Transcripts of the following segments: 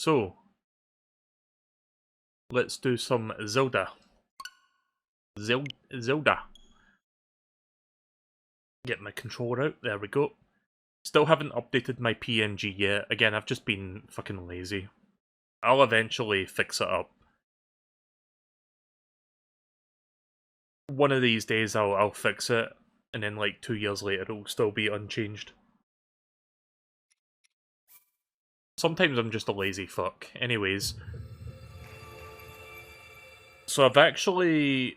So, let's do some Zelda. Zelda. Get my controller out, there we go. Still haven't updated my PNG yet. Again, I've just been fucking lazy. I'll eventually fix it up. One of these days I'll fix it, and then like 2 years later it'll still be unchanged. Sometimes I'm just a lazy fuck. Anyways. So I've actually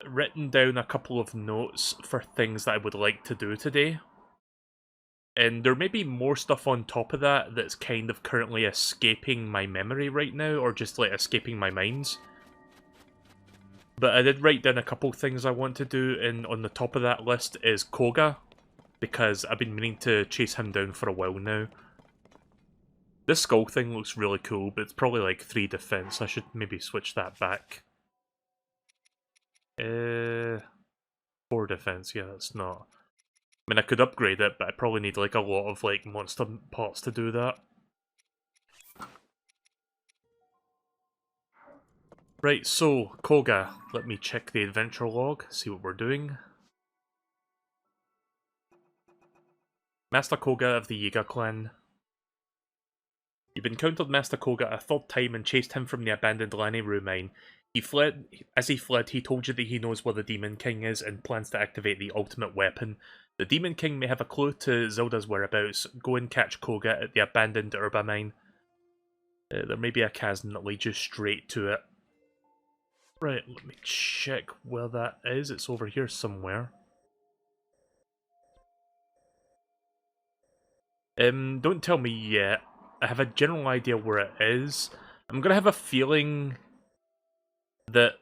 written down a couple of notes for things that I would like to do today. And there may be more stuff on top of that that's kind of currently escaping my memory right now, or just like escaping my minds. But I did write down a couple things I want to do, and on the top of that list is Kohga, because I've been meaning to chase him down for a while now. This skull thing looks really cool, but it's probably like 3 defense. I should maybe switch that back. 4 defense, yeah, that's not... I mean, I could upgrade it, but I probably need like a lot of like monster parts to do that. Right, so, Kohga. Let me check the adventure log, see what we're doing. Master Kohga of the Yiga clan. You've encountered Master Kohga a 3rd time and chased him from the abandoned Laniru mine. As he fled, he told you that he knows where the Demon King is and plans to activate the ultimate weapon. The Demon King may have a clue to Zelda's whereabouts. Go and catch Kohga at the abandoned Urba mine. There may be a chasm that leads you straight to it. Right, let me check where that is. It's over here somewhere. Don't tell me yet. I have a general idea where it is. I'm gonna have a feeling that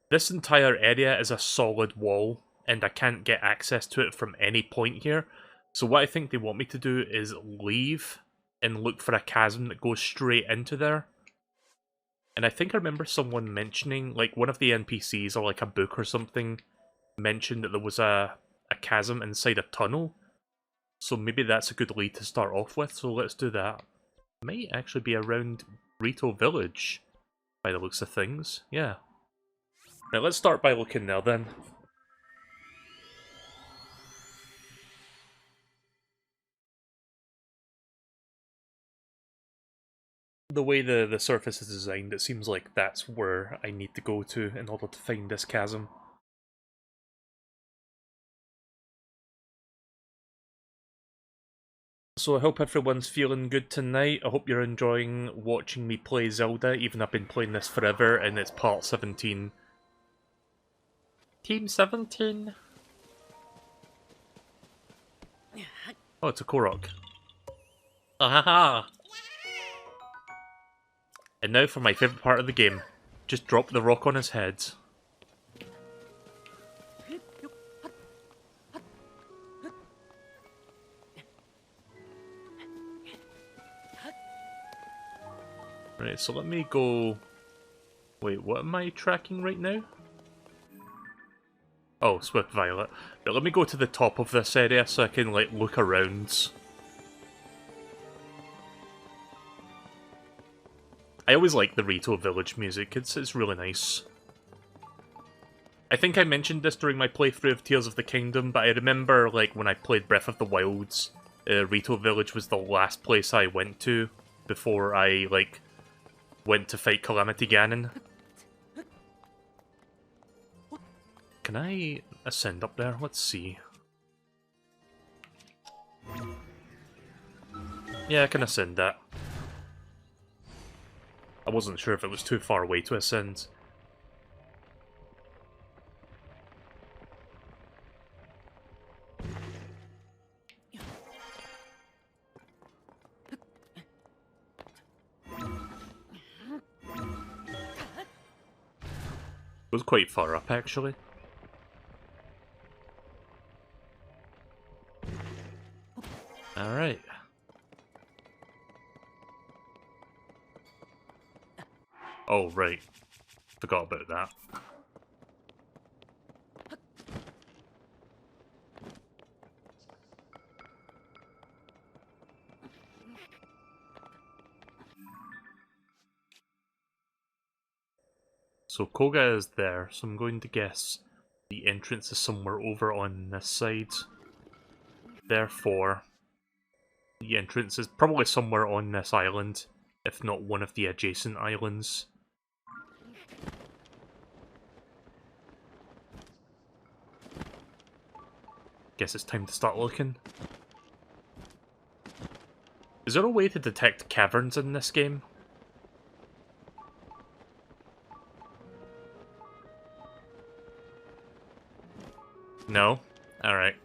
this entire area is a solid wall, and I can't get access to it from any point here. So what I think they want me to do is leave and look for a chasm that goes straight into there. And I think I remember someone mentioning, like one of the NPCs or like a book or something, mentioned that there was a chasm inside a tunnel. So maybe that's a good lead to start off with, so let's do that. Might actually be around Rito Village, by the looks of things, yeah. Now let's start by looking there then. The way the surface is designed, it seems like that's where I need to go to in order to find this chasm. So I hope everyone's feeling good tonight. I hope you're enjoying watching me play Zelda, even though I've been playing this forever and it's part 17. Team 17? Oh, it's a Korok. Ahaha! And now for my favourite part of the game. Just drop the rock on his head. Right, so let me go... Wait, what am I tracking right now? Oh, Swift Violet. But let me go to the top of this area so I can, like, look around. I always like the Rito Village music, it's really nice. I think I mentioned this during my playthrough of Tears of the Kingdom, but I remember, like, when I played Breath of the Wilds, Rito Village was the last place I went to before I, like, went to fight Calamity Ganon. Can I ascend up there? Let's see. Yeah, I can ascend that. I wasn't sure if it was too far away to ascend. It was quite far up, actually. Alright. Oh, right. Forgot about that. So Kohga is there, so I'm going to guess the entrance is somewhere over on this side. Therefore, the entrance is probably somewhere on this island, if not one of the adjacent islands. Guess it's time to start looking. Is there a way to detect caverns in this game? No? Alright.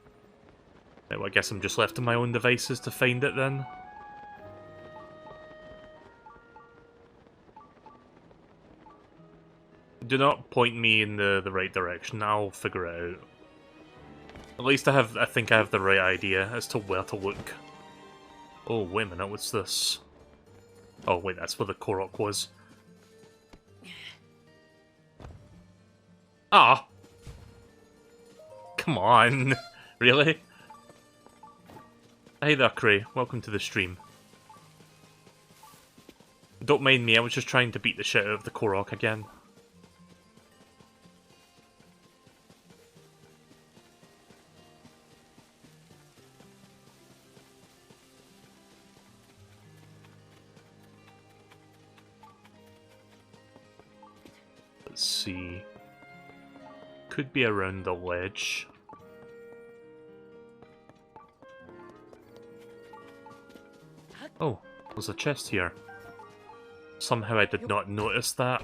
Well, I guess I'm just left to my own devices to find it then. Do not point me in the right direction, I'll figure it out. At least I think I have the right idea as to where to look. Oh, wait a minute, what's this? Oh, wait, that's where the Korok was. Ah! Come on! Really? Hey there, Cray. Welcome to the stream. Don't mind me, I was just trying to beat the shit out of the Korok again. Let's see. Could be around the ledge. Oh, there's a chest here. Somehow I did not notice that.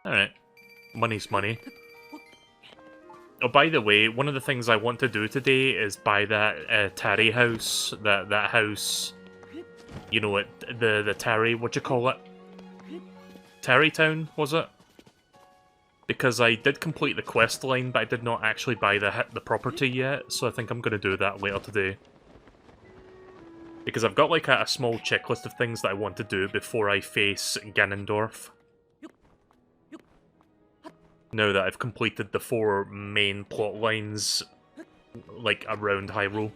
Alright. Money's money. Oh, by the way, one of the things I want to do today is buy that Tarry house. That house... You know it, the Tarry, what you call it? Tarry Town, was it? Because I did complete the quest line, but I did not actually buy the property yet, so I think I'm going to do that later today. Because I've got like a small checklist of things that I want to do before I face Ganondorf. Now that I've completed the 4 main plot lines, like, around Hyrule.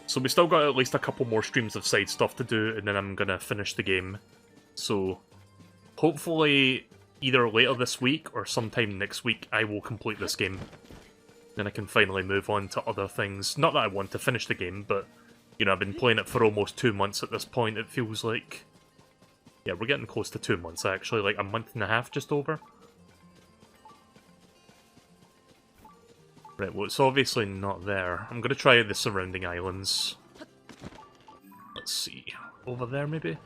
So we still got at least a couple more streams of side stuff to do, and then I'm gonna finish the game. So, hopefully, either later this week or sometime next week, I will complete this game. Then I can finally move on to other things. Not that I want to finish the game, but, you know, I've been playing it for almost 2 months at this point, it feels like. Yeah, we're getting close to 2 months, actually, like a month and a half just over. Right, well, it's obviously not there. I'm gonna try the surrounding islands. Let's see. Over there, maybe?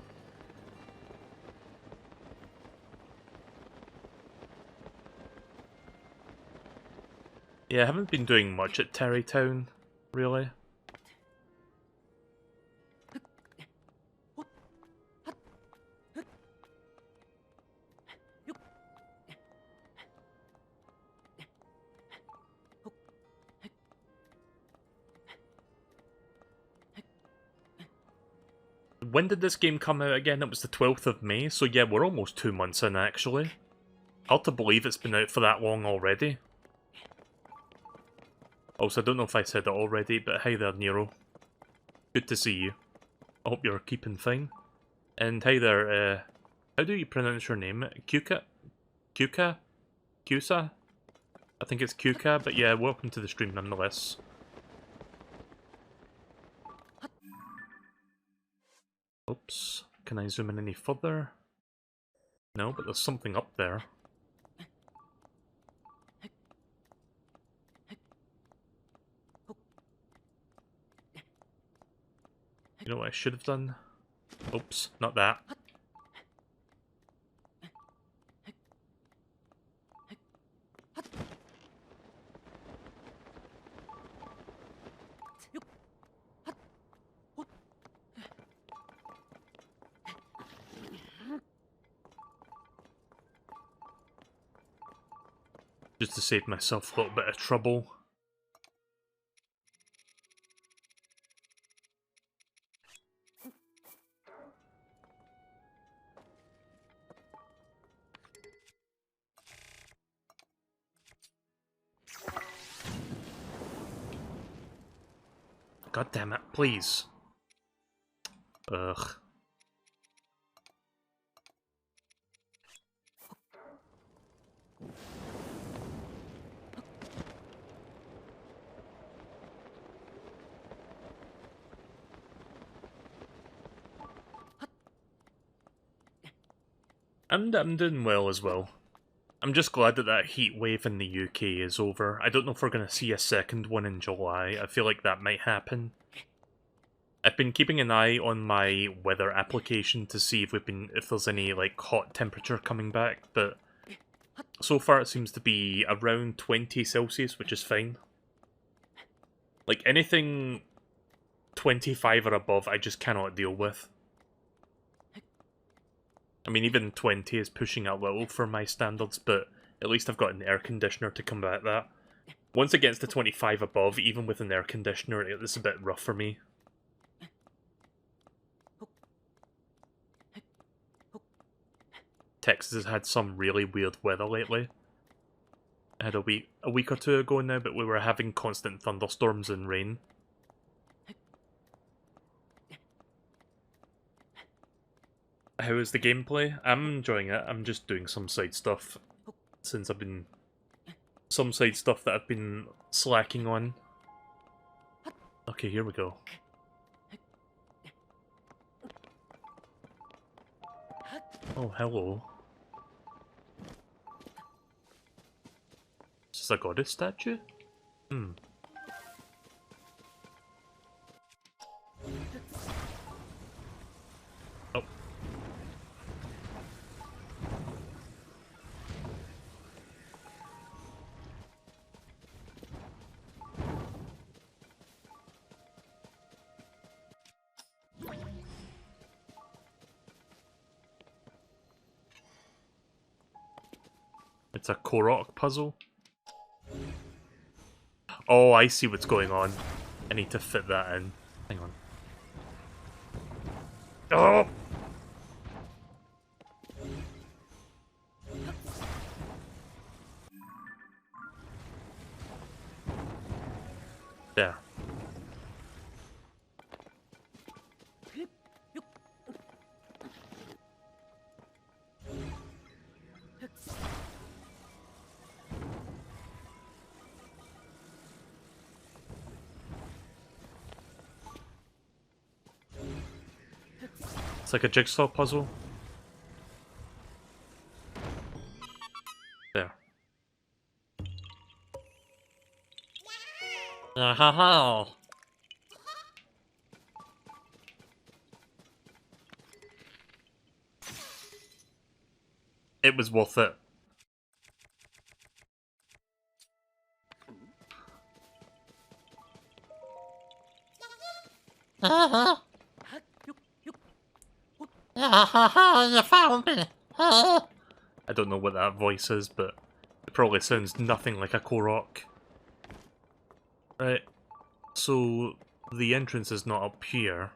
Yeah, I haven't been doing much at Tarry Town, really. When did this game come out again? It was the 12th of May, so yeah, we're almost 2 months in, actually. Hard to believe it's been out for that long already. Also, I don't know if I said it already, but hi there, Nero. Good to see you. I hope you're keeping fine. And hi there, how do you pronounce your name? Kuka? Kuka? Kusa? I think it's Kuka, but yeah, welcome to the stream nonetheless. Oops. Can I zoom in any further? No, but there's something up there. You know what I should have done? Oops, not that. Just to save myself a little bit of trouble. God damn it, please. Ugh. I'm doing well as well. I'm just glad that that heat wave in the UK is over. I don't know if we're going to see a second one in July. I feel like that might happen. I've been keeping an eye on my weather application to see if there's any like hot temperature coming back, but so far it seems to be around 20 Celsius, which is fine. Like anything 25 or above, I just cannot deal with. I mean, even 20 is pushing it a little for my standards, but at least I've got an air conditioner to combat that. Once it gets to 25 above, even with an air conditioner, it's a bit rough for me. Texas has had some really weird weather lately. I had a week or two ago now, but we were having constant thunderstorms and rain. How is the gameplay? I'm enjoying it. I'm just doing some side stuff since I've been... Some side stuff that I've been slacking on. Okay, here we go. Oh, hello. Is this a goddess statue? Hmm. Oh. It's a Korok puzzle. Oh, I see what's going on. I need to fit that in. Hang on. Oh! There. It's like a jigsaw puzzle. There. Ha. It was worth it. You found me. I don't know what that voice is, but it probably sounds nothing like a Korok. Right, so the entrance is not up here.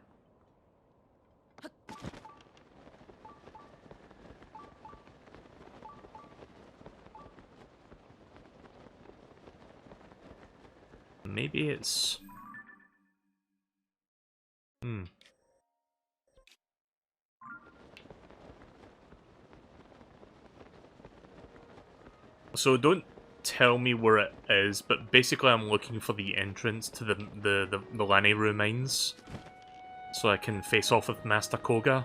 Maybe it's... So don't tell me where it is, but basically I'm looking for the entrance to the Lanayru mines, so I can face off with Master Kohga.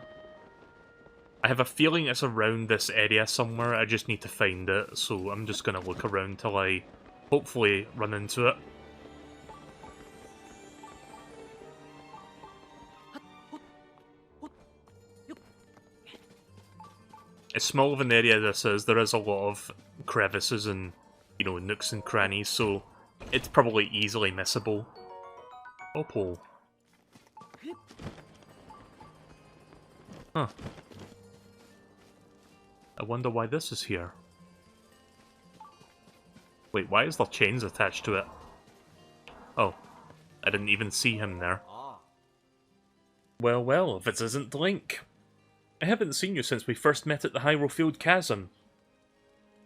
I have a feeling it's around this area somewhere, I just need to find it, so I'm just gonna look around till I hopefully run into it. As small of an area this is, there is a lot of crevices and, you know, nooks and crannies, so it's probably easily missable. Opal. Huh. I wonder why this is here. Wait, why is there chains attached to it? Oh, I didn't even see him there. Well, if it isn't Link. I haven't seen you since we first met at the Hyrule Field Chasm.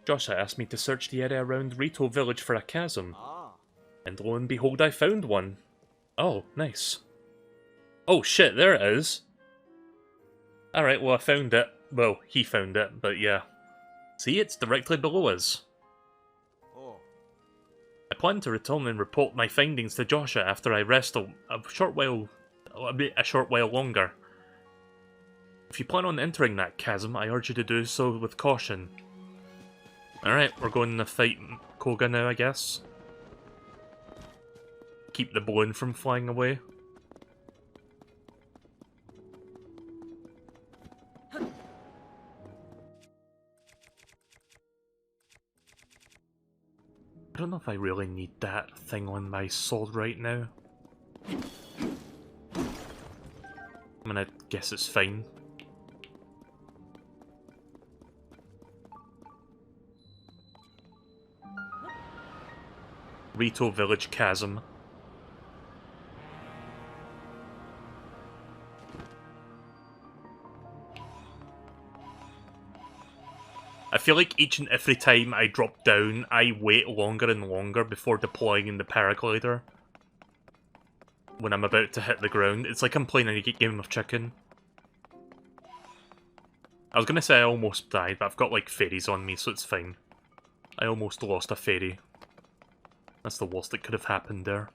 Joshua asked me to search the area around Rito Village for a chasm. And lo and behold, I found one. Oh, nice. Oh shit, there it is. Alright, well I found it. Well, he found it, but yeah. See, it's directly below us. I plan to return and report my findings to Joshua after I rest a short while longer. If you plan on entering that chasm, I urge you to do so with caution. Alright, we're going to fight Kohga now, I guess. Keep the balloon from flying away. I don't know if I really need that thing on my sword right now. I'm gonna guess it's fine. Rito Village Chasm. I feel like each and every time I drop down, I wait longer and longer before deploying the paraglider. When I'm about to hit the ground. It's like I'm playing a game of chicken. I was gonna say I almost died, but I've got like fairies on me, so it's fine. I almost lost a fairy. That's the worst that could have happened there.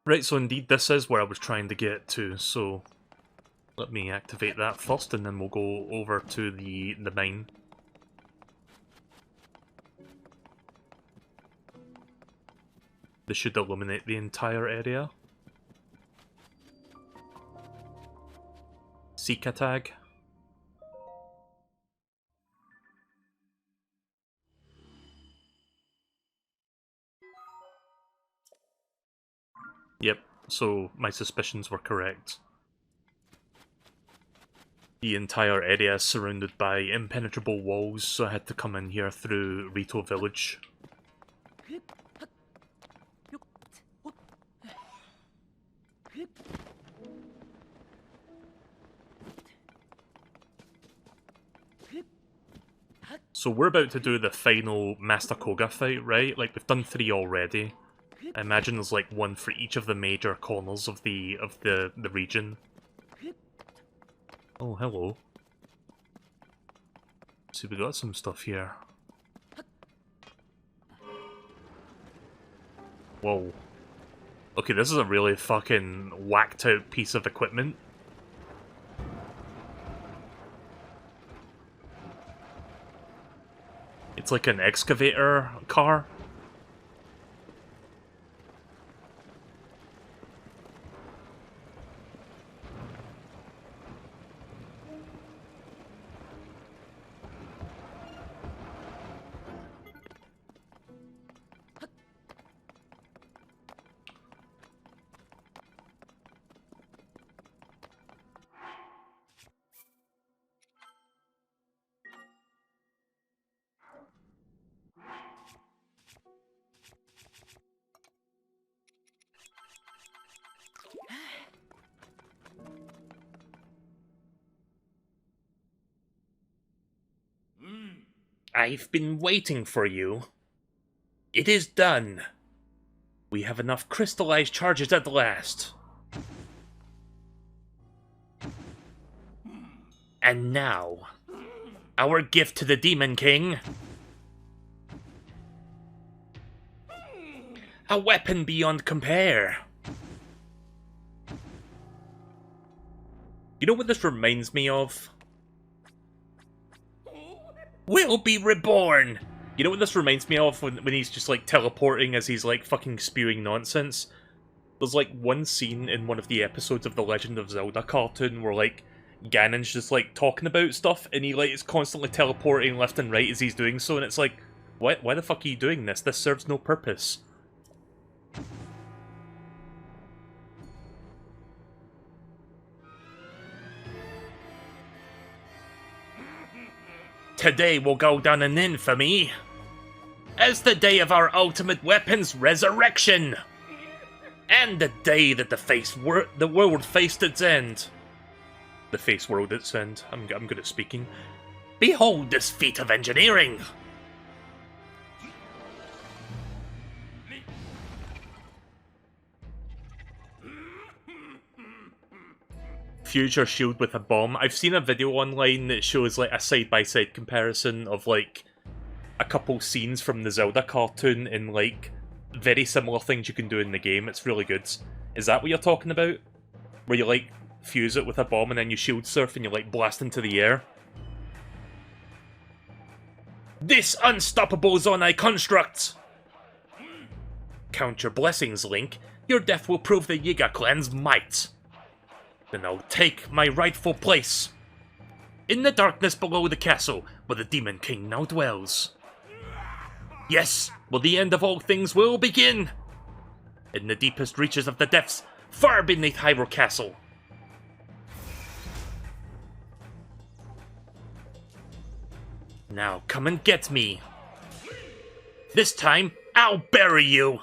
Right, so indeed this is where I was trying to get to, so... let me activate that first, and then we'll go over to the mine. This should illuminate the entire area. Seek a tag. Yep, so my suspicions were correct. The entire area is surrounded by impenetrable walls, so I had to come in here through Rito Village. So we're about to do the final Master Kohga fight, right? Like, we've done 3 already. I imagine there's like 1 for each of the major corners of the region. Oh, hello. See, we got some stuff here. Whoa. Okay, this is a really fucking whacked out piece of equipment. It's like an excavator car. I've been waiting for you. It is done. We have enough crystallized charges at last. And now, our gift to the Demon King. A weapon beyond compare. You know what this reminds me of? We'll be reborn! You know what this reminds me of when he's just like teleporting as he's like fucking spewing nonsense? There's like one scene in one of the episodes of the Legend of Zelda cartoon where like Ganon's just like talking about stuff and he like is constantly teleporting left and right as he's doing so, and it's like, why the fuck are you doing this? This serves no purpose. Today will go down in infamy as the day of our ultimate weapon's resurrection, and the day that the world faced its end. The face world its end. I'm good at speaking. Behold this feat of engineering! Future shield with a bomb. I've seen a video online that shows like a side-by-side comparison of like a couple scenes from the Zelda cartoon and like very similar things you can do in the game. It's really good. Is that what you're talking about? Where you like fuse it with a bomb and then you shield surf and you like blast into the air. This unstoppable Zonai construct! Count your blessings, Link. Your death will prove the Yiga clan's might. Then I'll take my rightful place. In the darkness below the castle, where the Demon King now dwells. Yes, well the end of all things will begin! In the deepest reaches of the depths, far beneath Hyrule Castle. Now come and get me. This time, I'll bury you!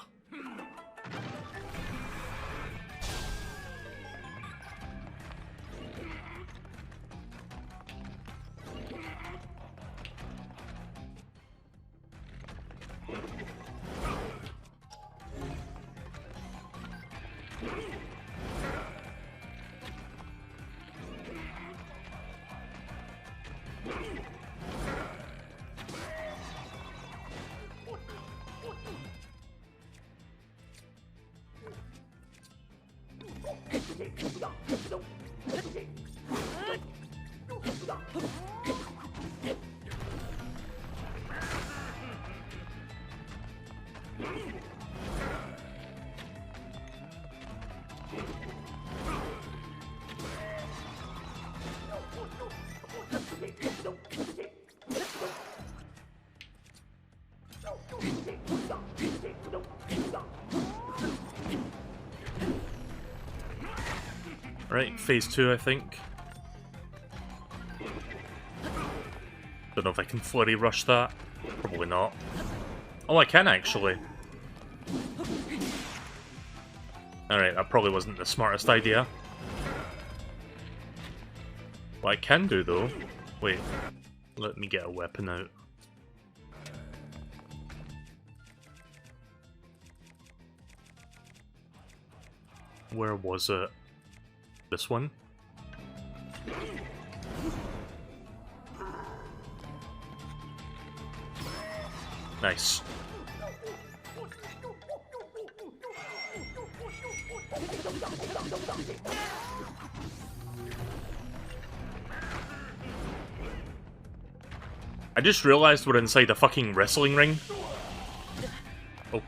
Right, phase 2, I think. Don't know if I can flurry rush that. Probably not. Oh, I can actually. Alright, that probably wasn't the smartest idea. What I can do though... Wait, let me get a weapon out. Where was it? This one? Nice. I just realized we're inside a fucking wrestling ring. Oh.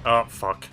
Oh, fuck.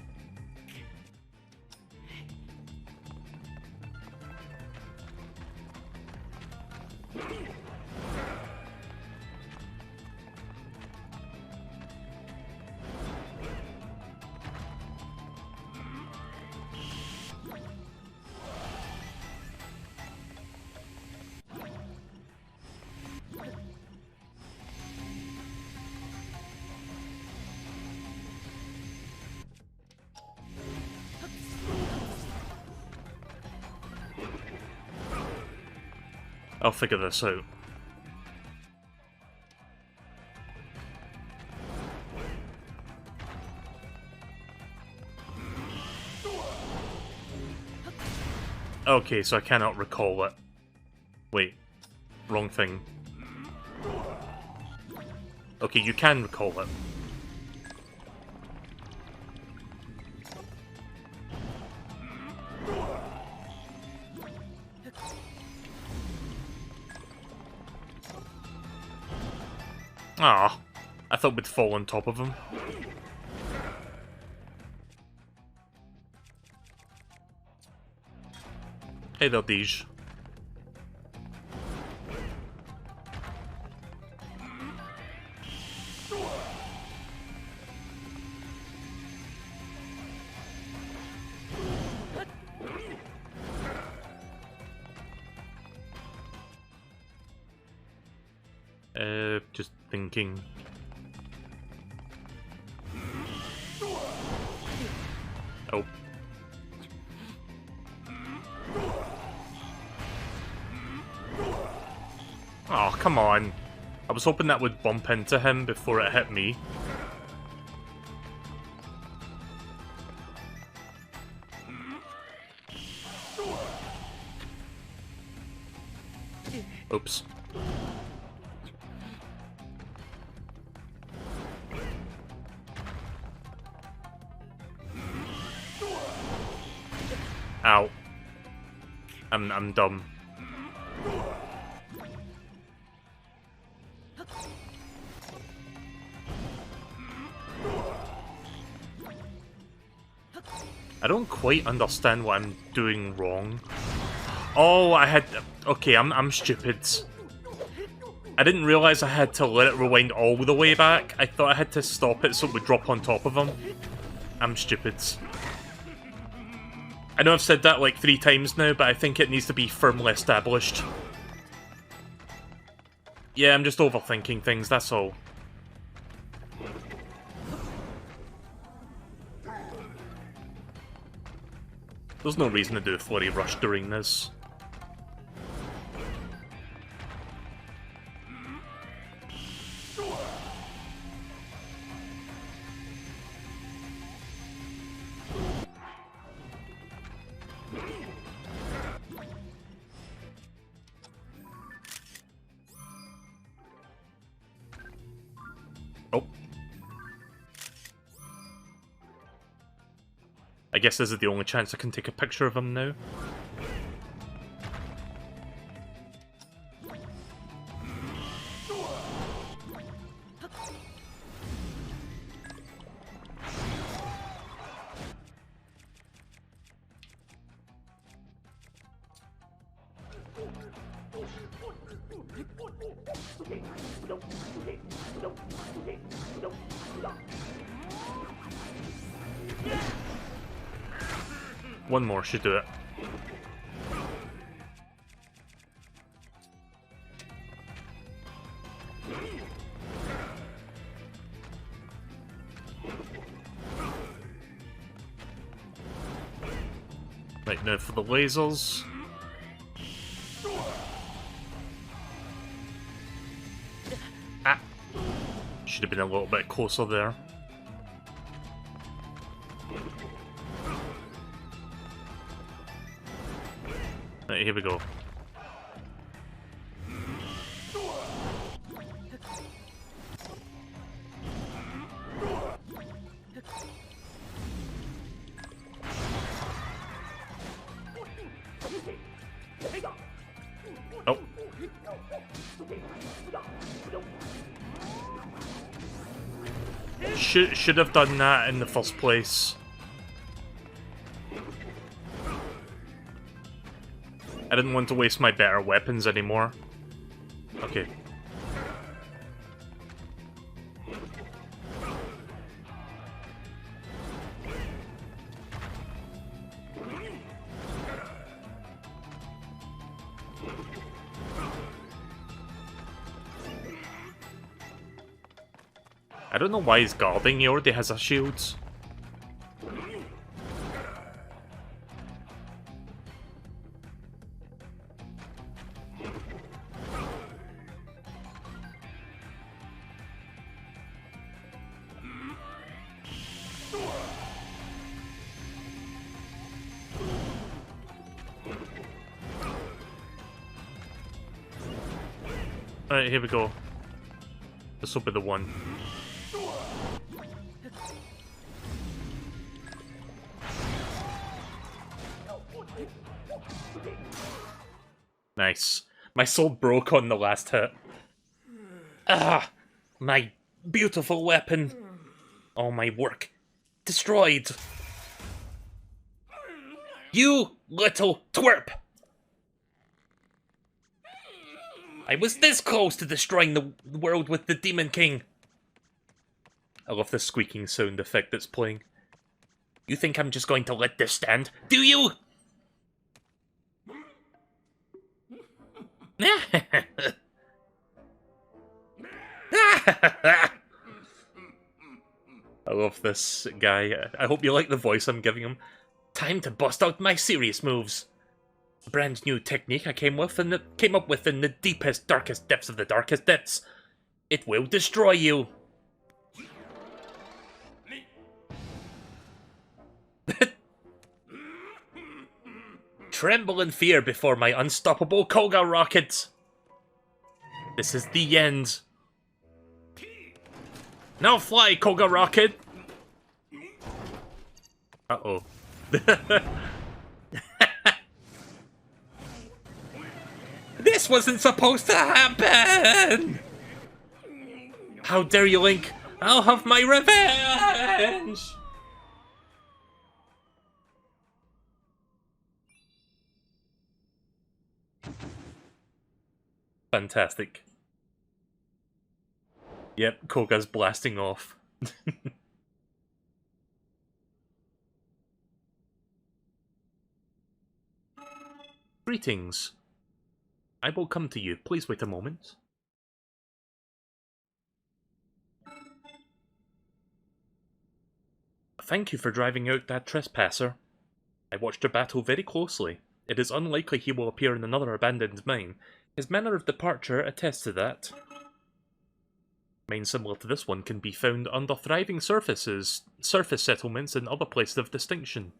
I'll figure this out. Okay, so I cannot recall it. Wait. Wrong thing. Okay, you can recall it. Ah, I thought we'd fall on top of him. Hey there, Deej. Just thinking. Oh. Oh, come on. I was hoping that would bump into him before it hit me. Oops. Ow. I'm dumb. I don't quite understand what I'm doing wrong. Oh, I had... Okay, I'm stupid. I didn't realize I had to let it rewind all the way back. I thought I had to stop it so it would drop on top of him. I'm stupid. I know I've said that like 3 times now, but I think it needs to be firmly established. Yeah, I'm just overthinking things, that's all. There's no reason to do a flurry rush during this. Oh. I guess this is the only chance I can take a picture of him now. One more should do it. Right, now for the lasers. Ah! Should have been a little bit closer there. Right, here we go. Oh. Should have done that in the first place. I didn't want to waste my better weapons anymore. Okay. I don't know why he's guarding, he already has a shield. Alright, here we go. This will be the one. Nice. My soul broke on the last hit. Ah! My beautiful weapon. All my work destroyed. You little twerp! I was this close to destroying the world with the Demon King. I love the squeaking sound effect that's playing. You think I'm just going to let this stand? Do you? I love this guy. I hope you like the voice I'm giving him. Time to bust out my serious moves. A brand new technique I came up with in the deepest, darkest depths of the darkest depths. It will destroy you. Tremble in fear before my unstoppable Kohga rocket. This is the end. Now fly, Kohga Rocket! Uh-oh. This wasn't supposed to happen! How dare you, Link? I'll have my revenge! Fantastic. Yep, Kohga's blasting off. Greetings. I will come to you. Please wait a moment. Thank you for driving out that trespasser. I watched your battle very closely. It is unlikely he will appear in another abandoned mine. His manner of departure attests to that. Mines similar to this one can be found under thriving surface settlements and other places of distinction.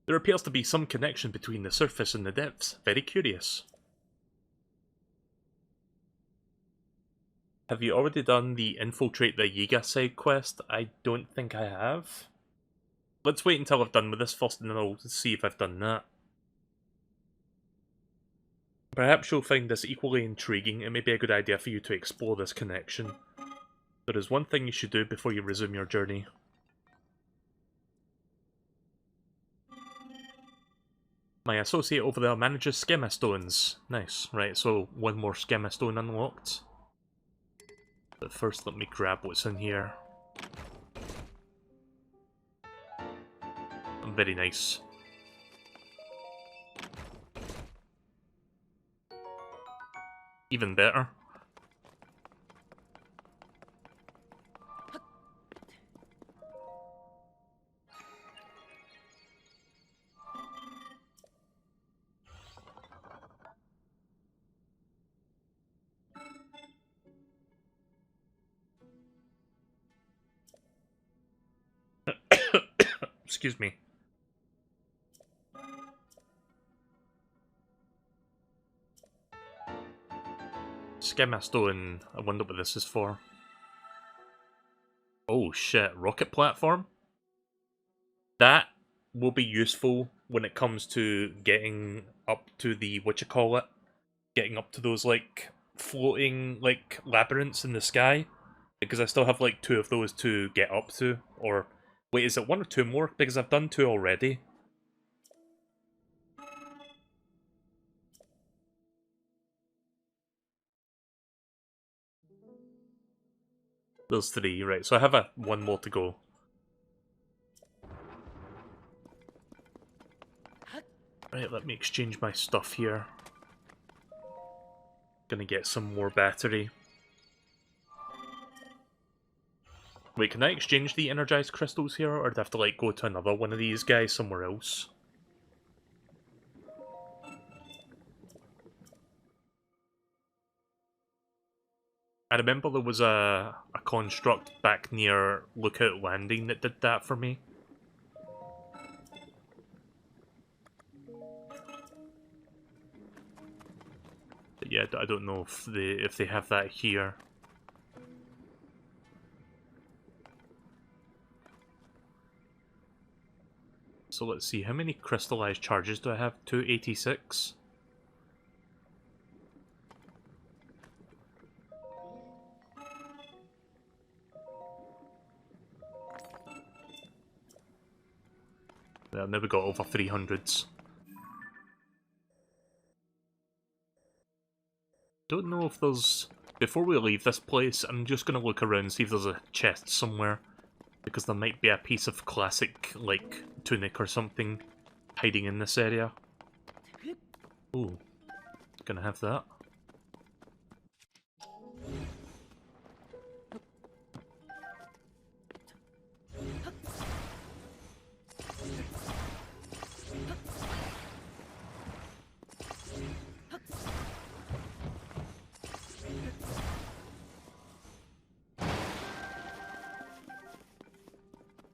There appears to be some connection between the surface and the depths. Very curious. Have you already done the Infiltrate the Yiga side quest? I don't think I have. Let's wait until I've done with this first and then I'll see if I've done that. Perhaps you'll find this equally intriguing. It may be a good idea for you to explore this connection. There is one thing you should do before you resume your journey. My associate over there manages schema stones. Nice. Right, so one more schema stone unlocked. But first let me grab what's in here. Very nice. Even better. Excuse me. Schema stone. I wonder what this is for. Oh shit, rocket platform? That will be useful when it comes to getting up to the, getting up to those, like, floating, like, labyrinths in the sky. Because I still have, like, 2 of those to get up to. Or, wait, is it 1 or 2 more? Because I've done 2 already. There's 3, right, so I have 1 more to go. Right, let me exchange my stuff here. Gonna get some more battery. Wait, can I exchange the energized crystals here, or do I have to, like, go to another one of these guys somewhere else? I remember there was a construct back near Lookout Landing that did that for me. But yeah, I don't know if they have that here. So let's see, how many crystallized charges do I have? 286? Yeah, I've never got over 300s. Don't know if there's... Before we leave this place, I'm just gonna look around and see if there's a chest somewhere. Because there might be a piece of classic, like, tunic or something hiding in this area. Ooh. Gonna have that.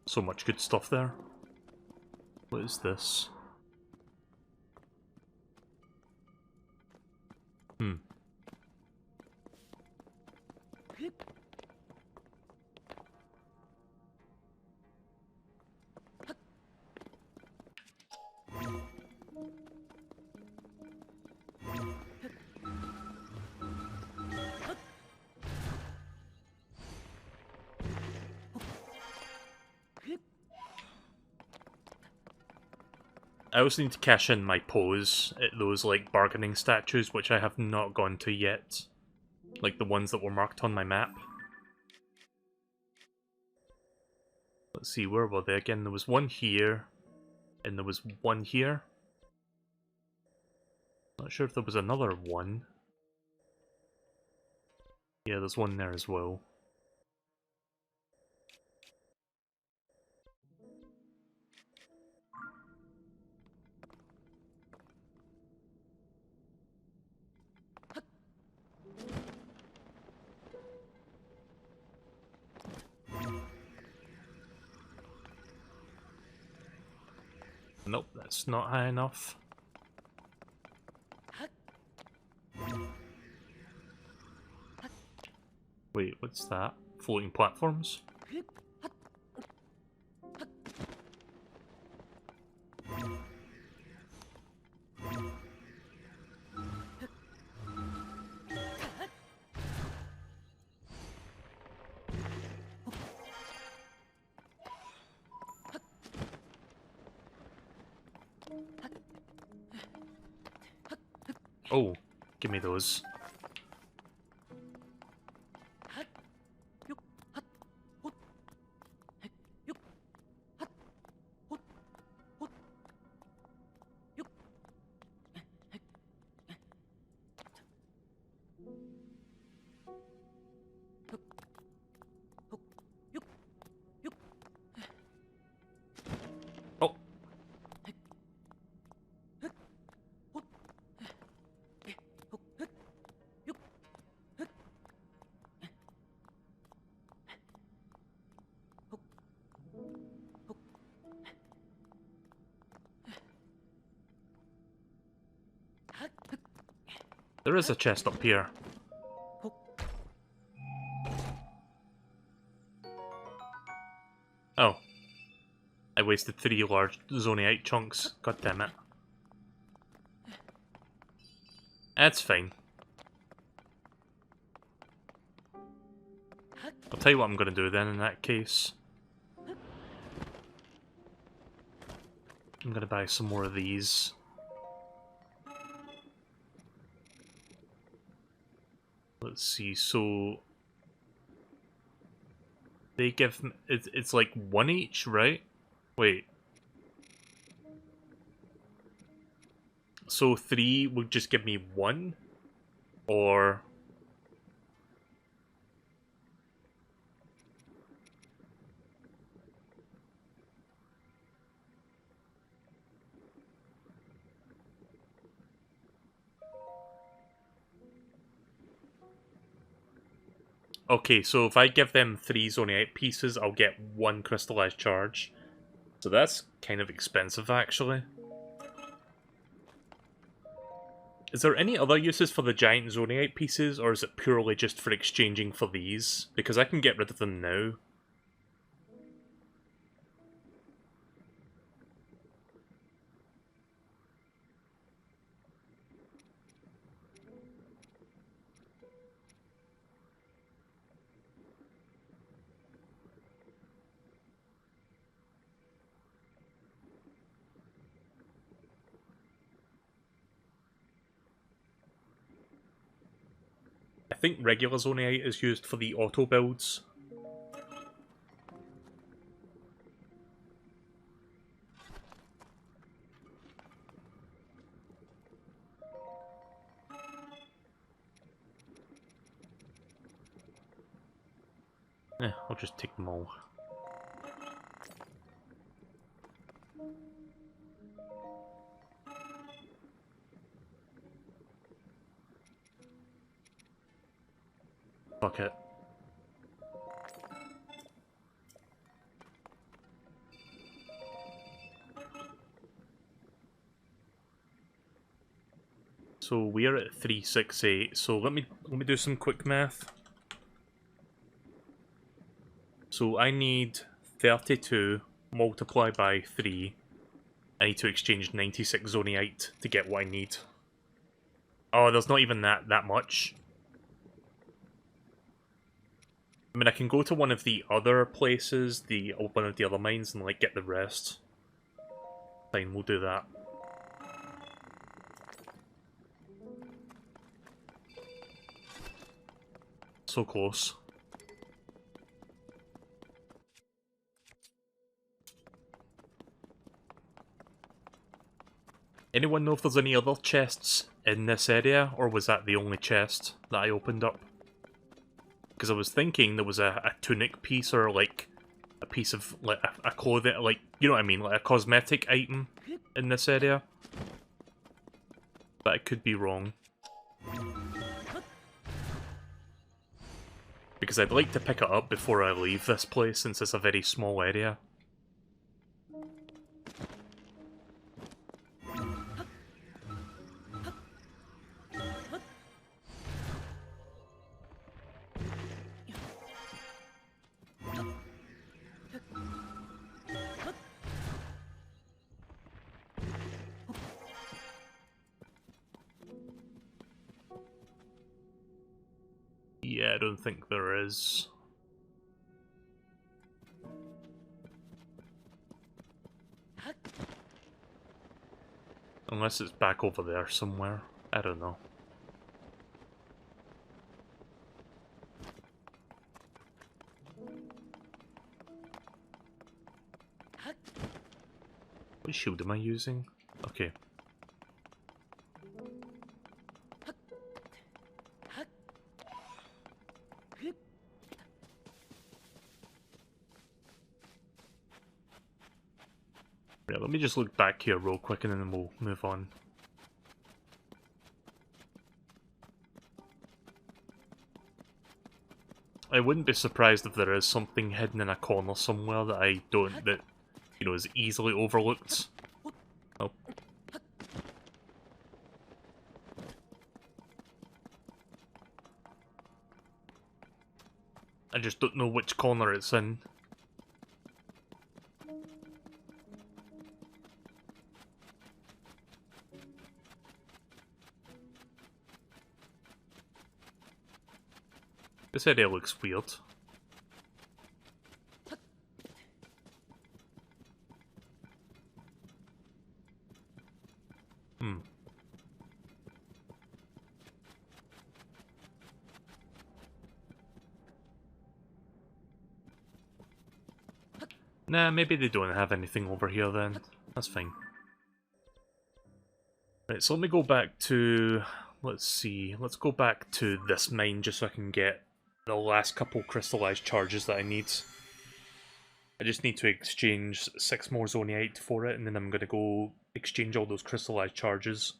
So much good stuff there. What is this? I also need to cash in my pose at those, like, bargaining statues, which I have not gone to yet. Like the ones that were marked on my map. Let's see, where were they again? There was one here, and there was one here. Not sure if there was another one. Yeah, there's one there as well. Nope, that's not high enough. Wait, what's that? Floating platforms? Oh, give me those. Oh. There is a chest up here. Oh. I wasted 3 large zoneite chunks. God damn it. That's fine. I'll tell you what I'm going to do then in that case. I'm going to buy some more of these. Let's see, so... They give... It's like 1 each, right? Wait. So 3 would just give me 1? Or... Okay, so if I give them 3 zoneite pieces, I'll get 1 crystallized charge. So that's kind of expensive, actually. Is there any other uses for the giant zoneite pieces, or is it purely just for exchanging for these? Because I can get rid of them now. I think regular zoneite is used for the auto builds. I'll just take them all. Fuck it. So we're at 368, so let me do some quick math. So I need 32 multiplied by 3. I need to exchange 96 zoneite to get what I need. Oh, there's not even that much. I mean, I can go to one of the other places, one of the other mines, and like get the rest. Fine, we'll do that. So close. Anyone know if there's any other chests in this area, or was that the only chest that I opened up? Because I was thinking there was a tunic piece, or like a piece of like a clothing, like, you know what I mean, like a cosmetic item in this area. But I could be wrong. Because I'd like to pick it up before I leave this place, since it's a very small area. Yeah, I don't think there is. Unless it's back over there somewhere. I don't know. What shield am I using? Okay. Yeah, let me just look back here real quick and then we'll move on. I wouldn't be surprised if there is something hidden in a corner somewhere that I don't, that, you know, is easily overlooked. Oh. I just don't know which corner it's in. This area looks weird. Nah, maybe they don't have anything over here then. That's fine. Right, so let me go back to... Let's see. Let's go back to this mine just so I can get the last couple crystallized charges that I need. I just need to exchange 6 more zoneite for it, and then I'm going to go exchange all those crystallized charges.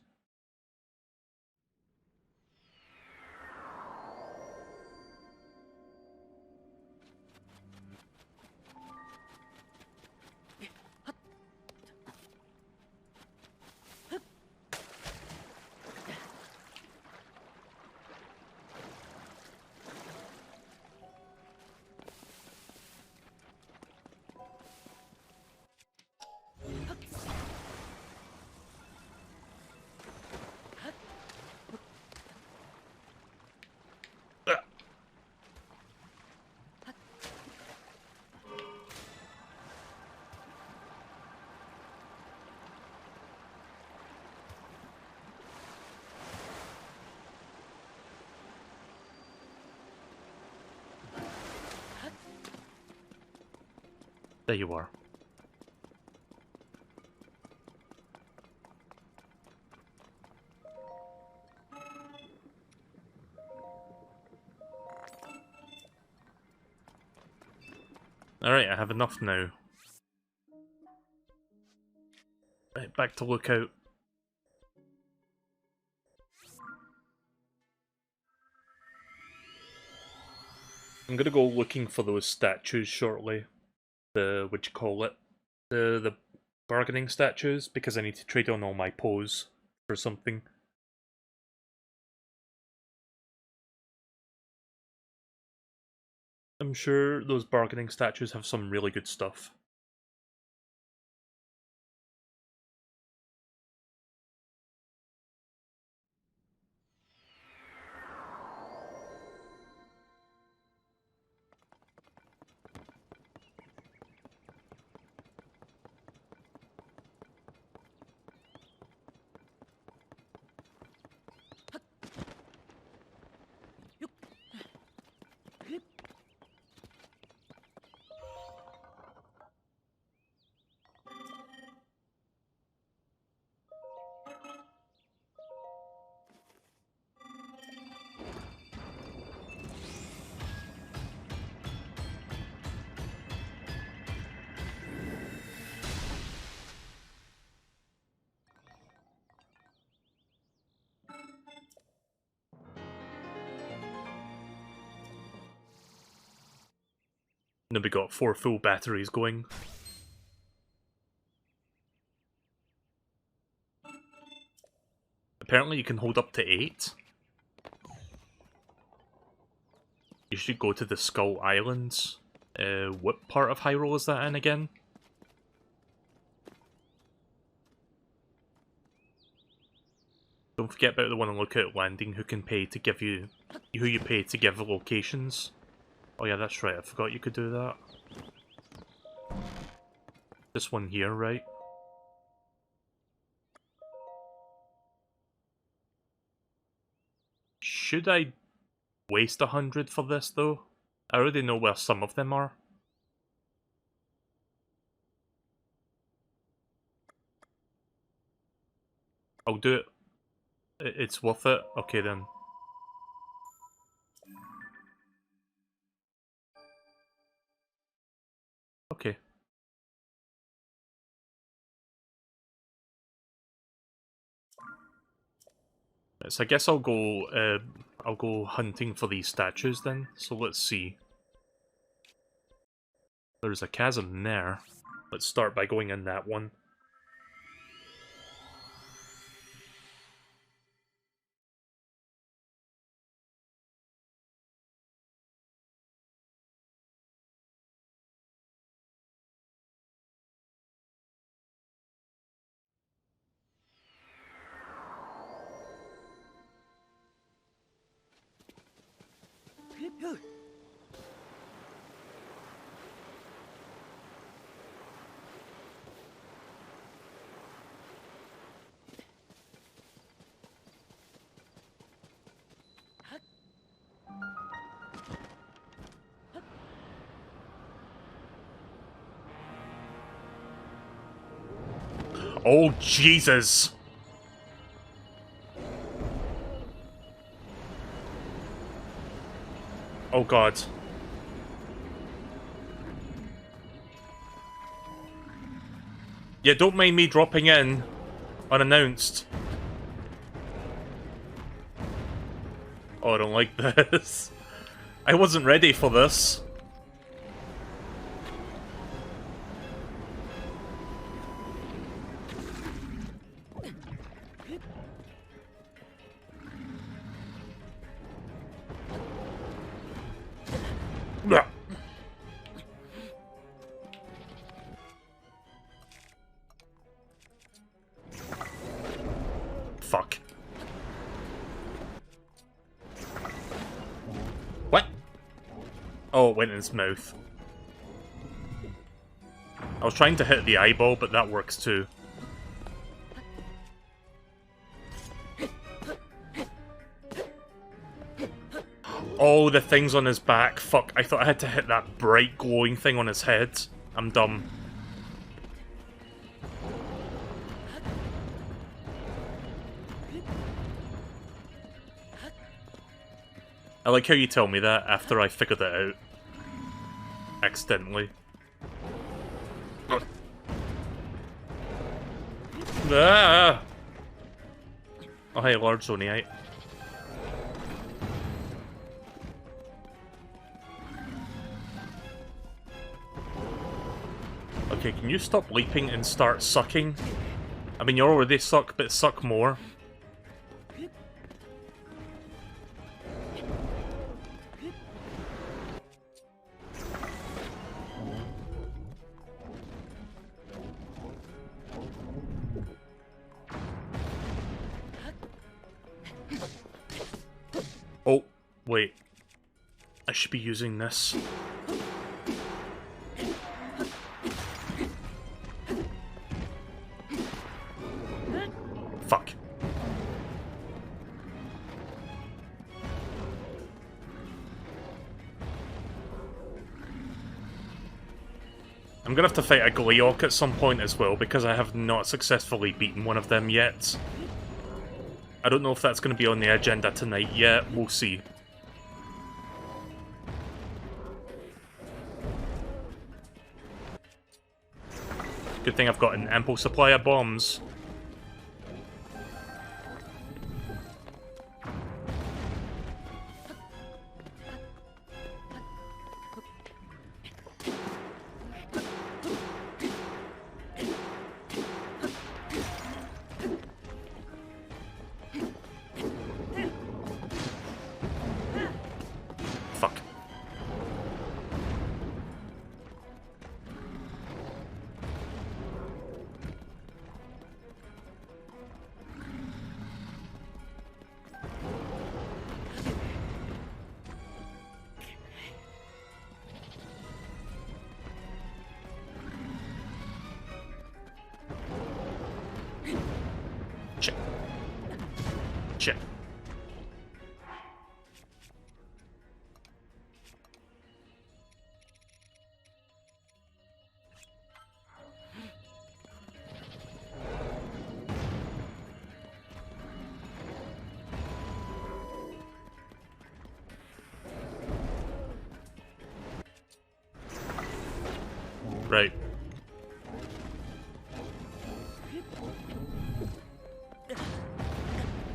There you are. Alright, I have enough now. Right, back to lookout. I'm gonna go looking for those statues shortly. The, what you call it? The bargaining statues, because I need to trade on all my pose for something. I'm sure those bargaining statues have some really good stuff. And then we got 4 full batteries going. Apparently you can hold up to 8. You should go to the Skull Islands. What part of Hyrule is that in again? Don't forget about the one on Lookout Landing who you pay to give locations. Oh yeah, that's right, I forgot you could do that. This one here, right? Should I waste 100 for this, though? I already know where some of them are. I'll do it. It's worth it? Okay, then. Okay. So I guess I'll go hunting for these statues then. So let's see. There's a chasm there. Let's start by going in that one. Oh, Jesus! Oh, God. Yeah, don't mind me dropping in unannounced. Oh, I don't like this. I wasn't ready for this. Fuck. What? Oh, it went in his mouth. I was trying to hit the eyeball, but that works too. Oh, the thing's on his back. Fuck, I thought I had to hit that bright glowing thing on his head. I'm dumb. I like how you tell me that after I figured it out. Accidentally. Ah! Oh, hey, Lord Zoniite. Okay, can you stop leaping and start sucking? I mean, you already suck, but suck more. Wait. I should be using this. Fuck. I'm gonna have to fight a Gleeok at some point as well, because I have not successfully beaten one of them yet. I don't know if that's gonna be on the agenda tonight yet, we'll see. Good thing I've got an ample supply of bombs. Fuck. Check. Check. Right.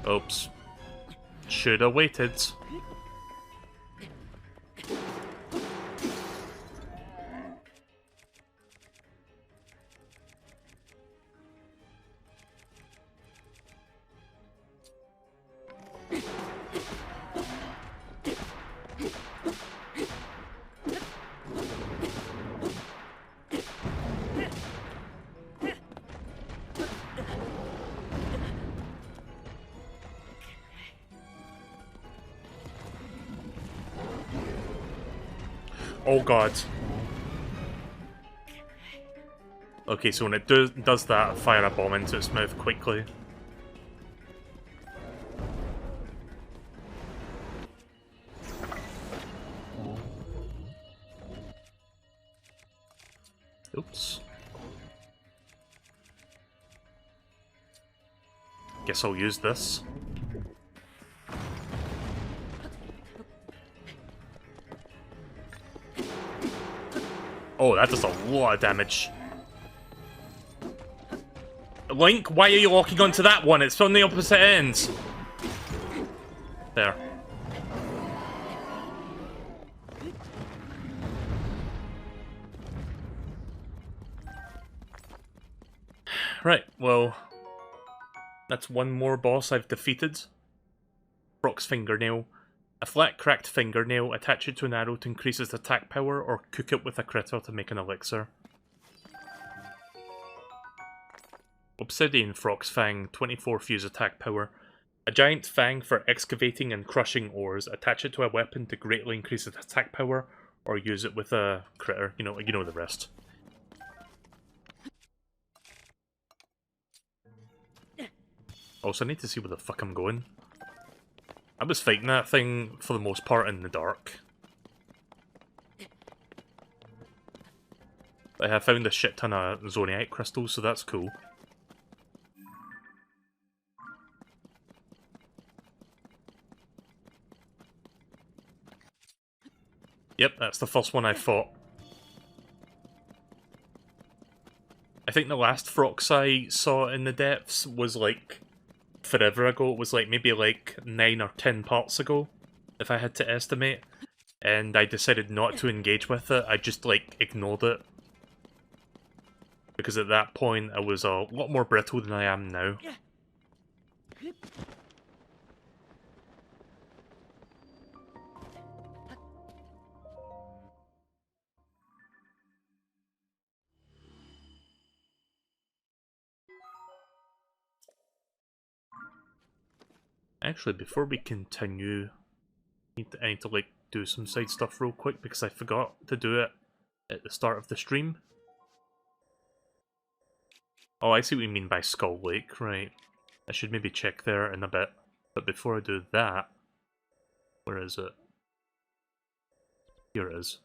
Oops. Shoulda waited. Oh god. Okay, so when it does that, fire a bomb into its mouth quickly. Oops. Guess I'll use this. Oh, that does a lot of damage. Link, why are you locking onto that one? It's on the opposite ends. There. Right, well, that's one more boss I've defeated. Brock's fingernail. A flat, cracked fingernail, attach it to an arrow to increase its attack power, or cook it with a critter to make an elixir. Obsidian Frog's Fang, 24 fuse attack power. A giant fang for excavating and crushing ores. Attach it to a weapon to greatly increase its attack power, or use it with a critter. You know the rest. Also, I need to see where the fuck I'm going. I was fighting that thing, for the most part, in the dark. I have found a shit ton of Zoniite crystals, so that's cool. Yep, that's the first one I fought. I think the last Frox I saw in the depths was like forever ago. It was like maybe like 9 or 10 parts ago, if I had to estimate. And I decided not to engage with it. I just like ignored it. Because at that point I was a lot more brittle than I am now. Actually, before we continue, I need to like do some side stuff real quick because I forgot to do it at the start of the stream. Oh, I see what you mean by Skull Lake, right. I should maybe check there in a bit. But before I do that, where is it? Here it is.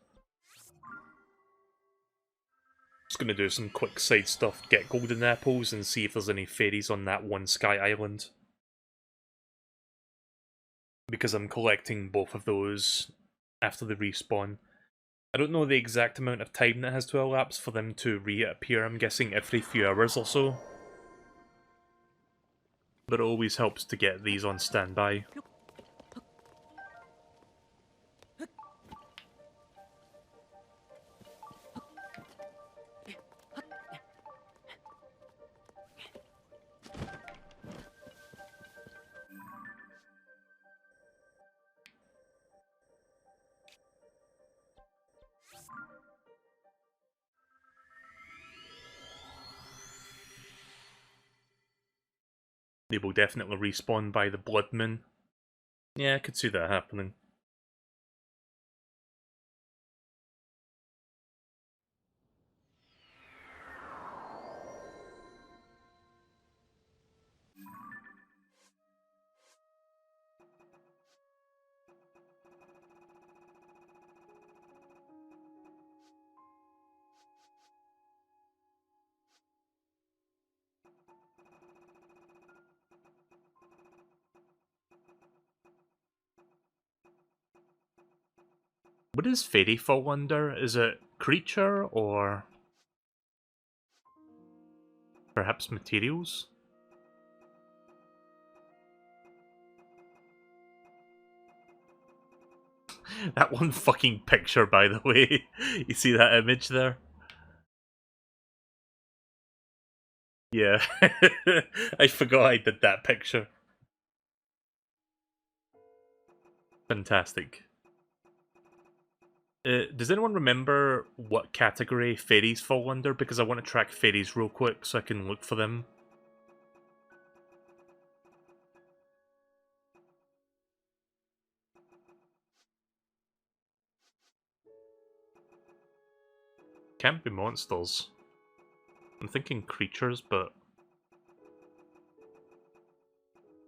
Just gonna do some quick side stuff, get golden apples, and see if there's any fairies on that one sky island. Because I'm collecting both of those after they respawn. I don't know the exact amount of time that has to elapse for them to reappear. I'm guessing every few hours or so. But it always helps to get these on standby. They will definitely respawn by the blood moon. Yeah, I could see that happening. What does fairy fall under? Is it creature or perhaps materials? That one fucking picture, by the way. You see that image there? Yeah. I forgot I did that picture. Fantastic. Does anyone remember what category fairies fall under? Because I want to track fairies real quick so I can look for them. Can't be monsters. I'm thinking creatures, but...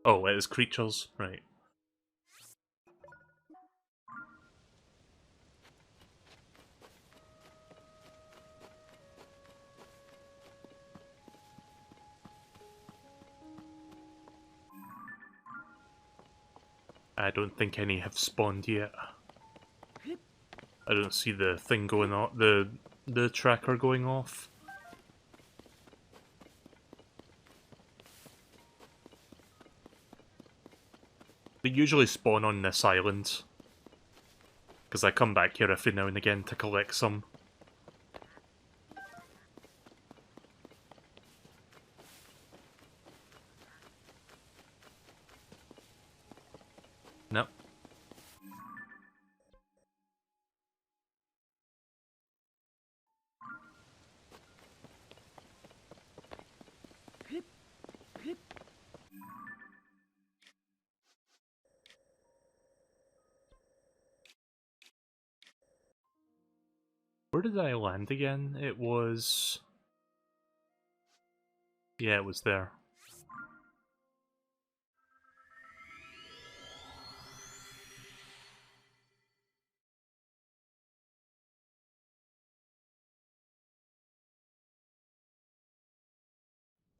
Oh, it is creatures, right. I don't think any have spawned yet. I don't see the thing going off, the tracker going off. They usually spawn on this island. Because I come back here every now and again to collect some. Nope. Where did I land again? It was... Yeah, it was there.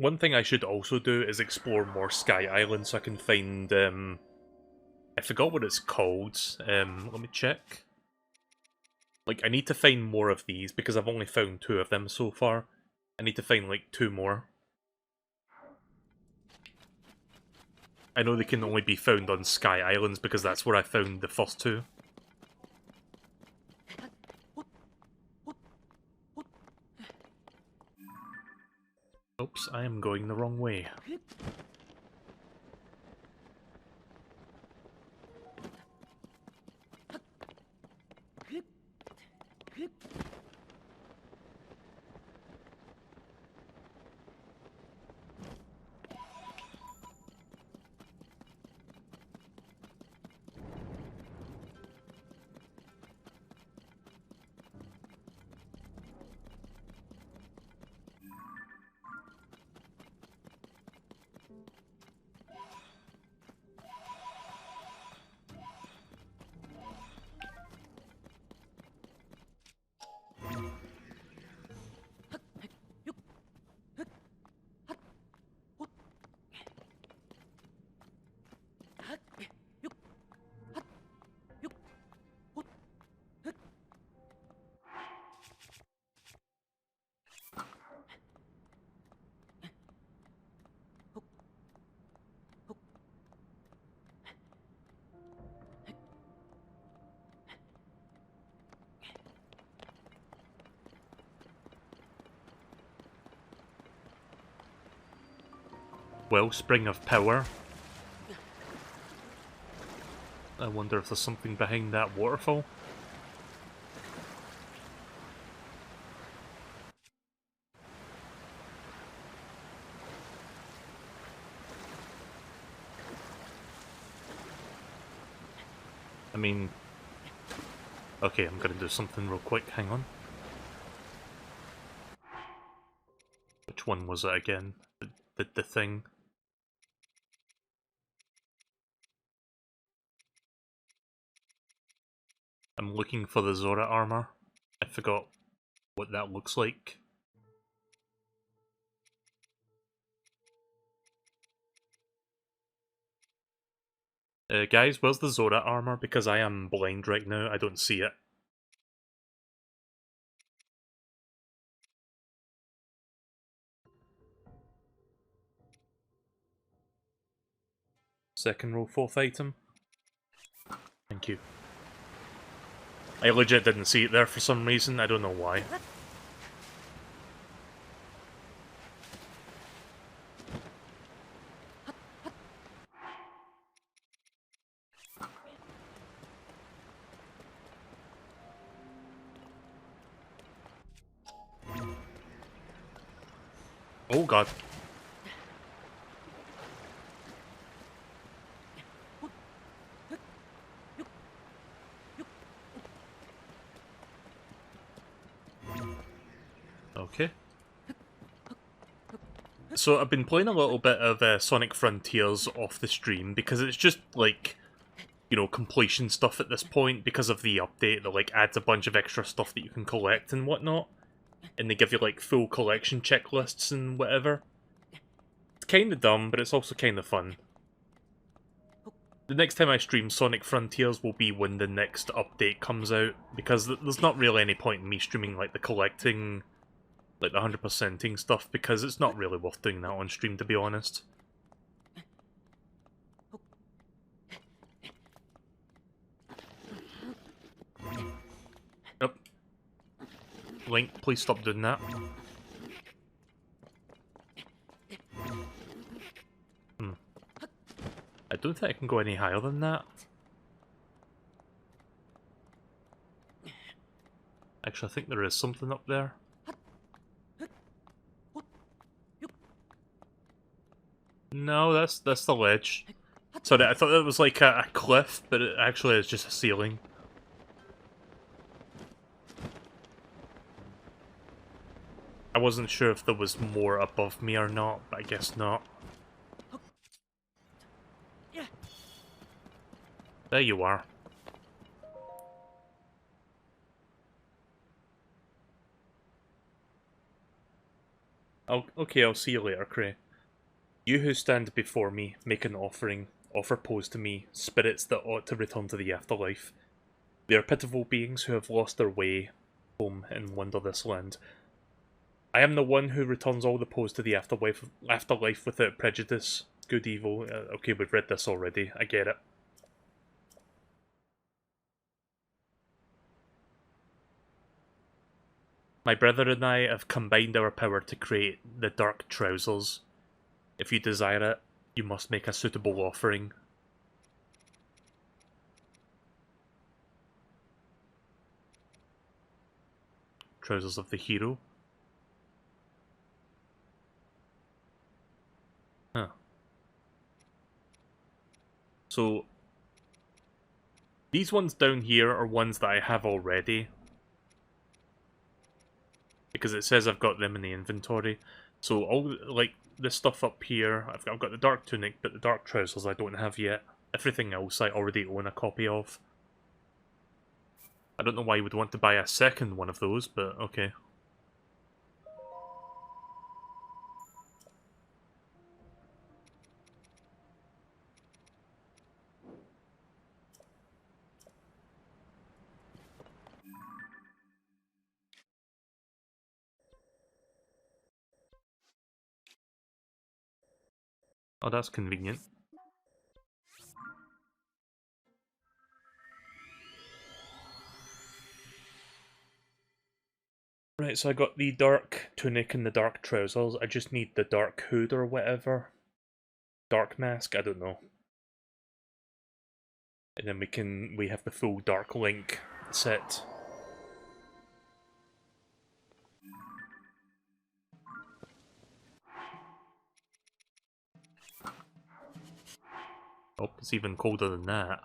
One thing I should also do is explore more Sky Island so I can find, I forgot what it's called. Let me check. Like, I need to find more of these because I've only found 2 of them so far. I need to find, like, 2 more. I know they can only be found on Sky Islands because that's where I found the first 2. Oops, I am going the wrong way. wellspring of power. I wonder if there's something behind that waterfall. I mean... Okay, I'm gonna do something real quick, hang on. Which one was it again? The thing? I'm looking for the Zora armor. I forgot what that looks like. Guys, where's the Zora armor? Because I am blind right now, I don't see it. Second row, fourth item. Thank you. I legit didn't see it there for some reason, I don't know why. Oh god. Okay. So I've been playing a little bit of Sonic Frontiers off the stream because it's just like, you know, completion stuff at this point because of the update that like adds a bunch of extra stuff that you can collect and whatnot. And they give you like full collection checklists and whatever. It's kinda dumb, but it's also kinda fun. The next time I stream Sonic Frontiers will be when the next update comes out, because there's not really any point in me streaming like the collecting, like the 100%ing stuff, because it's not really worth doing that on stream, to be honest. Yep. Link, please stop doing that. I don't think I can go any higher than that. Actually, I think there is something up there. No, that's the ledge. Sorry, I thought it was like a cliff, but it actually is just a ceiling. I wasn't sure if there was more above me or not, but I guess not. There you are. Okay, I'll see you later, Cray. You who stand before me, make an offering. Offer pose to me, spirits that ought to return to the afterlife. They are pitiful beings who have lost their way home and wander this land. I am the one who returns all the pose to the afterlife without prejudice. Good evil. Okay, we've read this already. I get it. My brother and I have combined our power to create the Dark Trousers. If you desire it, you must make a suitable offering. Trousers of the hero. Huh. So, these ones down here are ones that I have already. Because it says I've got them in the inventory. So all, like, this stuff up here, I've got the Dark Tunic, but the Dark Trousers I don't have yet. Everything else I already own a copy of. I don't know why you would want to buy a second one of those, but okay. Oh, that's convenient. Right, so I got the Dark Tunic and the Dark Trousers. I just need the Dark Hood or whatever. Dark Mask? I don't know. And then we have the full Dark Link set. Oh, it's even colder than that.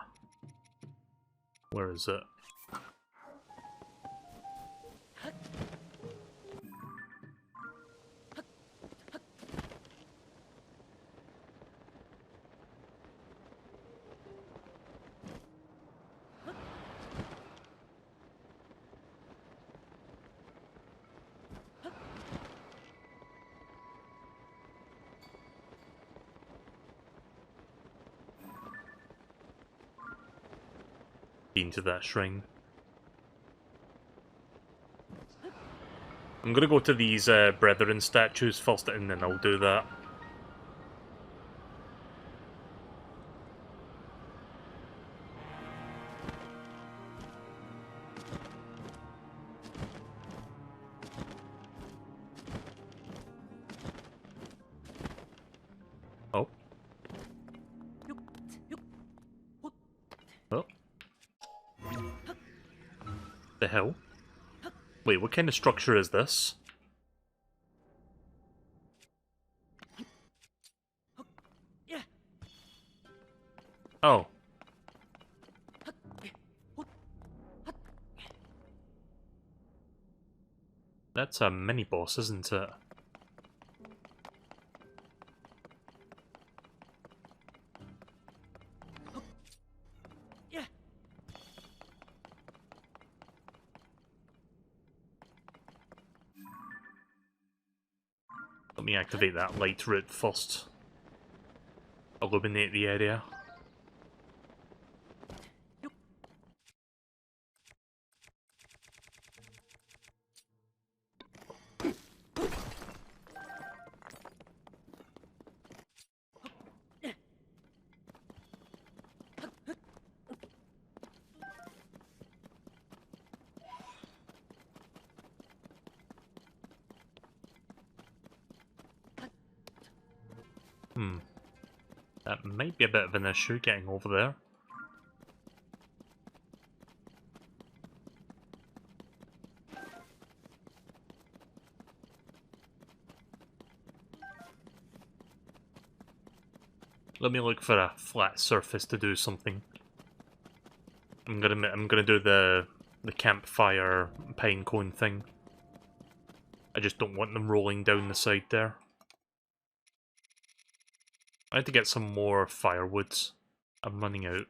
Where is it? Into that shrine. I'm gonna go to these brethren statues first, and then I'll do that. Oh. Oh. The hell? Wait, what kind of structure is this? Oh. That's a mini-boss, isn't it? Let me activate that light route first. Illuminate the area. That might be a bit of an issue getting over there. Let me look for a flat surface to do something. I'm gonna do the campfire pine cone thing. I just don't want them rolling down the side there. I had to get some more firewoods. I'm running out.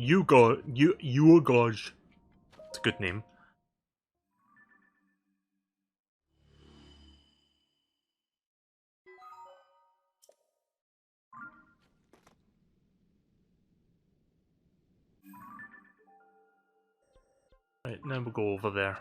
You gosh. It's a good name. Right, now we'll go over there.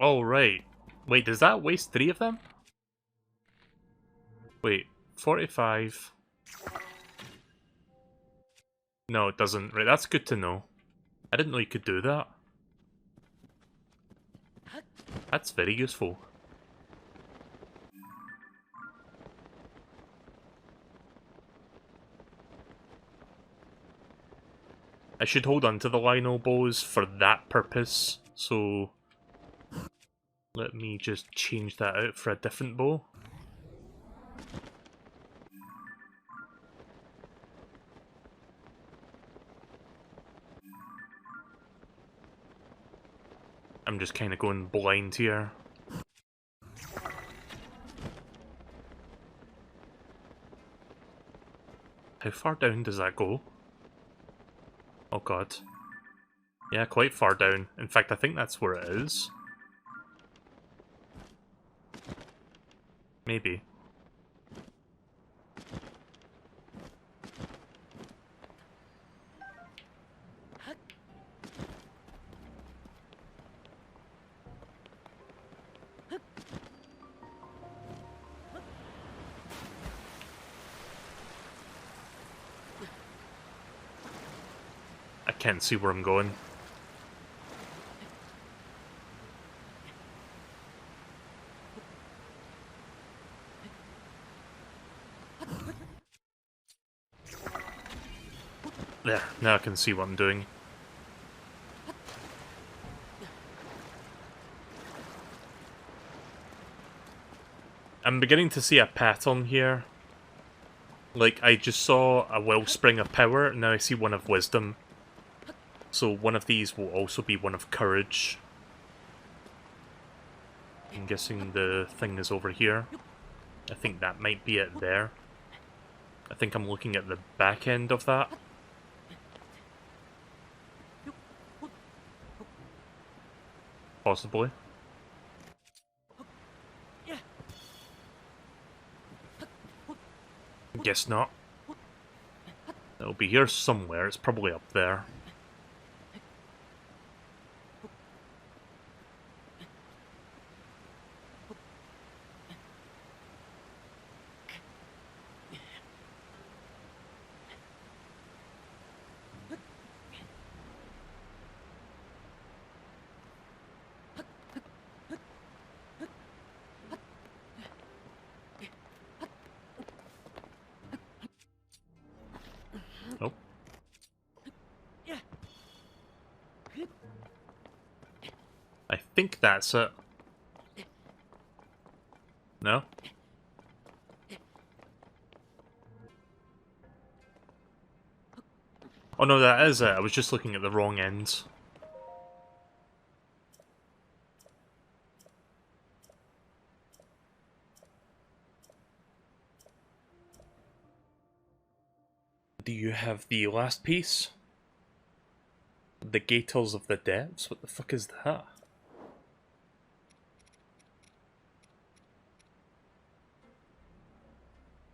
Oh, right. Wait, does that waste 3 of them? Wait, 45. No, it doesn't. Right, that's good to know. I didn't know you could do that. That's very useful. I should hold on to the Lino bows for that purpose, so let me just change that out for a different bow. I'm just kind of going blind here. How far down does that go? Oh god. Yeah, quite far down. In fact, I think that's where it is. Maybe. I can't see where I'm going. There, now I can see what I'm doing. I'm beginning to see a pattern here. Like, I just saw a wellspring of power, and now I see one of wisdom. So one of these will also be one of courage. I'm guessing the thing is over here. I think that might be it there. I think I'm looking at the back end of that. Possibly. Guess not. It'll be here somewhere, it's probably up there. Nope. I think that's it. No? Oh no, that is it. I was just looking at the wrong end. Do you have the last piece? The Gators of the Depths? What the fuck is that?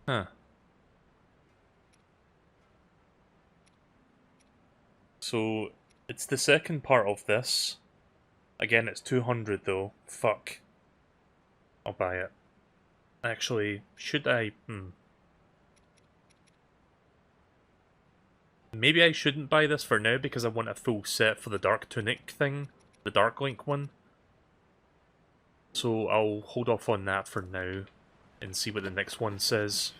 Huh. So, it's the second part of this. Again, it's 200 though. Fuck. I'll buy it. Actually, should I? Maybe I shouldn't buy this for now because I want a full set for the Dark Tunic thing. The Dark Link one. So I'll hold off on that for now and see what the next one says.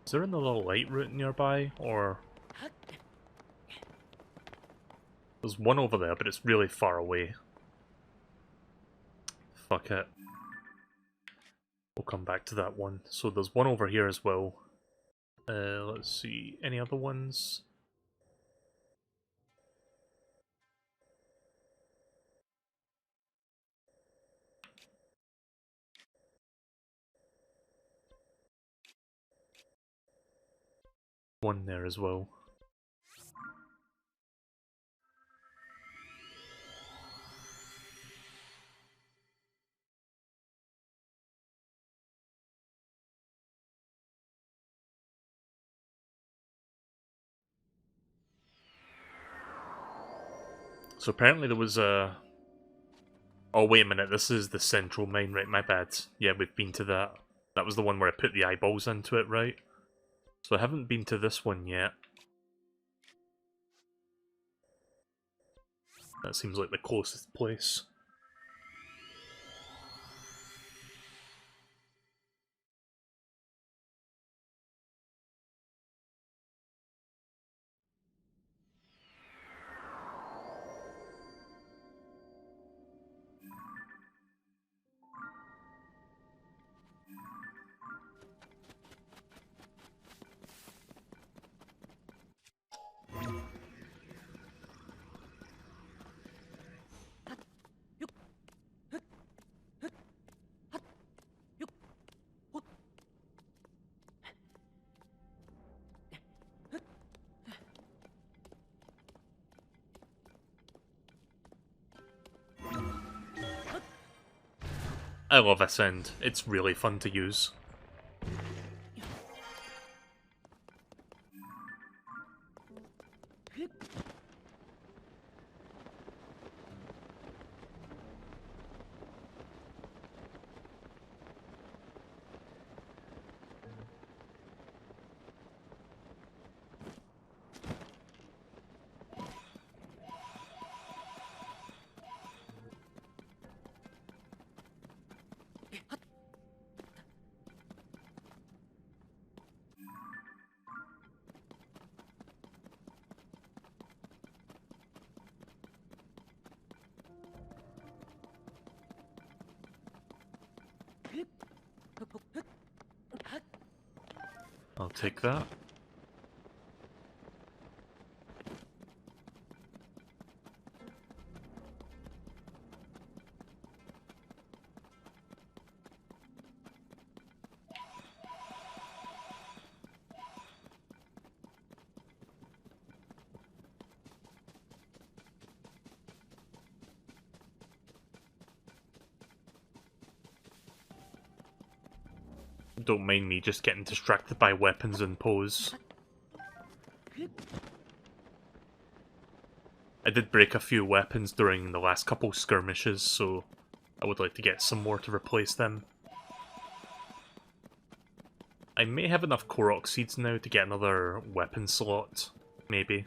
Is there another light route nearby, or... There's one over there, but it's really far away. Fuck it. We'll come back to that one. So there's one over here as well. Let's see, any other ones? One there as well. So apparently there was a... Oh, wait a minute, this is the central mine, right? My bad. Yeah, we've been to that. That was the one where I put the eyeballs into it, right? So I haven't been to this one yet. That seems like the closest place. I love this end. It's really fun to use. I'll take that. Don't mind me just getting distracted by weapons and pose. I did break a few weapons during the last couple skirmishes, so I would like to get some more to replace them. I may have enough Korok seeds now to get another weapon slot, maybe.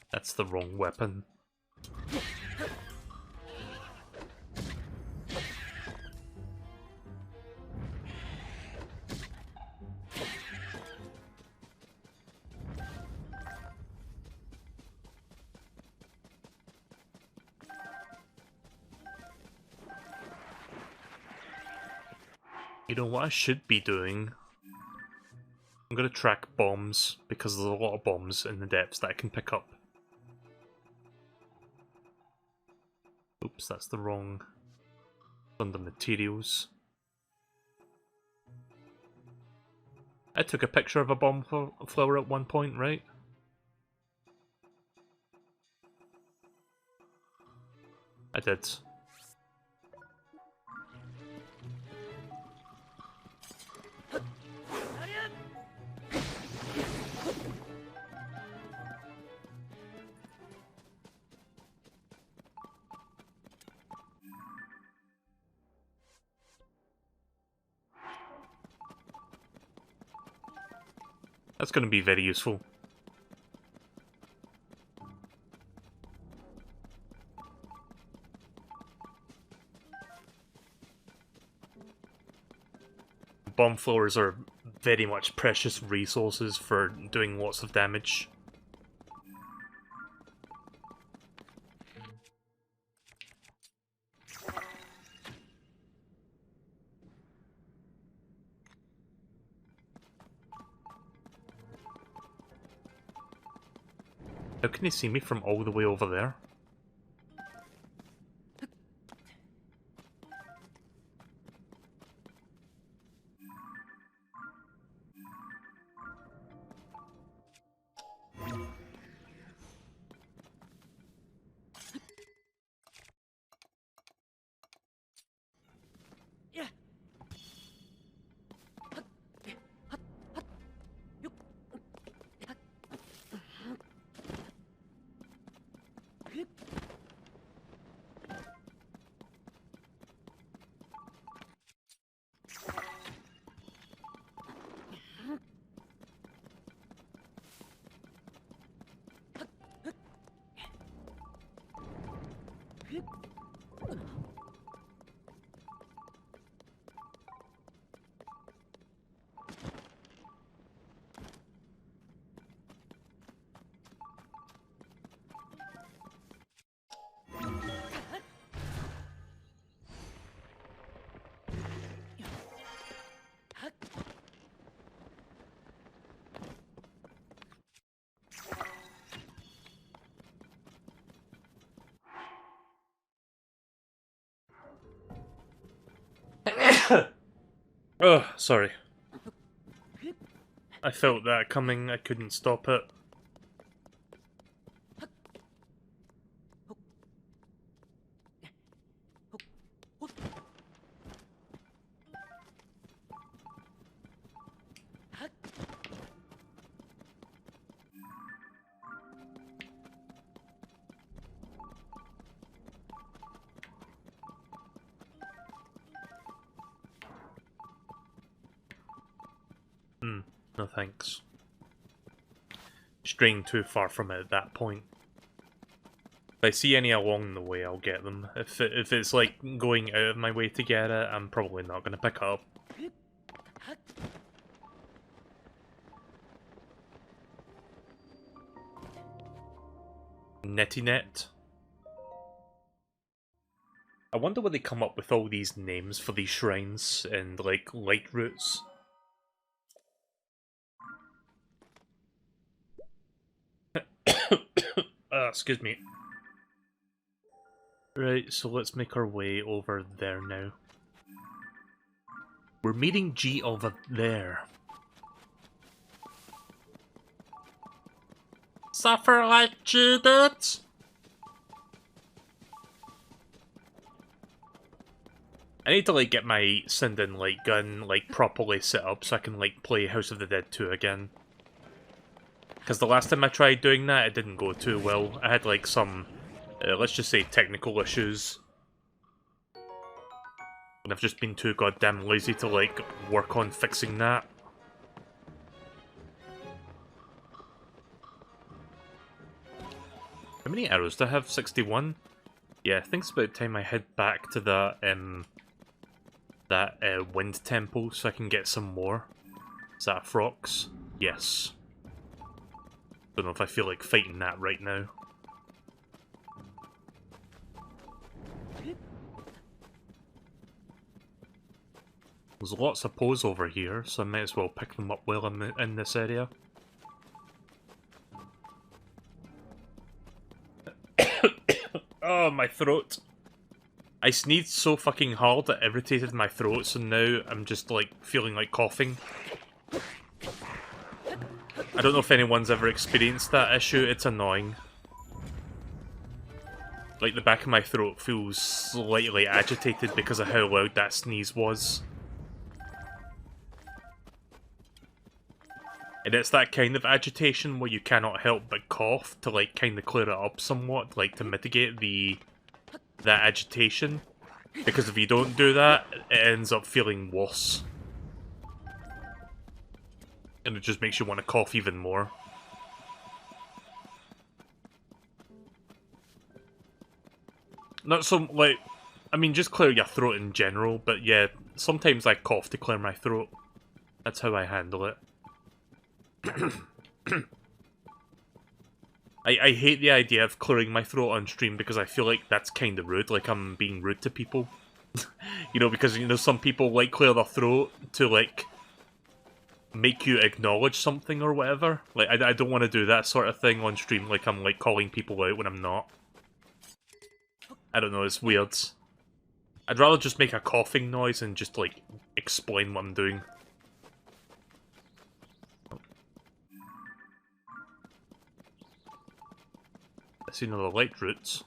That's the wrong weapon. You know what I should be doing? I'm gonna track bombs, because there's a lot of bombs in the depths that I can pick up. Oops, that's the wrong... under materials. I took a picture of a bomb flower at one point, right? I did. That's going to be very useful. Bomb flowers are very much precious resources for doing lots of damage. How can he see me from all the way over there? Oh, sorry. I felt that coming, I couldn't stop it. No thanks. Straying too far from it at that point. If I see any along the way, I'll get them. If it's like going out of my way to get it, I'm probably not going to pick it up. Netty Net. I wonder where they come up with all these names for these shrines and like light routes. Excuse me. Right, so let's make our way over there now. We're meeting G over there. Suffer like G did? I need to like get my Sinding light gun like properly set up so I can like play House of the Dead 2 again. Because the last time I tried doing that, it didn't go too well. I had like some, let's just say, technical issues. And I've just been too goddamn lazy to like work on fixing that. How many arrows do I have? 61? Yeah, I think it's about time I head back to that wind temple so I can get some more. Is that a Frox? Yes. Don't know if I feel like fighting that right now. There's lots of Poes over here, so I might as well pick them up while I'm in this area. Oh, my throat. I sneezed so fucking hard it irritated my throat, so now I'm just like feeling like coughing. I don't know if anyone's ever experienced that issue, it's annoying. Like, the back of my throat feels slightly agitated because of how loud that sneeze was. And it's that kind of agitation where you cannot help but cough to, like, kind of clear it up somewhat, like, to mitigate that agitation. Because if you don't do that, it ends up feeling worse. And it just makes you want to cough even more. Not so, like, I mean, just clear your throat in general, but yeah, sometimes I cough to clear my throat. That's how I handle it. I hate the idea of clearing my throat on stream because I feel like that's kind of rude, like I'm being rude to people. You know, because, you know, some people, like, clear their throat to, like, make you acknowledge something or whatever. Like, I don't want to do that sort of thing on stream, like I'm, like, calling people out when I'm not. I don't know, it's weird. I'd rather just make a coughing noise and just, like, explain what I'm doing. I see another light route.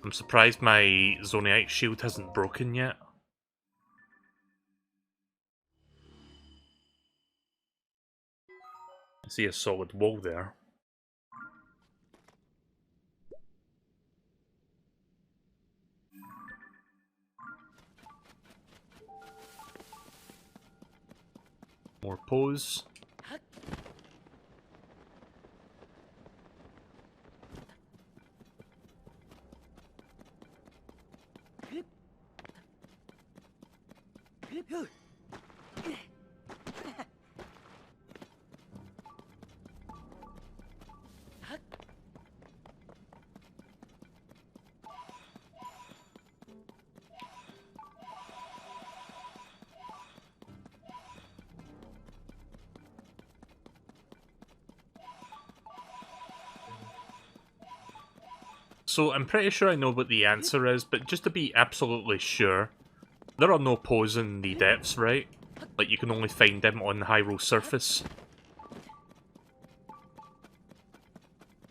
I'm surprised my Zoniite shield hasn't broken yet. I see a solid wall there. More pose. So I'm pretty sure I know what the answer is, but just to be absolutely sure, there are no pose in the depths, right? Like, you can only find them on the Hyrule surface.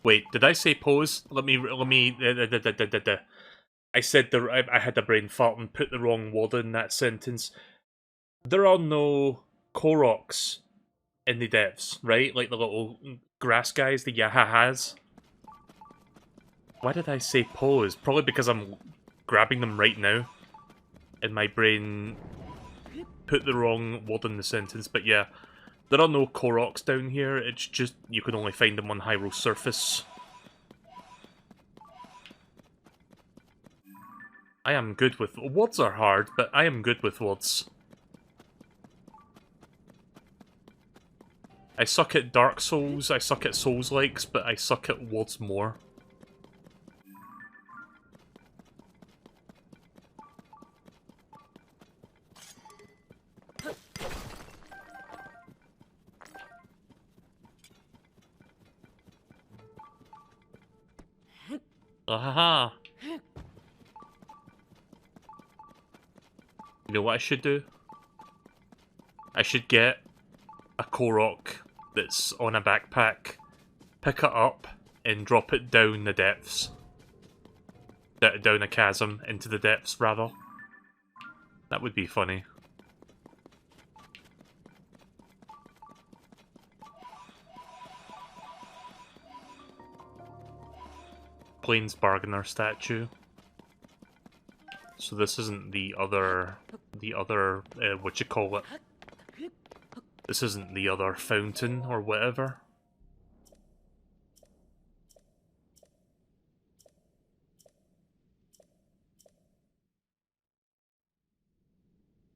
Wait, did I say pose? I said I had a brain fart and put the wrong word in that sentence. There are no Koroks in the depths, right? Like the little grass guys, the Yahahas. Why did I say pose? Probably because I'm grabbing them right now. And my brain put the wrong word in the sentence, but yeah. There are no Koroks down here, it's just you can only find them on Hyrule surface. I am good with... Words are hard, but I am good with words. I suck at Dark Souls, I suck at Souls-likes, but I suck at words more. Ahaha! You know what I should do? I should get a Korok that's on a backpack, pick it up, and drop it down the depths. Down a chasm, into the depths, rather. That would be funny. Plains Bargainer statue. So this isn't the other, what you call it? This isn't the other fountain or whatever.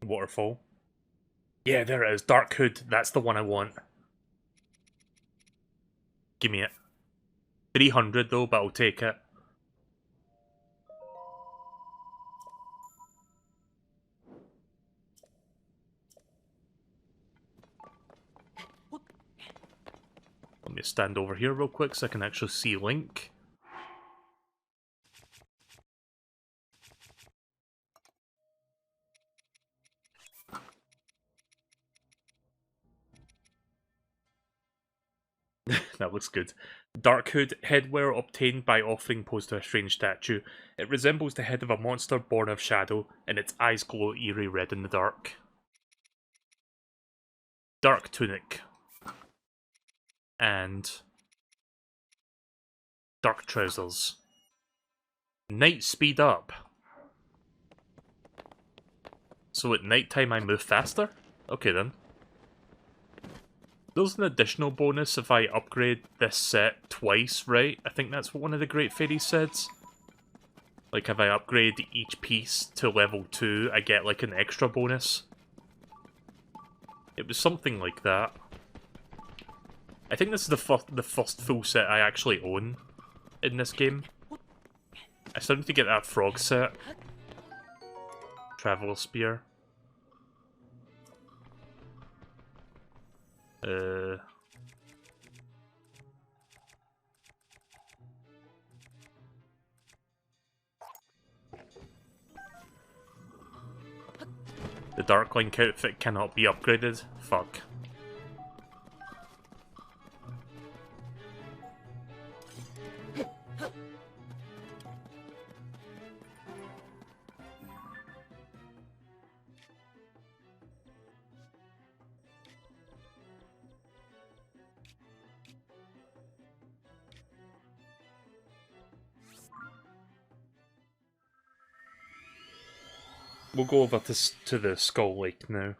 Waterfall. Yeah, there it is. Dark Hood. That's the one I want. Give me it. 300 though, but I'll take it. Let me stand over here real quick so I can actually see Link. That looks good. Dark Hood, headwear obtained by offering pose to a strange statue. It resembles the head of a monster born of shadow, and its eyes glow eerie red in the dark. Dark Tunic. And Dark Trousers. Night Speed Up. So at night time I move faster? Okay then. There's an additional bonus if I upgrade this set twice, right? I think that's what one of the Great Fairies said. Like, if I upgrade each piece to level 2, I get, like, an extra bonus. It was something like that. I think this is the first full set I actually own in this game. I still need to get that frog set. Traveler Spear. The Dark Link outfit cannot be upgraded. Fuck. We'll go over to the Skull Lake now.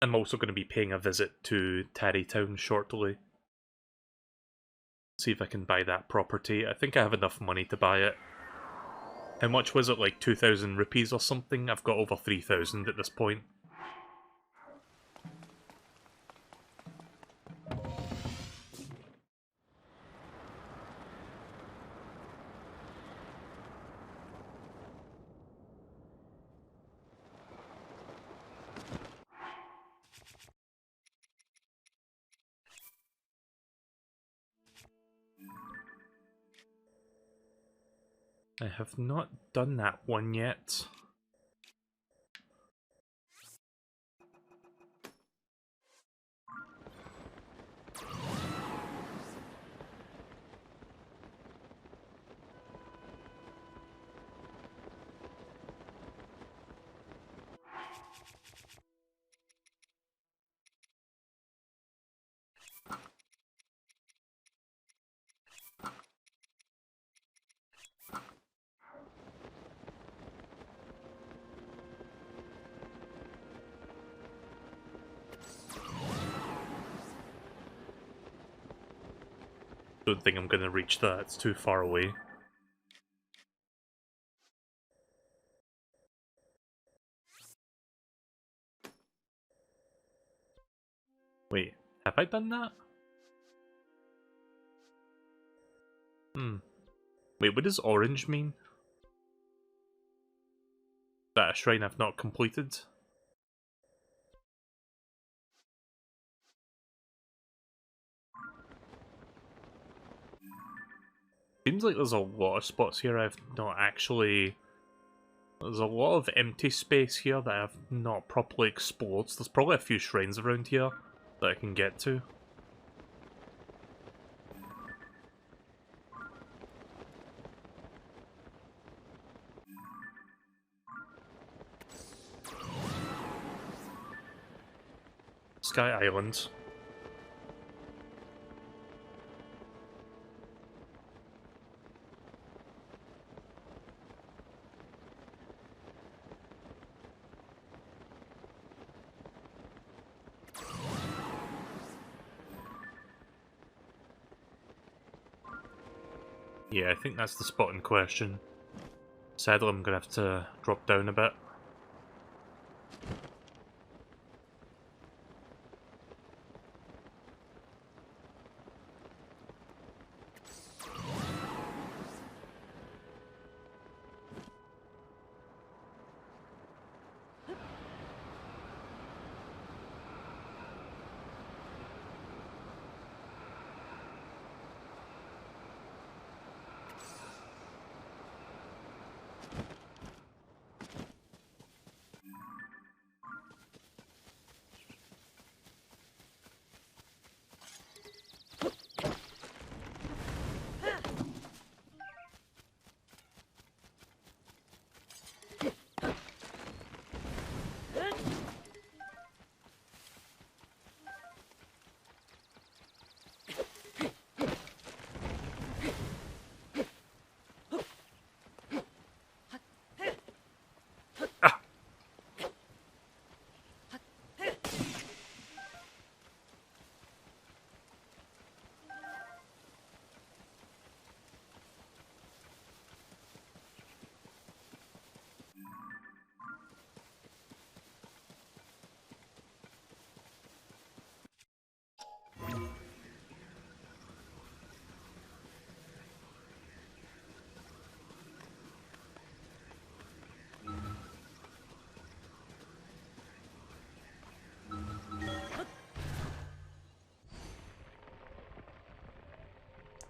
I'm also going to be paying a visit to Tarrytown shortly. See if I can buy that property. I think I have enough money to buy it. How much was it? Like 2,000 rupees or something? I've got over 3,000 at this point. I have not done that one yet. Don't think I'm going to reach that, it's too far away. Wait, have I done that? Wait, what does orange mean? Is that a shrine I've not completed? Seems like there's a lot of spots here I've not actually... There's a lot of empty space here that I've not properly explored, so there's probably a few shrines around here that I can get to. Sky Island. Yeah, I think that's the spot in question. Sadly, I'm gonna have to drop down a bit.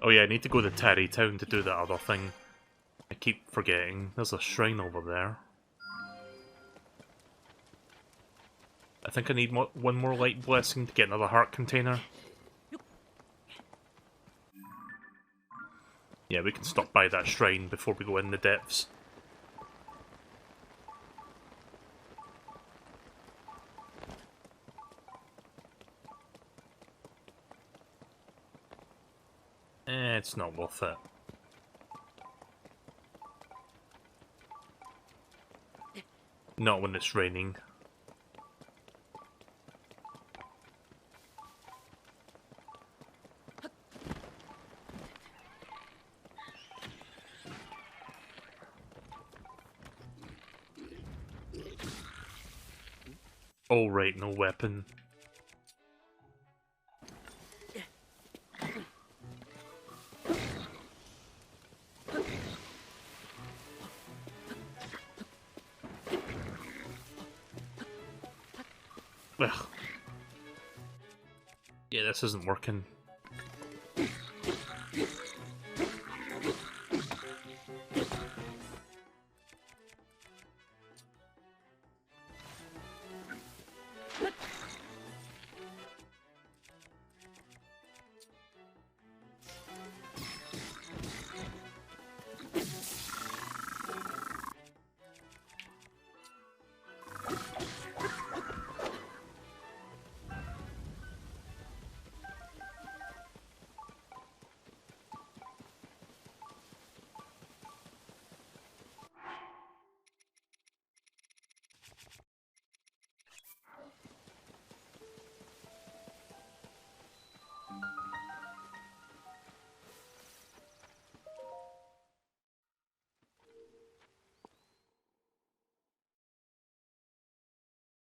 Oh yeah, I need to go to Terry Town to do that other thing. I keep forgetting. There's a shrine over there. I think I need one more light blessing to get another heart container. Yeah, we can stop by that shrine before we go in the depths. It's not worth it. Not when it's raining. Oh right, no weapon. Ugh. Yeah, this isn't working.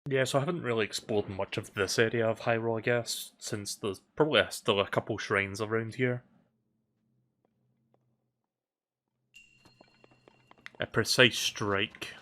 Yeah, so I haven't really explored much of this area of Hyrule, I guess, since there's probably still a couple shrines around here. A precise strike.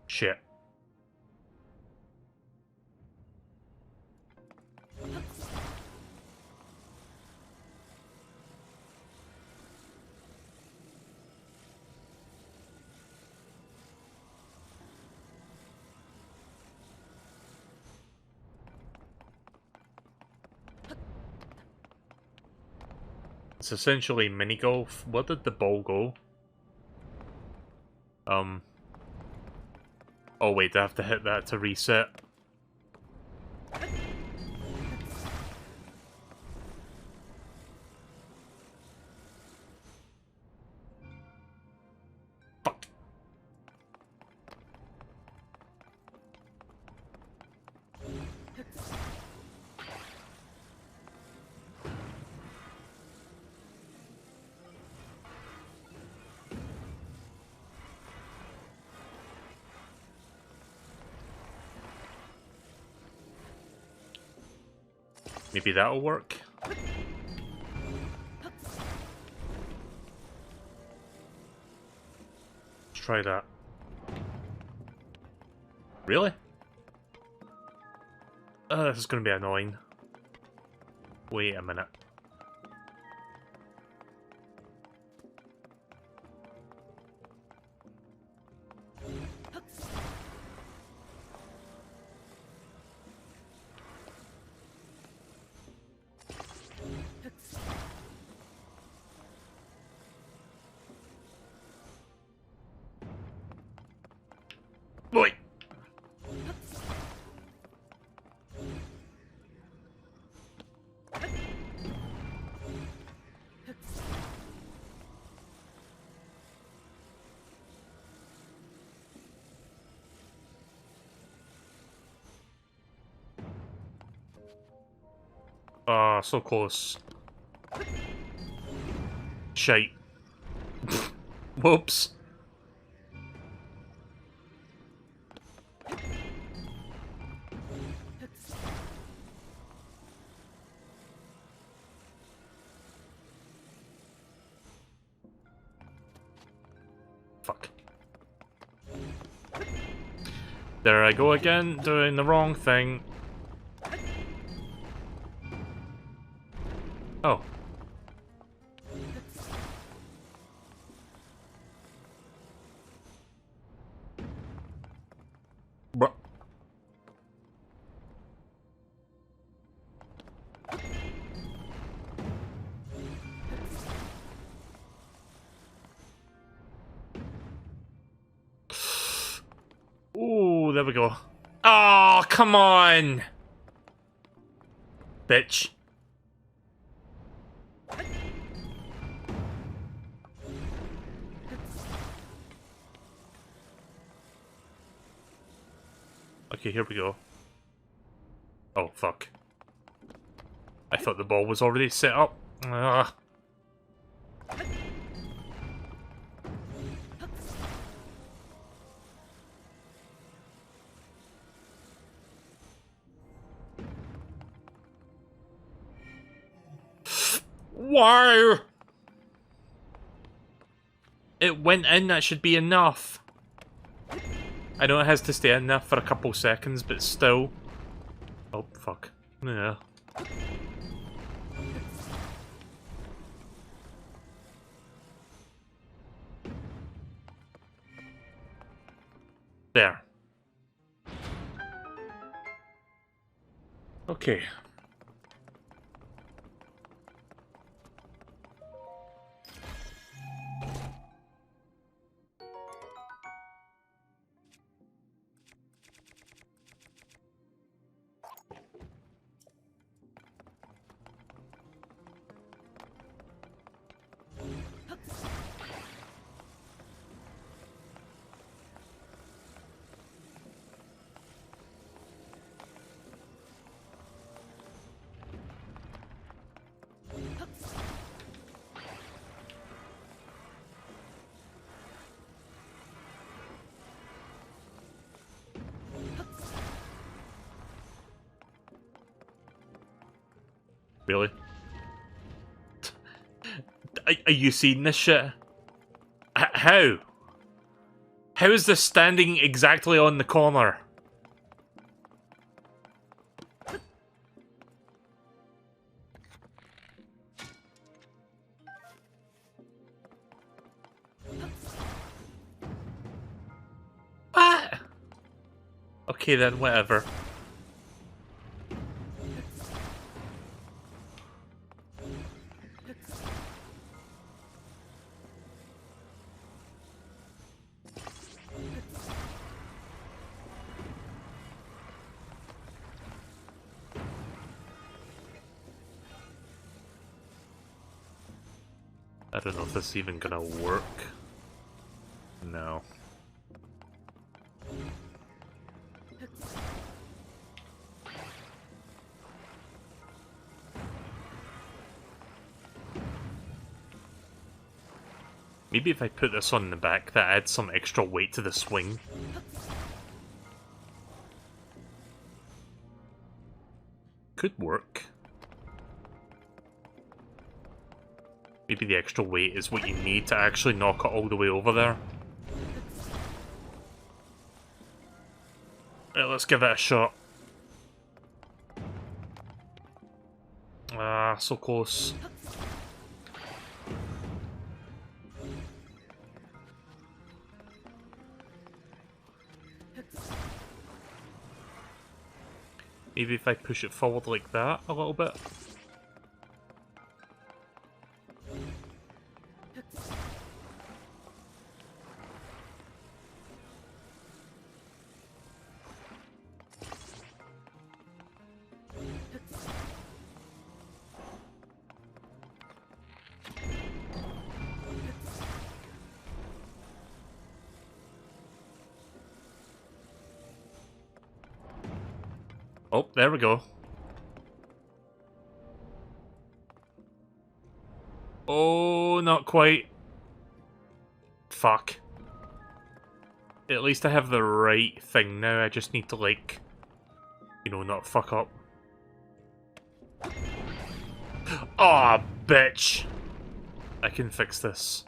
Shit. It's essentially mini golf. Where did the ball go? Oh wait, I have to hit that to reset. Fuck. Maybe that'll work? Let's try that. Really? This is gonna be annoying. Wait a minute. Wait! Ah, so close. Shite. Whoops. Fuck. There I go again, doing the wrong thing. Oh. Bruh. Ooh, there we go. Oh, come on! Bitch. Okay, here we go. Oh, fuck. I thought the ball was already set up. Ugh. Why? It went in, that should be enough. I know it has to stay in there for a couple seconds, but still. Oh, fuck. Yeah. There. Okay. Really? Are you seeing this shit? How? How is this standing exactly on the corner? What? Okay then, whatever. I don't know if this is even gonna work. No. Maybe if I put this on the back, that adds some extra weight to the swing. Could work. Maybe the extra weight is what you need to actually knock it all the way over there. Right, let's give it a shot. Ah, so close. Maybe if I push it forward like that a little bit. Oh, there we go. Oh, not quite. Fuck. At least I have the right thing now, I just need to, like, you know, not fuck up. Aw, bitch! I can fix this.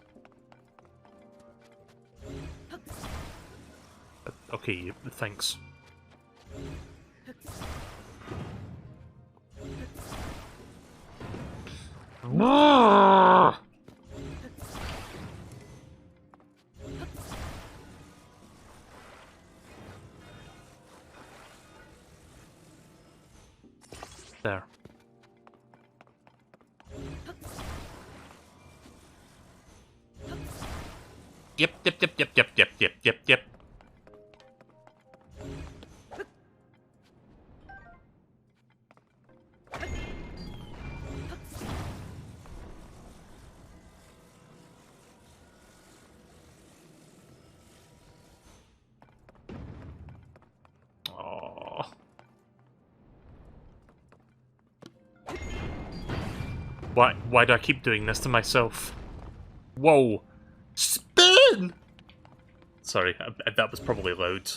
Okay, thanks. There. Yep, yep, yep, yep, yep, yep, yep, yep, yep. Oh. Why do I keep doing this to myself? Whoa. Spin! Sorry, that was probably loud.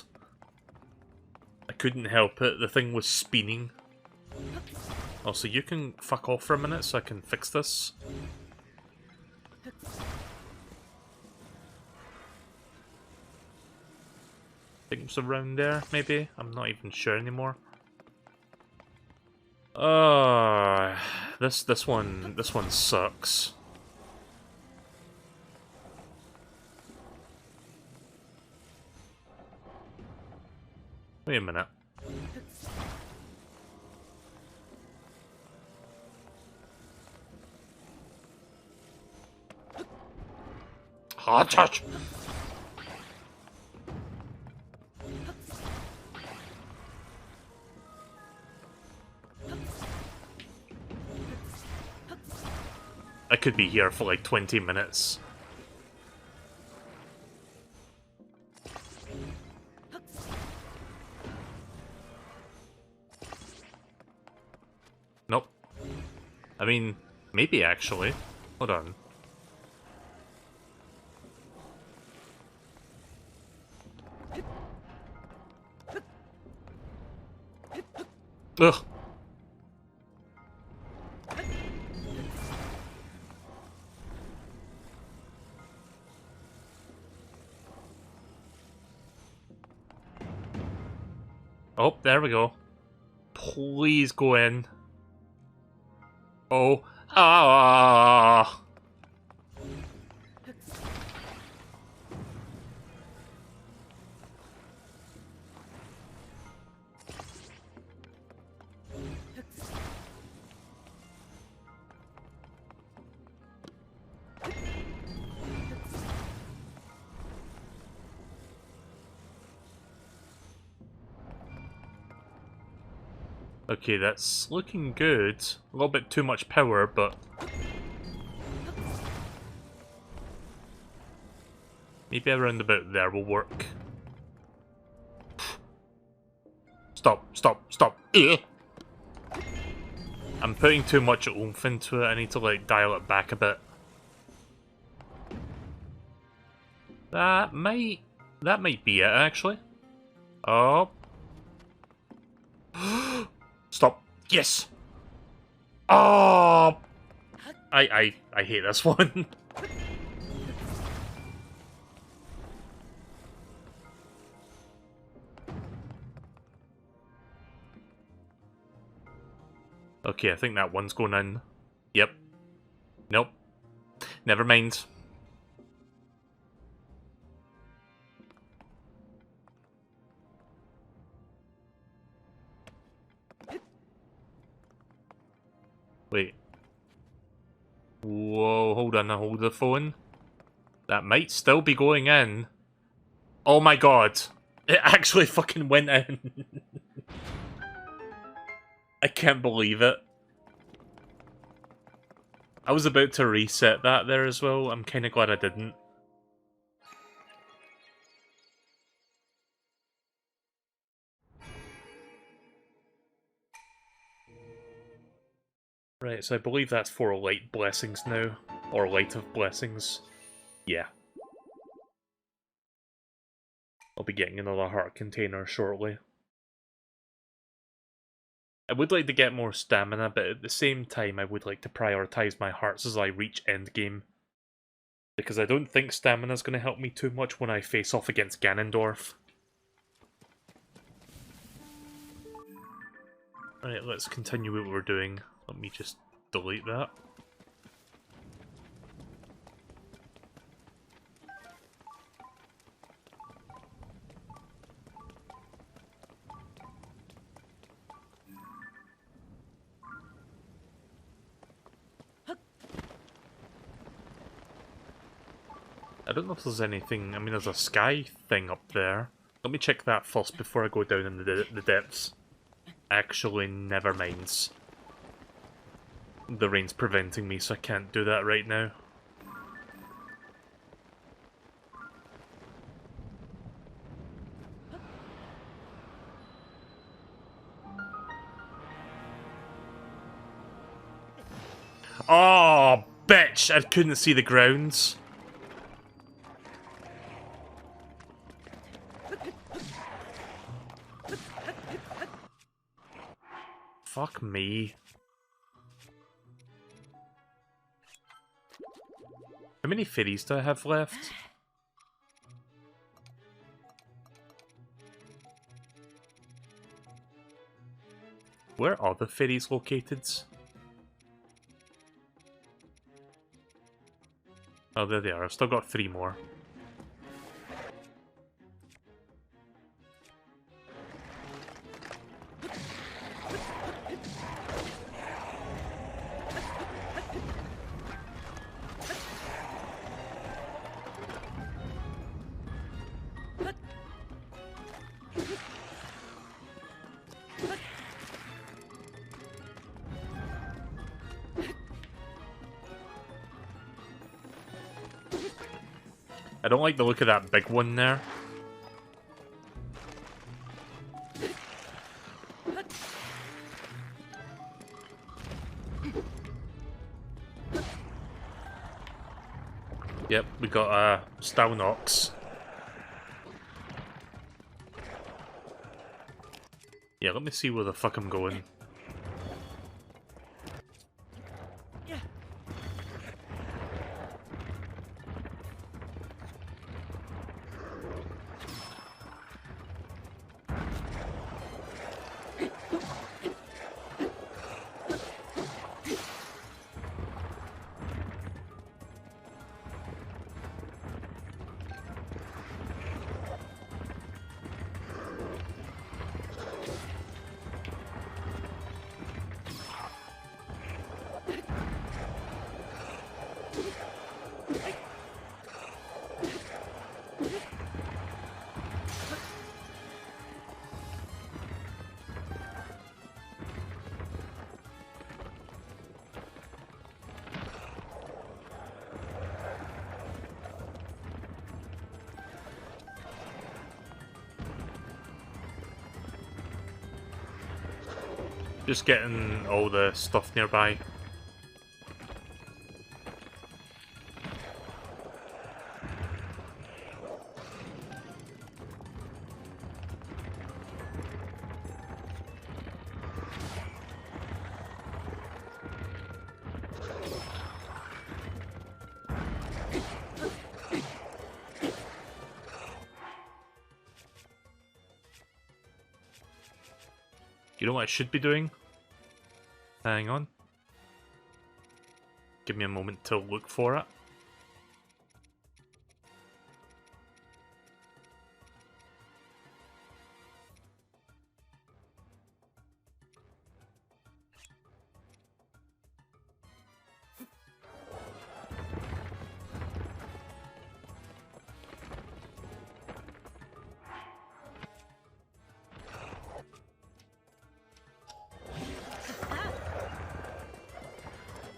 I couldn't help it, the thing was spinning. Also, you can fuck off for a minute so I can fix this. I think it's around there, maybe? I'm not even sure anymore. This one sucks. Wait a minute. Hot touch. I could be here for like 20 minutes. Nope. I mean, maybe actually. Hold on. Ugh. Oh, there we go. Please go in. Oh. Ah. Okay, that's looking good. A little bit too much power, but... maybe around about there will work. Stop, stop, stop. Ugh. I'm putting too much oomph into it. I need to, like, dial it back a bit. That might be it, actually. Oh. Stop. Yes! Oh! I hate this one. Okay, I think that one's going in. Yep. Nope. Never mind. Wait. Whoa, hold on, hold the phone. That might still be going in. Oh my god. It actually fucking went in. I can't believe it. I was about to reset that there as well. I'm kind of glad I didn't. Right, so I believe that's 4 light blessings now. Or light of blessings. Yeah. I'll be getting another heart container shortly. I would like to get more stamina, but at the same time I would like to prioritize my hearts as I reach endgame. Because I don't think stamina's going to help me too much when I face off against Ganondorf. Right, let's continue what we're doing. Let me just delete that. I don't know if there's anything. I mean, there's a sky thing up there. Let me check that first before I go down in the depths. Actually, never mind. The rain's preventing me, so I can't do that right now. Oh, bitch! I couldn't see the grounds. Fuck me. How many fairies do I have left? Where are the fairies located? Oh, there they are. I've still got 3 more. I don't like the look of that big one there. Yep, we got a Stalnox. Yeah, let me see where the fuck I'm going. Just getting all the stuff nearby. You know what I should be doing? Hang on. Give me a moment to look for it.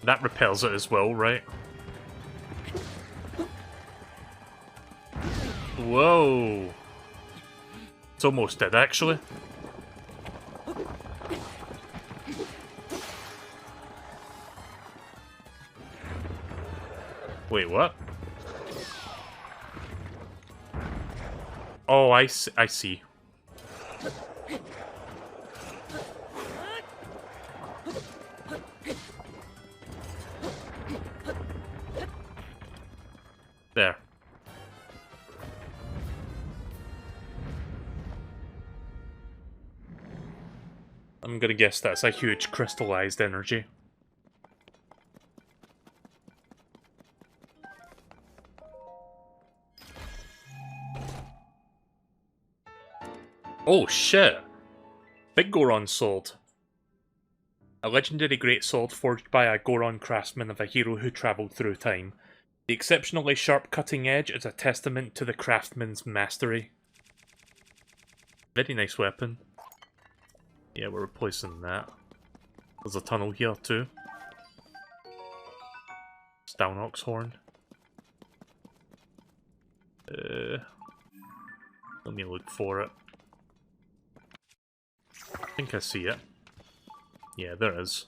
That repels it as well, right? Whoa! It's almost dead, actually. Wait, what? Oh, I see. There. I'm gonna guess that's a huge crystallized energy. Oh shit! Big Goron sword. A legendary great sword forged by a Goron craftsman of a hero who travelled through time. The exceptionally sharp cutting edge is a testament to the craftsman's mastery. Very nice weapon. Yeah, we're replacing that. There's a tunnel here too. Stalnox horn. Let me look for it. I think I see it. Yeah, there is.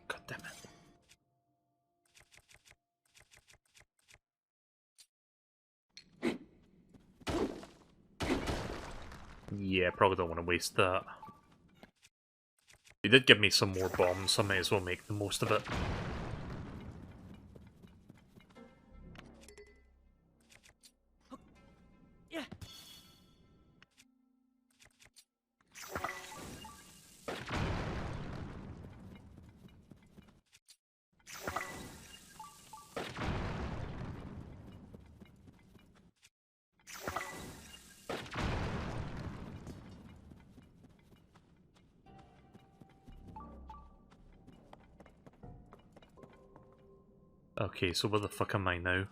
God damn it. Yeah, probably don't want to waste that. He did give me some more bombs, so I might as well make the most of it. Okay, so where the fuck am I now?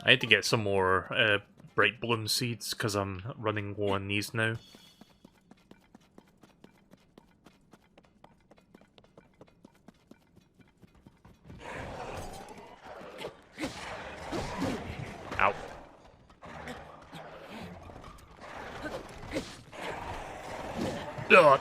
I had to get some more bright bloom seeds because I'm running low on these now. Ow. Ugh.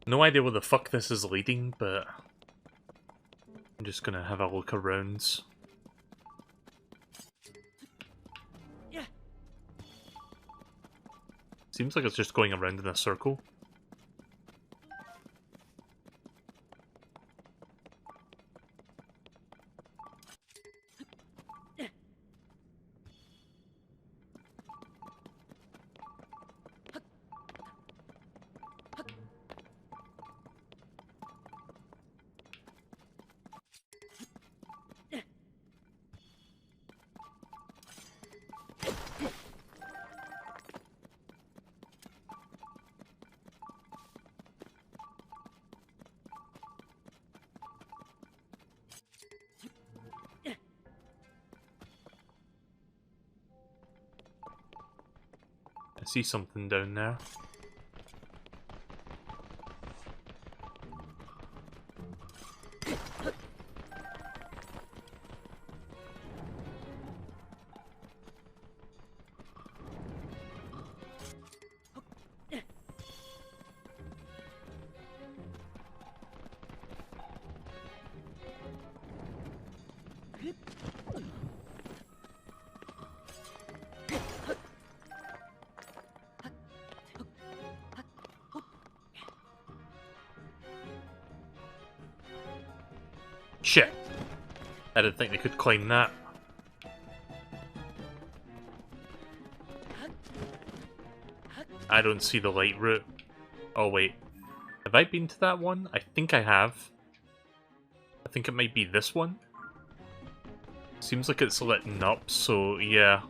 No idea where the fuck this is leading, but I'm just gonna have a look around. Seems like it's just going around in a circle. I see something down there. Shit. I didn't think they could climb that. I don't see the light route. Oh wait. Have I been to that one? I think I have. I think it might be this one. Seems like it's lit up, so yeah.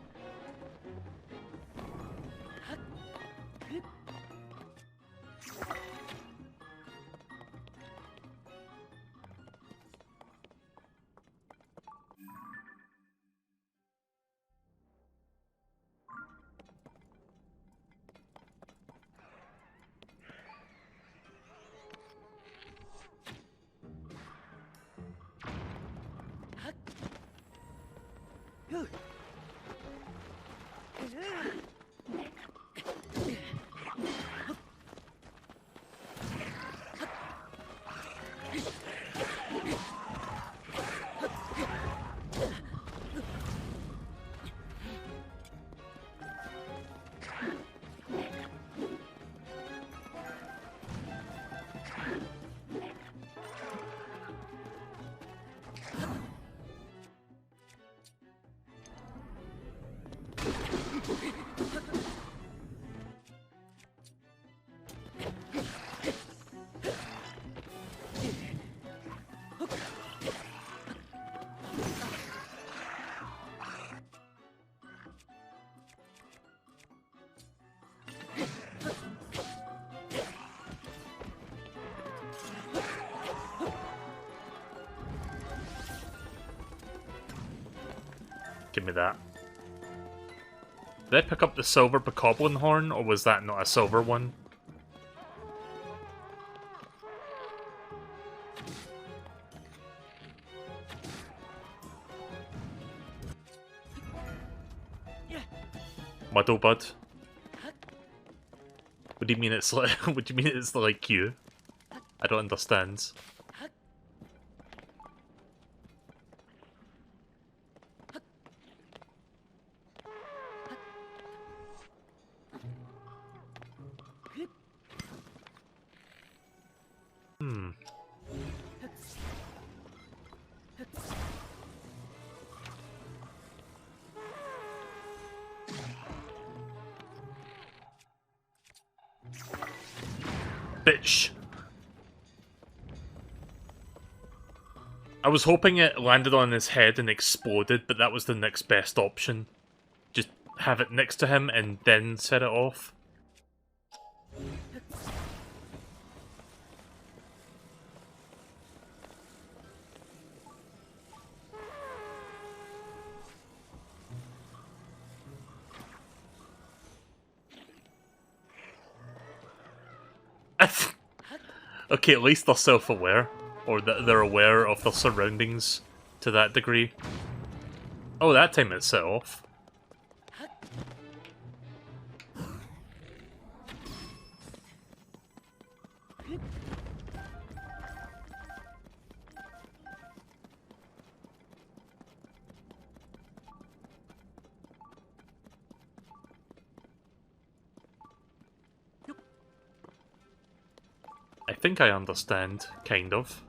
Give me that. Did I pick up the silver bokoblin horn, or was that not a silver one? Muddlebud. What do you mean it's like? What do you mean it's like you? I don't understand. Bitch. I was hoping it landed on his head and exploded, but that was the next best option. Just have it next to him and then set it off. Okay, at least they're self-aware. Or that they're aware of their surroundings to that degree. Oh, that time it set off. I think I understand, kind of.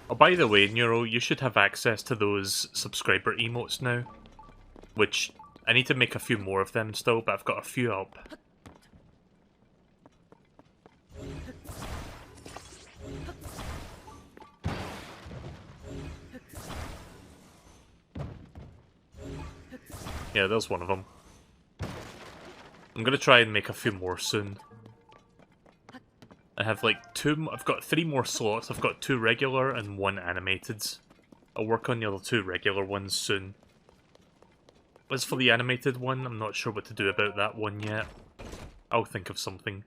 Oh, by the way, Neuro, you should have access to those subscriber emotes now. Which, I need to make a few more of them still, but I've got a few up. Yeah, there's one of them. I'm gonna try and make a few more soon. I have like I've got 3 more slots. I've got 2 regular and 1 animated. I'll work on the other 2 regular ones soon. As for the animated one, I'm not sure what to do about that one yet. I'll think of something.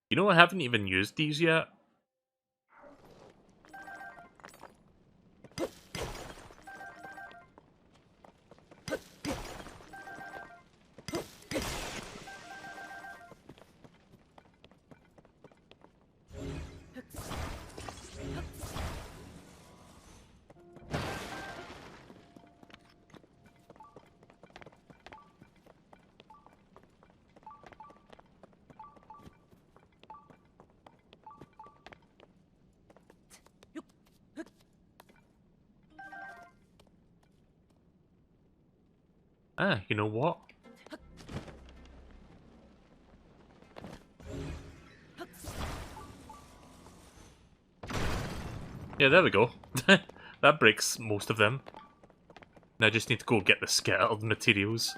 You know, I haven't even used these yet. Ah, you know what? Yeah, there we go. That breaks most of them. Now I just need to go get the scattered materials.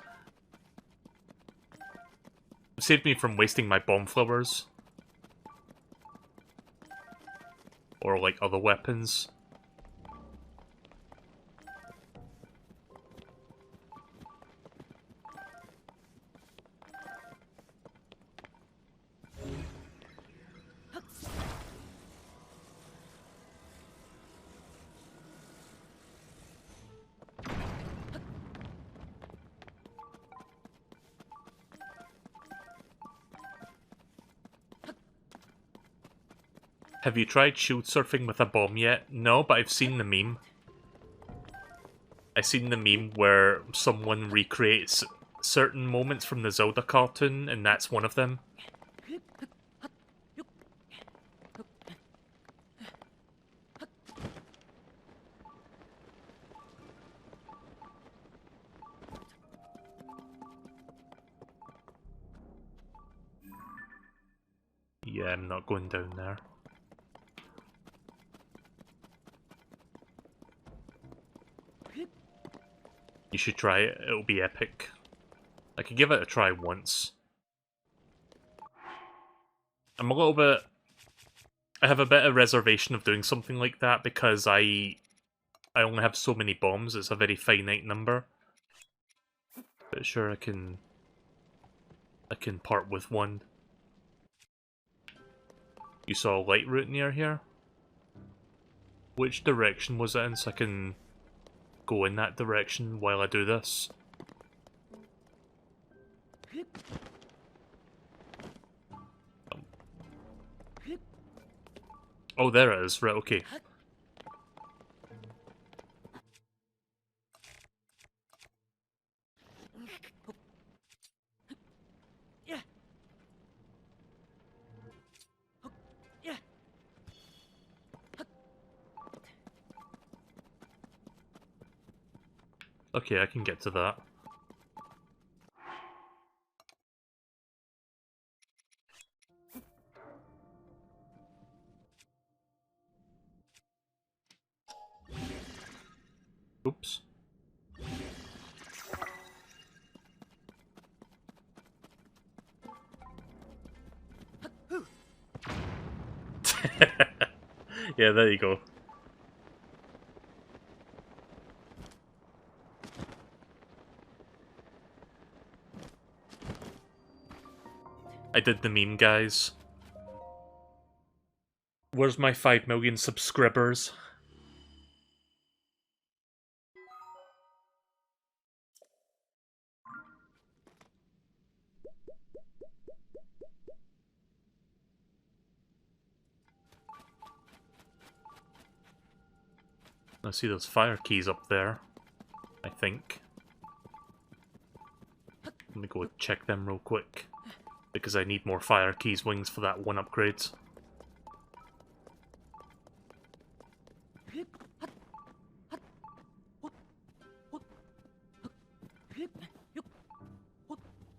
It saved me from wasting my bomb flowers. Or like other weapons. Have you tried shield surfing with a bomb yet? No, but I've seen the meme. I've seen the meme where someone recreates certain moments from the Zelda cartoon, and that's one of them. Yeah, I'm not going down there. You should try it, it'll be epic. I could give it a try once. I'm a little bit... I have a bit of reservation of doing something like that because I only have so many bombs, it's a very finite number. But sure, I can part with one. You saw a light route near here? Which direction was it in so I can go in that direction while I do this? Oh, there it is. Right, okay. Okay, I can get to that. Oops. Yeah, there you go. I did the meme, guys. Where's my 5 million subscribers? I see those fire keys up there, I think. Let me go check them real quick, because I need more fire keys wings for that one upgrade.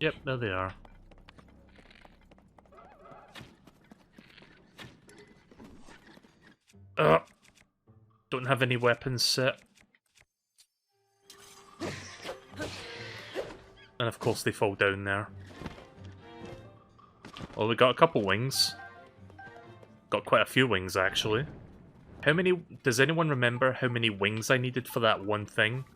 Yep, there they are. Don't have any weapons set. And of course they fall down there. Well, we got a couple wings. Got quite a few wings, actually. How many... Does anyone remember how many wings I needed for that one thing?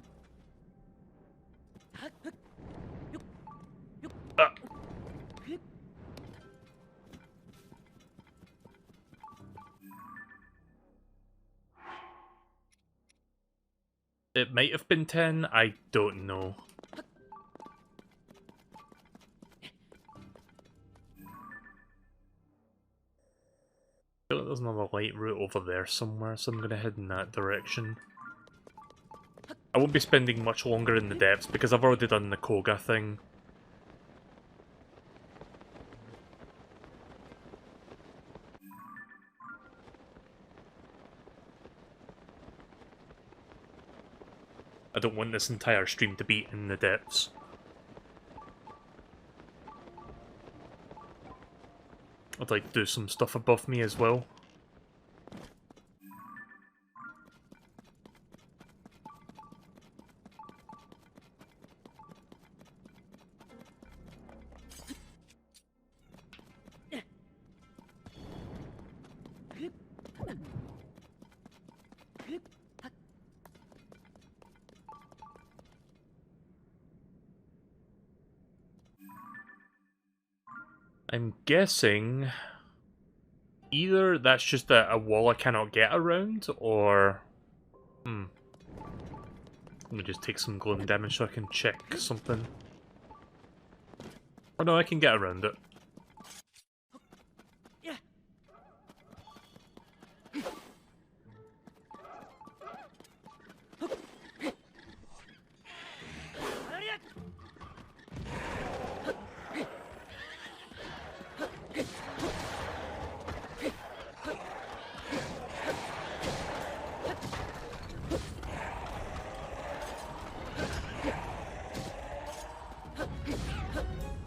It might have been 10, I don't know. I feel like there's another light route over there somewhere, so I'm gonna head in that direction. I won't be spending much longer in the depths because I've already done the Kohga thing. I don't want this entire stream to be in the depths. I'd like to do some stuff above me as well. I'm guessing either that's just a wall I cannot get around, or... Let me just take some glowing damage so I can check something. Oh no, I can get around it.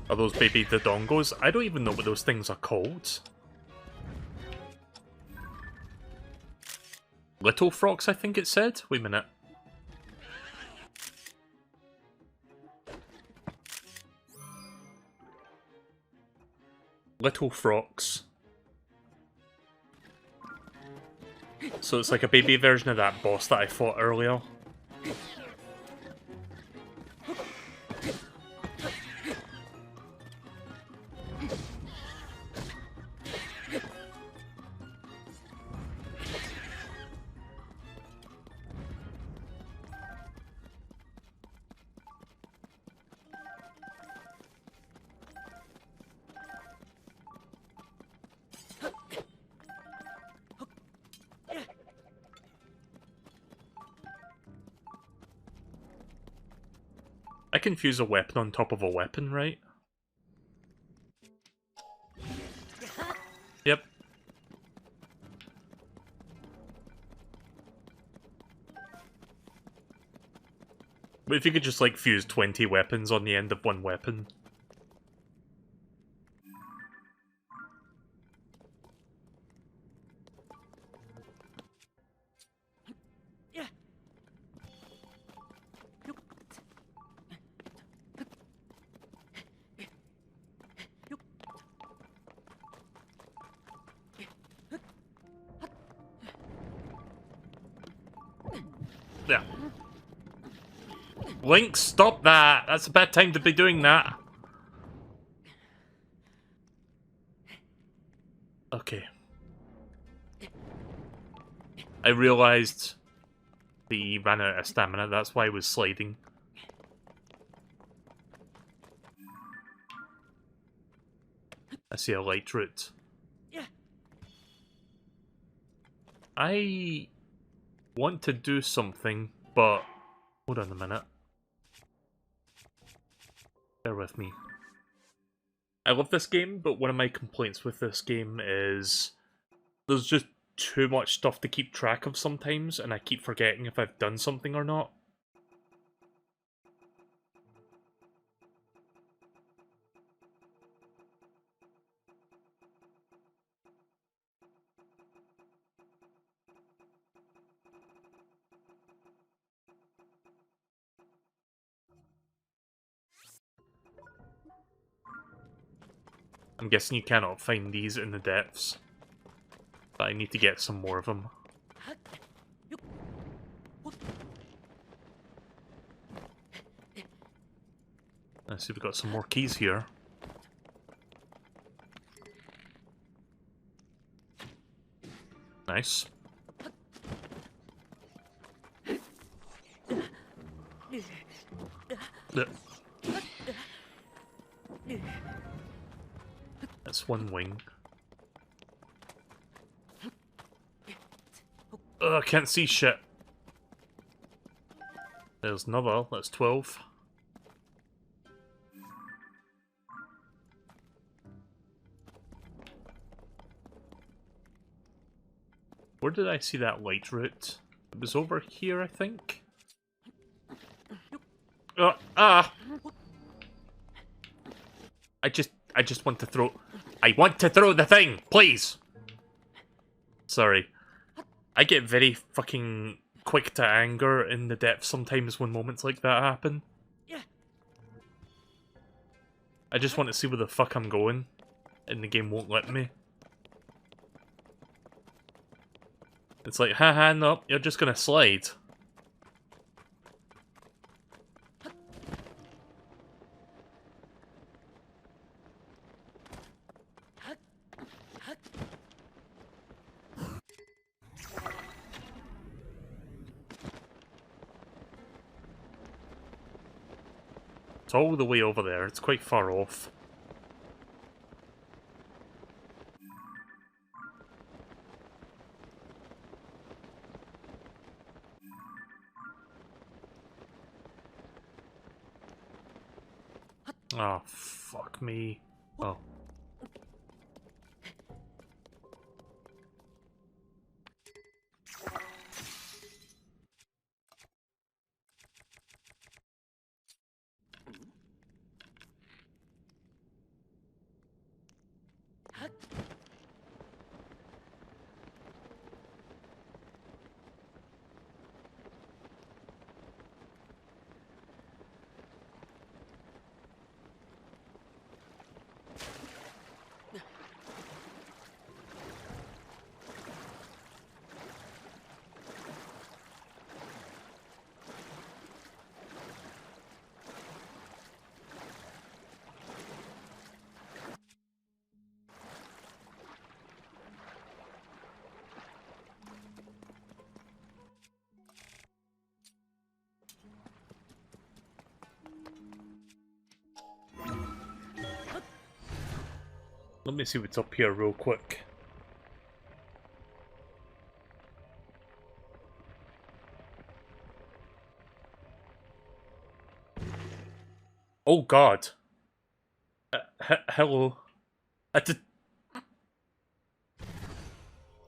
Are those baby dodongos? I don't even know what those things are called. Little frogs, I think it said? Wait a minute. Little frogs. So it's like a baby version of that boss that I fought earlier. I confuse a weapon on top of a weapon, right? Yep. But if you could just, like, fuse 20 weapons on the end of one weapon. Yeah. Link, stop that! That's a bad time to be doing that. Okay. I realized that he ran out of stamina, that's why I was sliding. I see a light route. I want to do something, but... Hold on a minute. Bear with me. I love this game, but one of my complaints with this game is there's just too much stuff to keep track of sometimes, and I keep forgetting if I've done something or not. I'm guessing you cannot find these in the depths, but I need to get some more of them. Let's see if we've got some more keys here. Nice. That's one wing. Ugh, I can't see shit. There's another, that's 12. Where did I see that light route? It was over here, I think? Ah! I just want to throw... I want to throw the thing, please! Sorry. I get very fucking quick to anger in the depths sometimes when moments like that happen. I just want to see where the fuck I'm going, and the game won't let me. It's like, haha, no, you're just gonna slide. It's all the way over there, it's quite far off. Oh, fuck me. Oh. Let me see what's up here real quick. Oh god. Hello.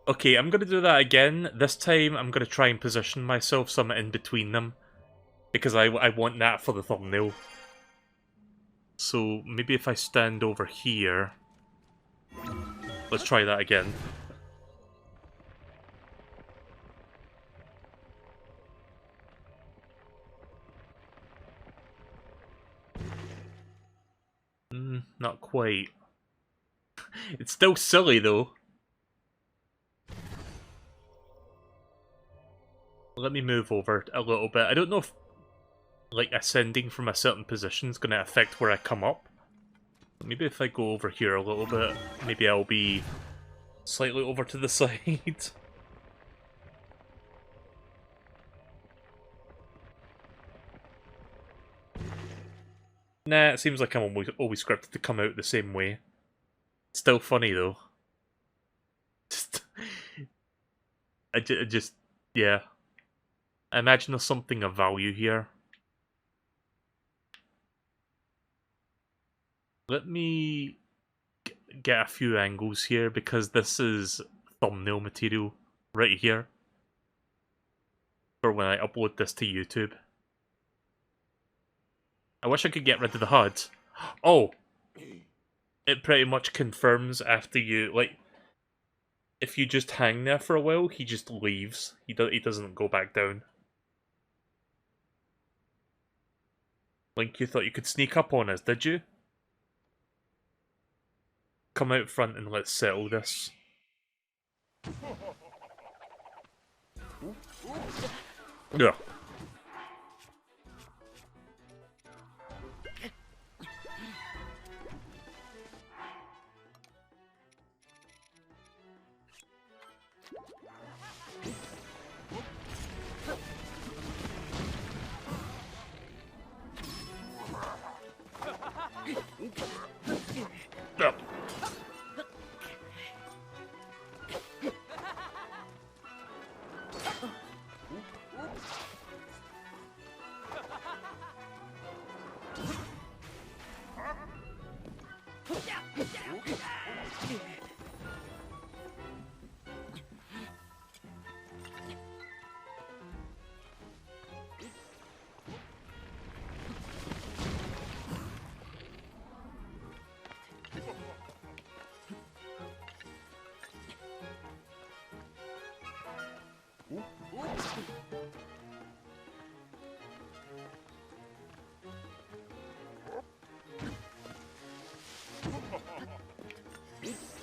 Okay, I'm gonna do that again. This time, I'm gonna try and position myself somewhere in between them. Because I want that for the thumbnail. So, maybe if I stand over here... Let's try that again. Not quite. It's still silly, though. Let me move over a little bit. I don't know if, like, ascending from a certain position is going to affect where I come up. Maybe if I go over here a little bit, maybe I'll be slightly over to the side. Nah, it seems like I'm always scripted to come out the same way. Still funny, though. Just, yeah. I imagine there's something of value here. Let me get a few angles here, because this is thumbnail material right here. For when I upload this to YouTube. I wish I could get rid of the HUD. Oh! It pretty much confirms after you, like... If you just hang there for a while, he just leaves. He doesn't go back down. Link, you thought you could sneak up on us, did you? Come out front and let's settle this. Yeah.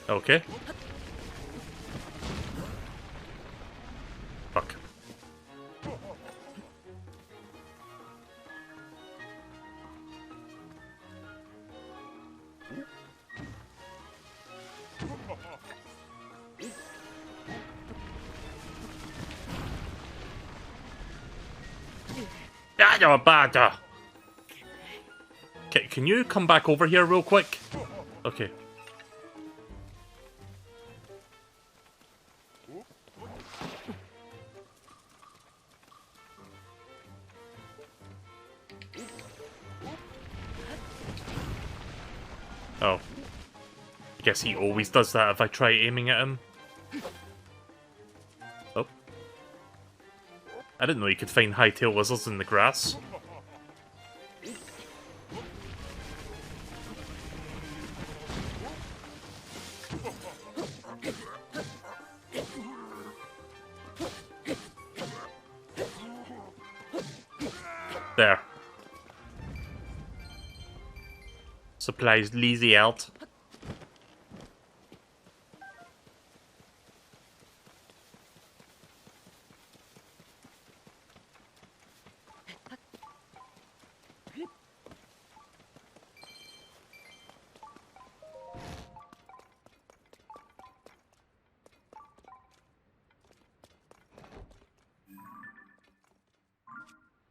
Okay. Fuck. Ah, you're bad. Can you come back over here real quick? Okay. Oh. I guess he always does that if I try aiming at him. Oh. I didn't know you could find hightail lizards in the grass. There. Supplies lazy out.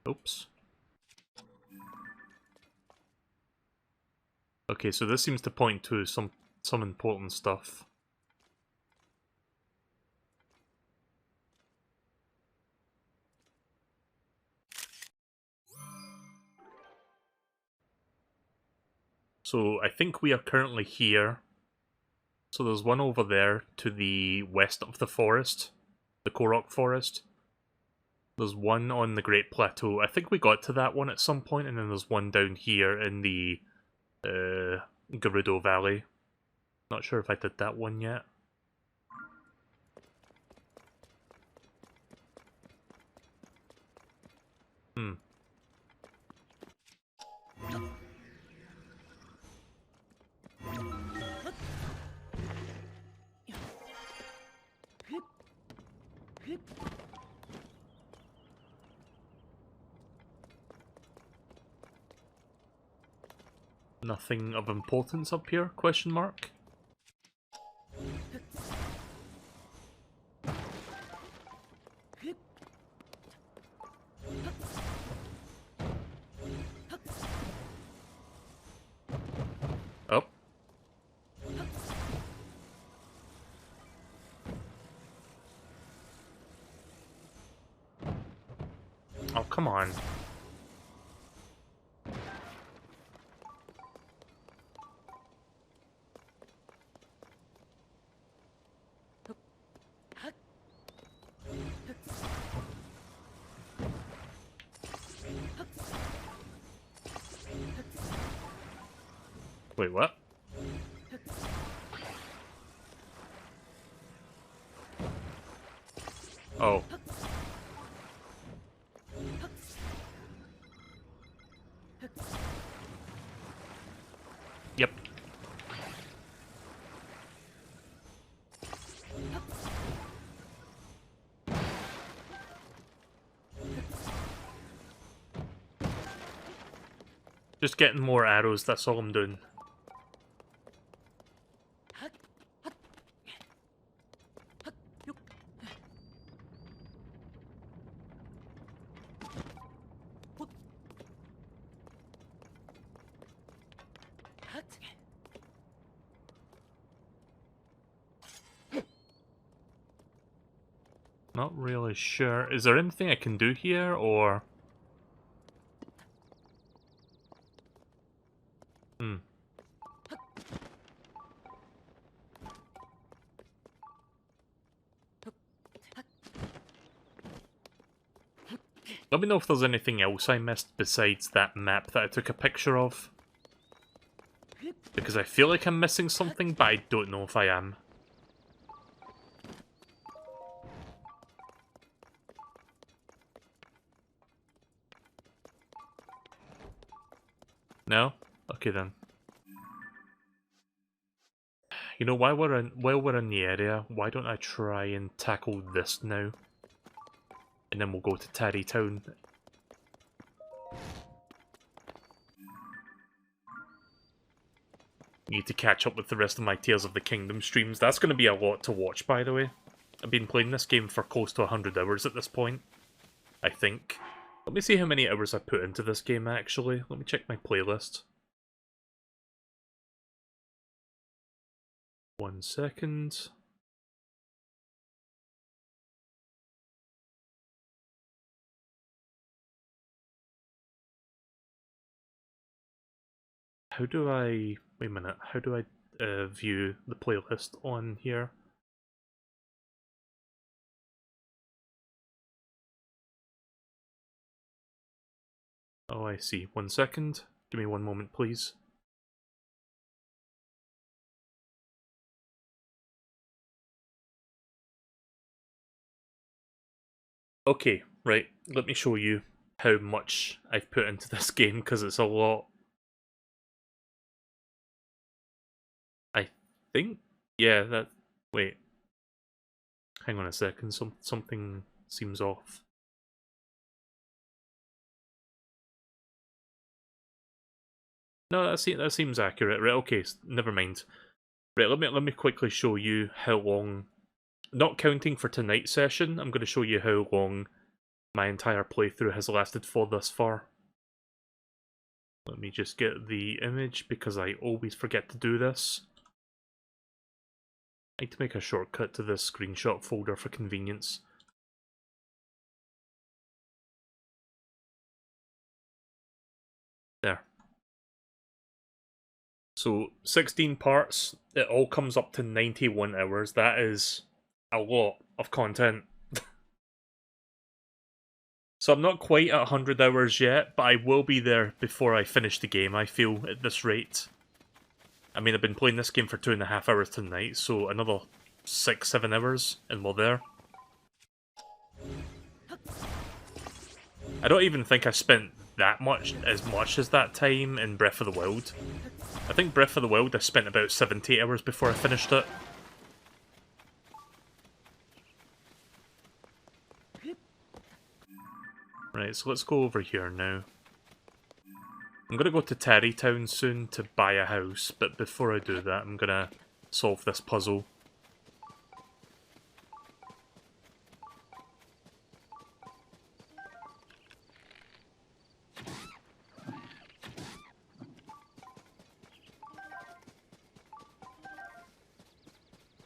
Oops. Okay, so this seems to point to some important stuff. So I think we are currently here. So there's one over there to the west of the forest, the Korok forest. There's one on the Great Plateau. I think we got to that one at some point, and then there's one down here in the Gerudo Valley. Not sure if I did that one yet. Hmm. Nothing of importance up here? Question mark. Oh. Oh, come on. Wait, what? Oh. Yep. Just getting more arrows, that's all I'm doing. Not really sure. Is there anything I can do here, or... Hmm. Let me know if there's anything else I missed besides that map that I took a picture of. Because I feel like I'm missing something, but I don't know if I am. No? Okay then. You know, while we're in the area, why don't I try and tackle this now? And then we'll go to Tarrytown. Need to catch up with the rest of my Tears of the Kingdom streams. That's going to be a lot to watch, by the way. I've been playing this game for close to 100 hours at this point, I think. Let me see how many hours I put into this game, actually. Let me check my playlist. 1 second. How do I... Wait a minute. How do I view the playlist on here? Oh, I see. 1 second. Give me 1 moment, please. Okay, right. Let me show you how much I've put into this game, because it's a lot. I think... Yeah, that... Wait. Hang on a second. Something seems off. No, that seems accurate. Right, okay, never mind. Right, let me quickly show you how long... Not counting for tonight's session, I'm going to show you how long my entire playthrough has lasted for thus far. Let me just get the image, because I always forget to do this. I need to make a shortcut to this screenshot folder for convenience. There. So, 16 parts, it all comes up to 91 hours. That is a lot of content. So I'm not quite at 100 hours yet, but I will be there before I finish the game, I feel, at this rate. I mean, I've been playing this game for 2.5 hours tonight, so another 6-7 hours, and we're there. I don't even think I spent that much as that time in Breath of the Wild. I think Breath of the Wild I spent about 70 hours before I finished it. Right, so let's go over here now. I'm gonna go to Tarrytown soon to buy a house, but before I do that, I'm gonna solve this puzzle.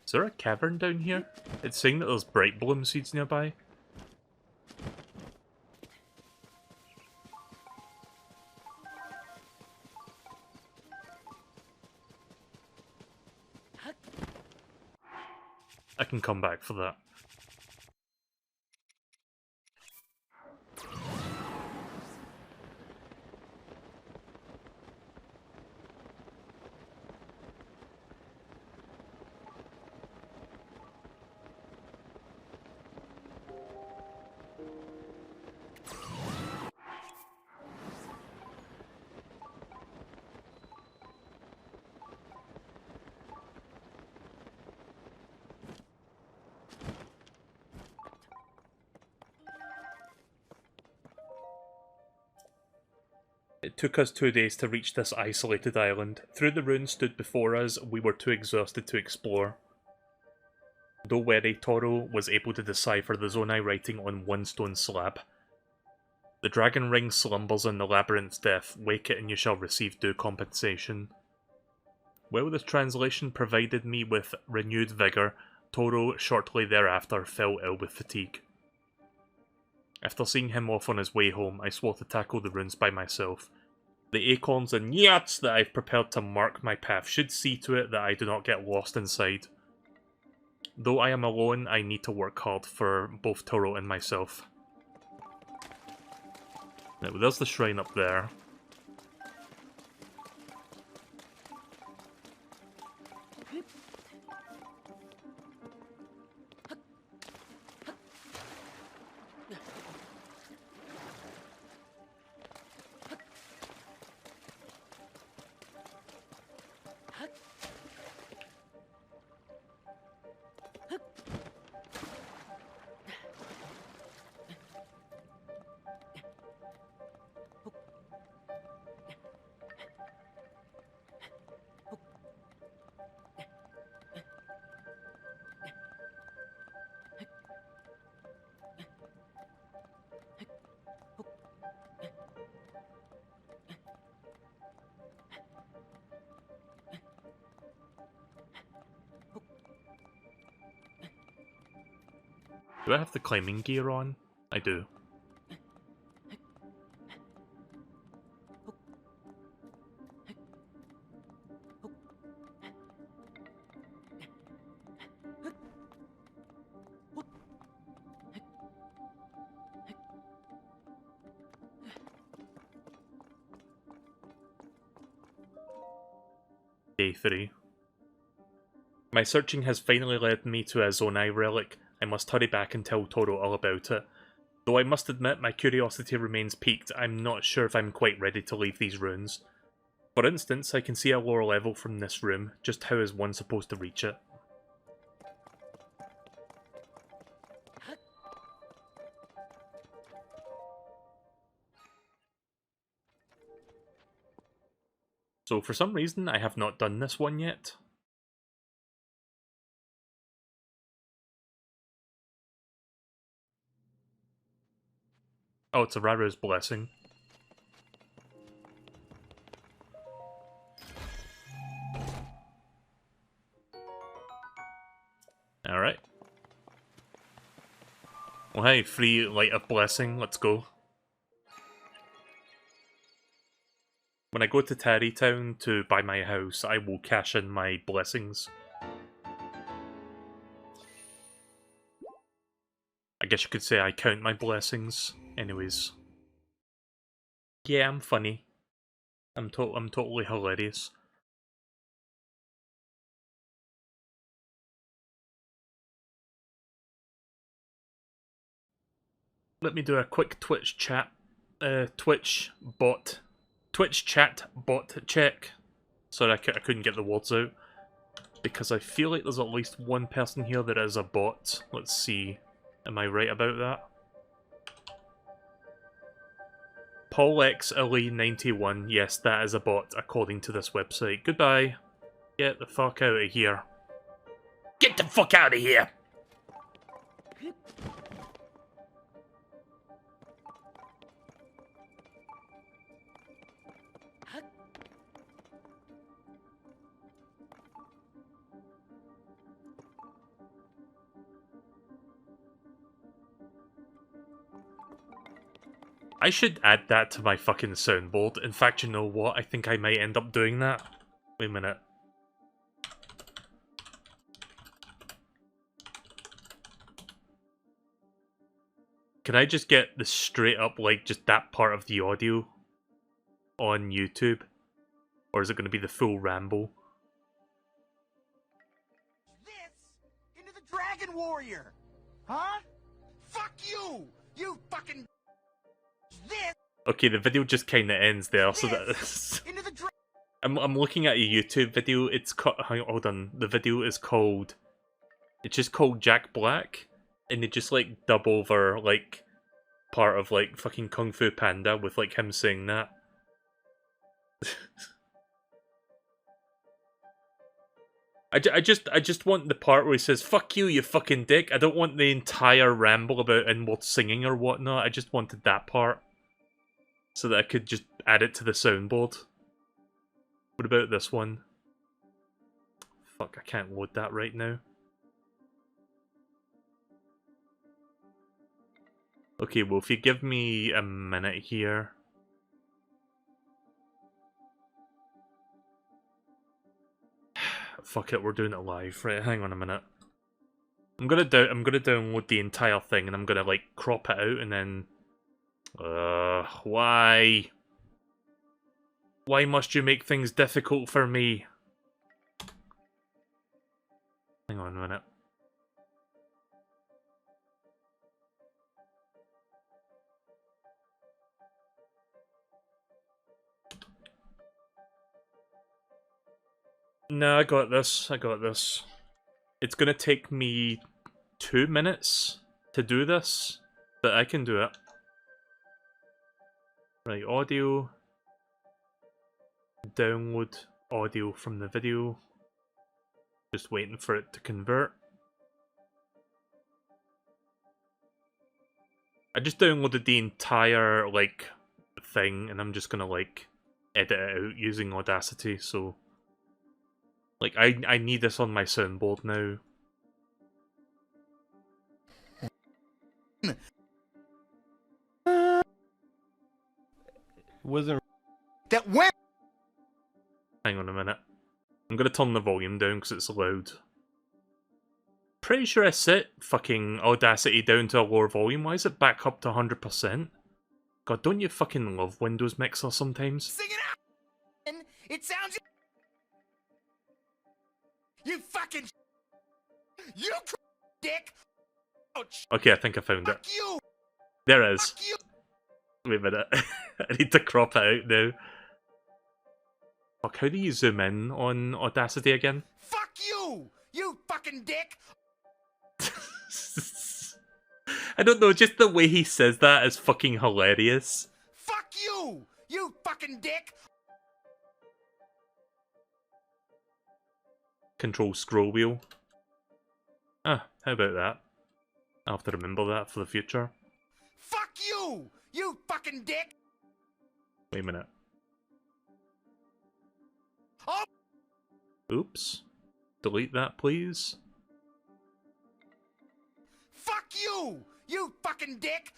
Is there a cavern down here? It's saying that there's bright bloom seeds nearby. I can come back for that. It took us 2 days to reach this isolated island. Through the ruins stood before us, we were too exhausted to explore. Though wary, Toro was able to decipher the Zonai writing on one stone slab. The dragon ring slumbers in the labyrinth's depth. Wake it and you shall receive due compensation. While this translation provided me with renewed vigour, Toro shortly thereafter fell ill with fatigue. After seeing him off on his way home, I swore to tackle the runes by myself. The acorns and nyats that I've prepared to mark my path should see to it that I do not get lost inside. Though I am alone, I need to work hard for both Toro and myself. Now, there's the shrine up there. Do I have the climbing gear on? I do. Day 3. My searching has finally led me to a Zonai relic. I must hurry back and tell Toro all about it. Though I must admit my curiosity remains piqued, I'm not sure if I'm quite ready to leave these ruins. For instance, I can see a lower level from this room. Just how is one supposed to reach it? So for some reason, I have not done this one yet. Oh, it's a Raru's Blessing. Alright. Well, hey, free Light of Blessing, let's go. When I go to Tarrytown to buy my house, I will cash in my blessings. I guess you could say I count my blessings. Anyways. Yeah, I'm funny. I'm totally hilarious. Let me do a quick Twitch chat. Twitch chat bot check. Sorry, I couldn't get the words out. Because I feel like there's at least one person here that is a bot. Let's see. Am I right about that? Paul X Ellie 91. Yes, that is a bot, according to this website. Goodbye. Get the fuck out of here. Get the fuck out of here! I should add that to my fucking soundboard. In fact, you know what? I think I might end up doing that. Wait a minute. Can I just get the straight up, like, just that part of the audio on YouTube? Or is it going to be the full ramble? This into the Dragon Warrior! Huh? Fuck you! You fucking... This! Okay, the video just kind of ends there, so that... Into the I'm looking at a YouTube video, it's called... Hold on, the video is called... It's just called Jack Black, and they just, like, dub over, like, part of, like, fucking Kung Fu Panda with, like, him saying that. I just want the part where he says, "Fuck you, you fucking dick." I don't want the entire ramble about inward singing or whatnot, I just wanted that part. So that I could just add it to the soundboard. What about this one? Fuck, I can't load that right now. Okay, well, if you give me a minute here. Fuck it, we're doing it live. Right, hang on a minute. I'm gonna download the entire thing and I'm gonna, like, crop it out and then... why? Why must you make things difficult for me? Hang on a minute. No, I got this. I got this. It's gonna take me 2 minutes to do this, but I can do it. Right, audio. Download audio from the video. Just waiting for it to convert. I just downloaded the entire, like, thing, and I'm just gonna, like, edit it out using Audacity, so... Like, I need this on my soundboard now. Wasn't. That when Hang on a minute. I'm gonna turn the volume down because it's loud. Pretty sure I set fucking Audacity down to a lower volume. Why is it back up to 100%? God, don't you fucking love Windows Mixer sometimes? sing it out, it sounds. You fucking. You dick. Ouch. Okay, I think I found it. Fuck you. There it is. Fuck you. Wait a minute. I need to crop it out now. Fuck, how do you zoom in on Audacity again? Fuck you. You fucking dick. I don't know, just the way he says that is fucking hilarious. Fuck you. You fucking dick. Control scroll wheel. Ah, how about that? I'll have to remember that for the future. Fuck you. You fucking dick. Wait a minute. Oh. Oops. Delete that, please. Fuck you. You fucking dick.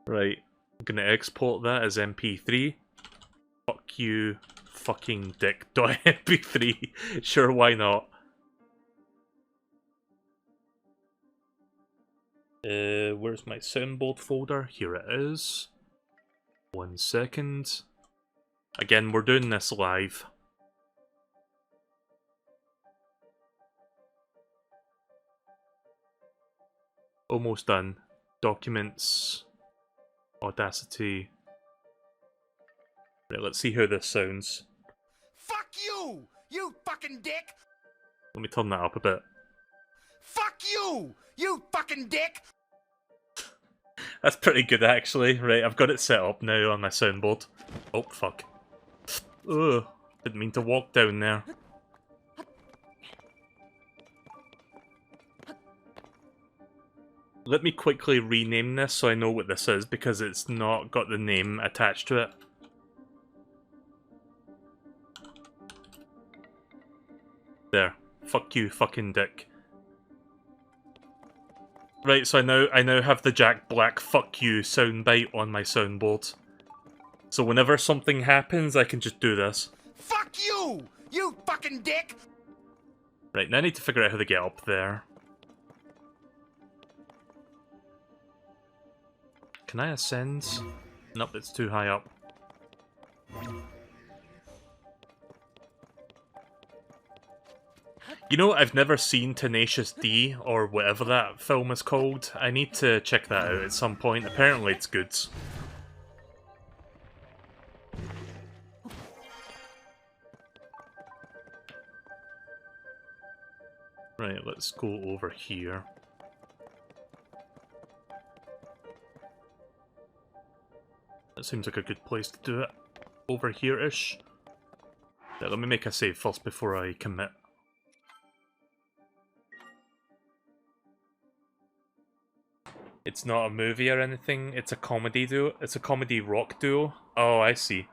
Right. I'm gonna export that as MP3. Fuck you, fucking dick.mp3. Sure, why not? Where's my soundboard folder? Here it is. 1 second. Again, we're doing this live. Almost done. Documents. Audacity. Right, let's see how this sounds. Fuck you. You fucking dick. Let me turn that up a bit. Fuck you. You fucking dick. That's pretty good, actually. Right, I've got it set up now on my soundboard. Oh, fuck. Ugh, didn't mean to walk down there. Let me quickly rename this so I know what this is, because it's not got the name attached to it. There. Fuck you, fucking dick. Right, so I now have the Jack Black fuck you soundbite on my soundboard. So whenever something happens, I can just do this. Fuck you. You fucking dick. Right, now I need to figure out how to get up there. Can I ascend? Nope, it's too high up. You know, I've never seen Tenacious D, or whatever that film is called. I need to check that out at some point. Apparently it's good. Right, let's go over here. That seems like a good place to do it. Over here-ish. Yeah, let me make a save first before I commit. It's not a movie or anything, it's a comedy duo. It's a comedy rock duo. Oh, I see.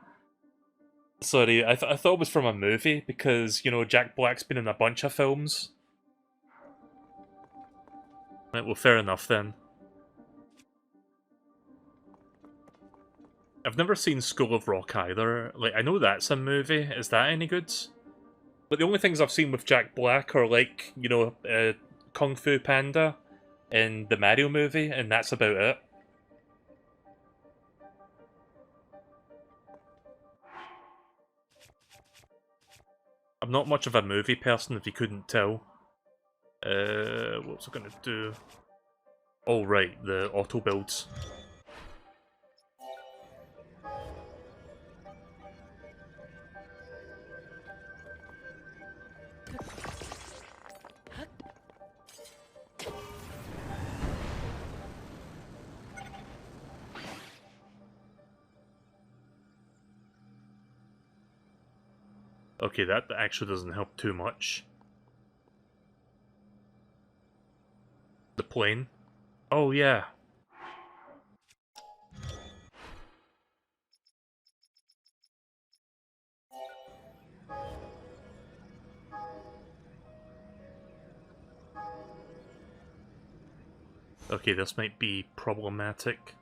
Sorry, I thought it was from a movie, because, you know, Jack Black's been in a bunch of films. Right, well, fair enough then. I've never seen School of Rock either. Like, I know that's a movie. Is that any good? But the only things I've seen with Jack Black are, like, you know, Kung Fu Panda in the Mario movie, and that's about it. I'm not much of a movie person, if you couldn't tell. What was I gonna do? Oh, right, the auto builds. Okay, that actually doesn't help too much. The plane. Oh, yeah. Okay, this might be problematic.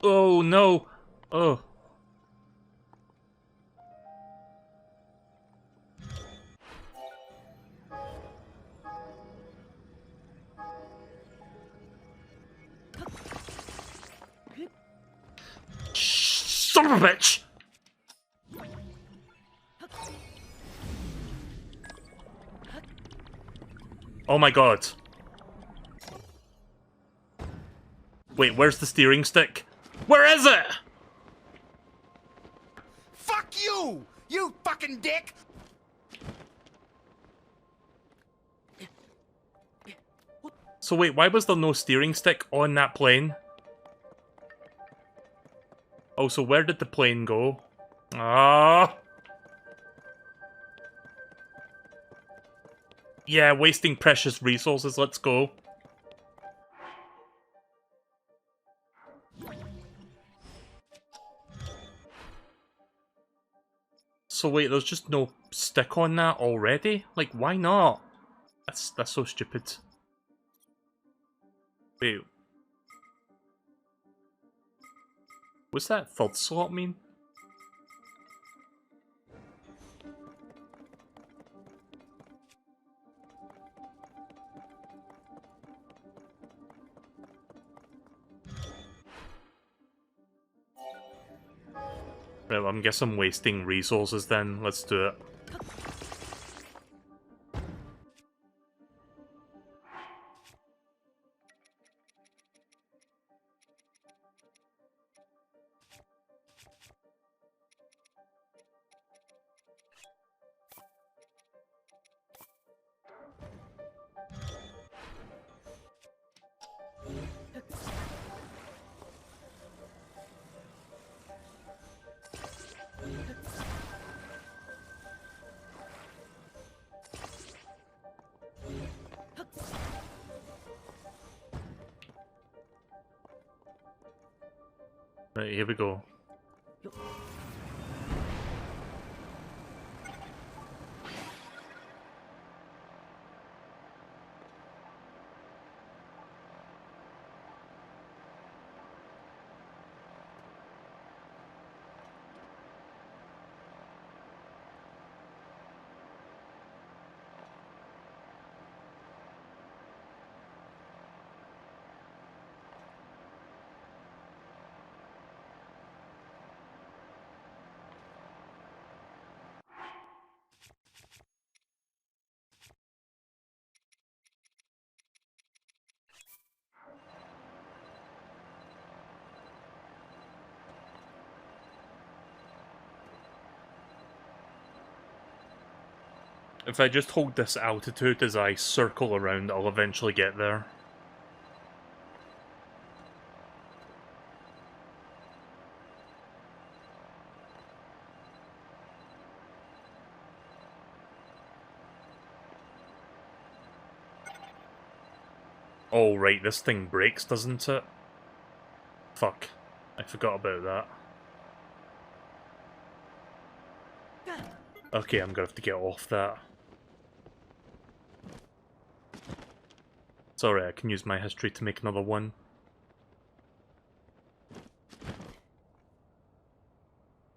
Oh, no! Oh. Son of a bitch! Oh my god. Wait, where's the steering stick? Where is it? Fuck you! You fucking dick! So wait, why was there no steering stick on that plane? Oh, so where did the plane go? Ah. Yeah, wasting precious resources, let's go. So wait, there's just no stick on that already? Like, why not? That's so stupid. Wait. What's that third slot mean? Right, well, I'm guessing I'm wasting resources then. Let's do it. Right, here we go. If I just hold this altitude as I circle around, I'll eventually get there. Oh, right, this thing breaks, doesn't it? Fuck. I forgot about that. Okay, I'm gonna have to get off that. It's alright, I can use my history to make another one.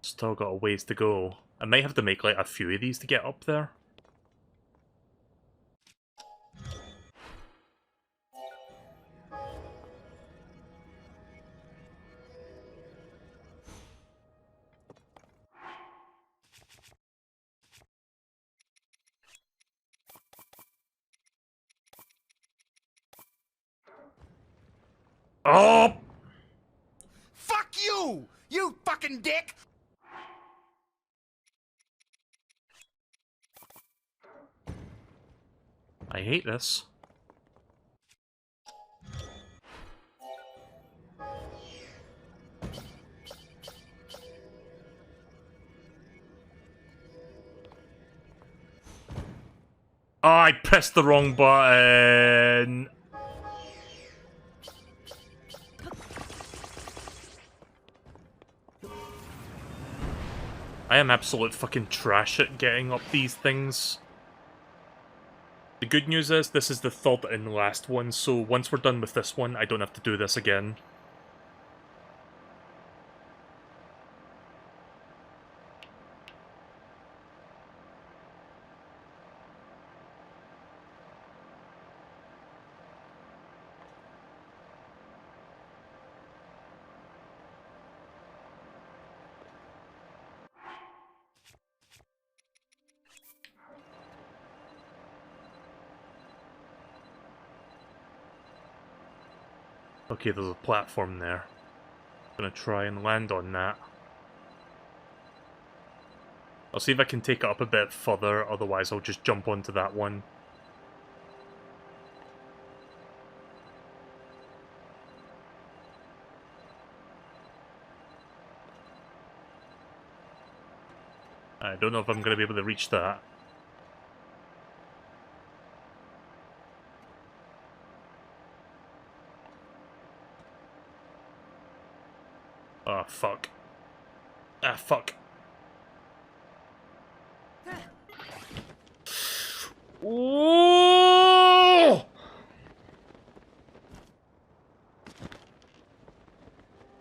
Still got a ways to go. I might have to make like a few of these to get up there. Oh! Fuck you! You fucking dick! I hate this. Oh, I pressed the wrong button. I am absolute fucking trash at getting up these things. The good news is, this is the third and last one, so once we're done with this one, I don't have to do this again. Okay, there's a platform there. I'm gonna try and land on that. I'll see if I can take it up a bit further, otherwise I'll just jump onto that one. I don't know if I'm gonna be able to reach that. Oh, fuck. Ah, fuck. Ooh!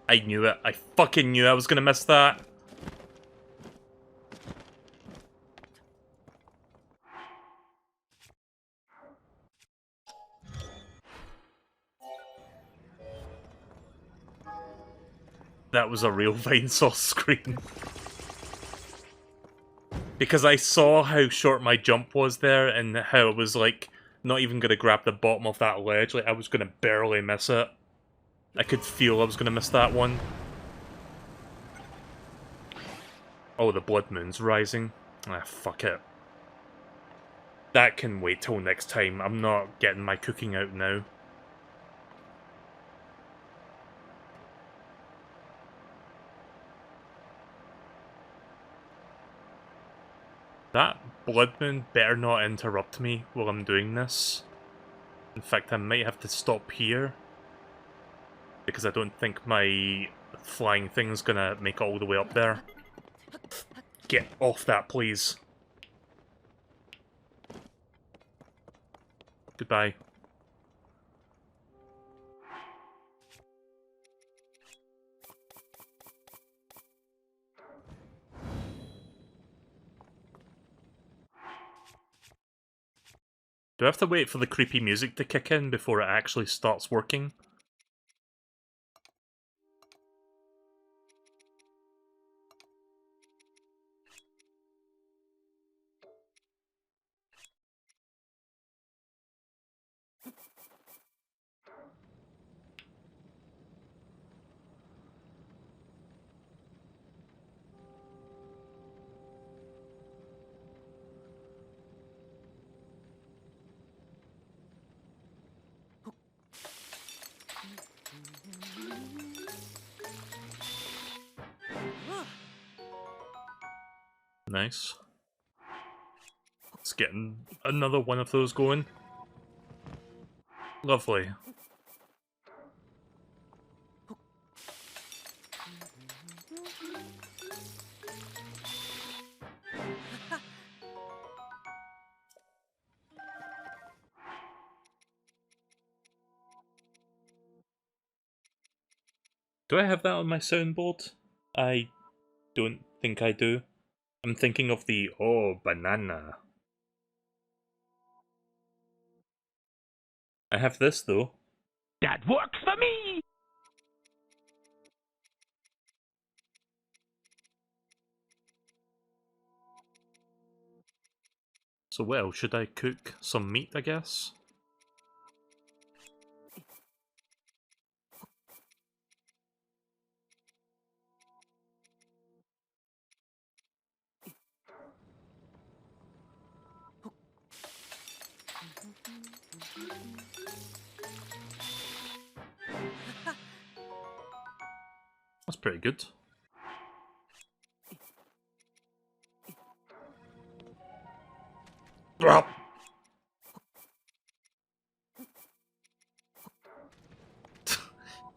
I knew it. I fucking knew I was gonna miss that. That was a real Vinesauce scream. Because I saw how short my jump was there, and how it was, like, not even gonna grab the bottom of that ledge. Like, I was gonna barely miss it. I could feel I was gonna miss that one. Oh, the blood moon's rising. Ah, fuck it. That can wait till next time. I'm not getting my cooking out now. That blood moon better not interrupt me while I'm doing this. In fact, I might have to stop here. Because I don't think my flying thing's gonna make it all the way up there. Get off that, please. Goodbye. Do I have to wait for the creepy music to kick in before it actually starts working? Nice. Let's get another one of those going. Lovely. Do I have that on my soundboard? I don't think I do. I'm thinking of the oh banana. I have this though. That works for me! So well, should I cook some meat, I guess? That's pretty good.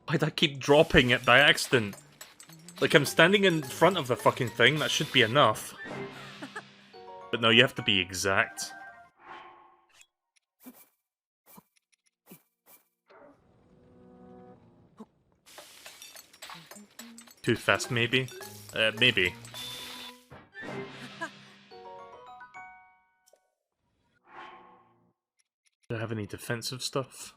Why'd I keep dropping it by accident? Like, I'm standing in front of the fucking thing, that should be enough. But no, you have to be exact. Too fast, maybe? Maybe. Do I have any defensive stuff?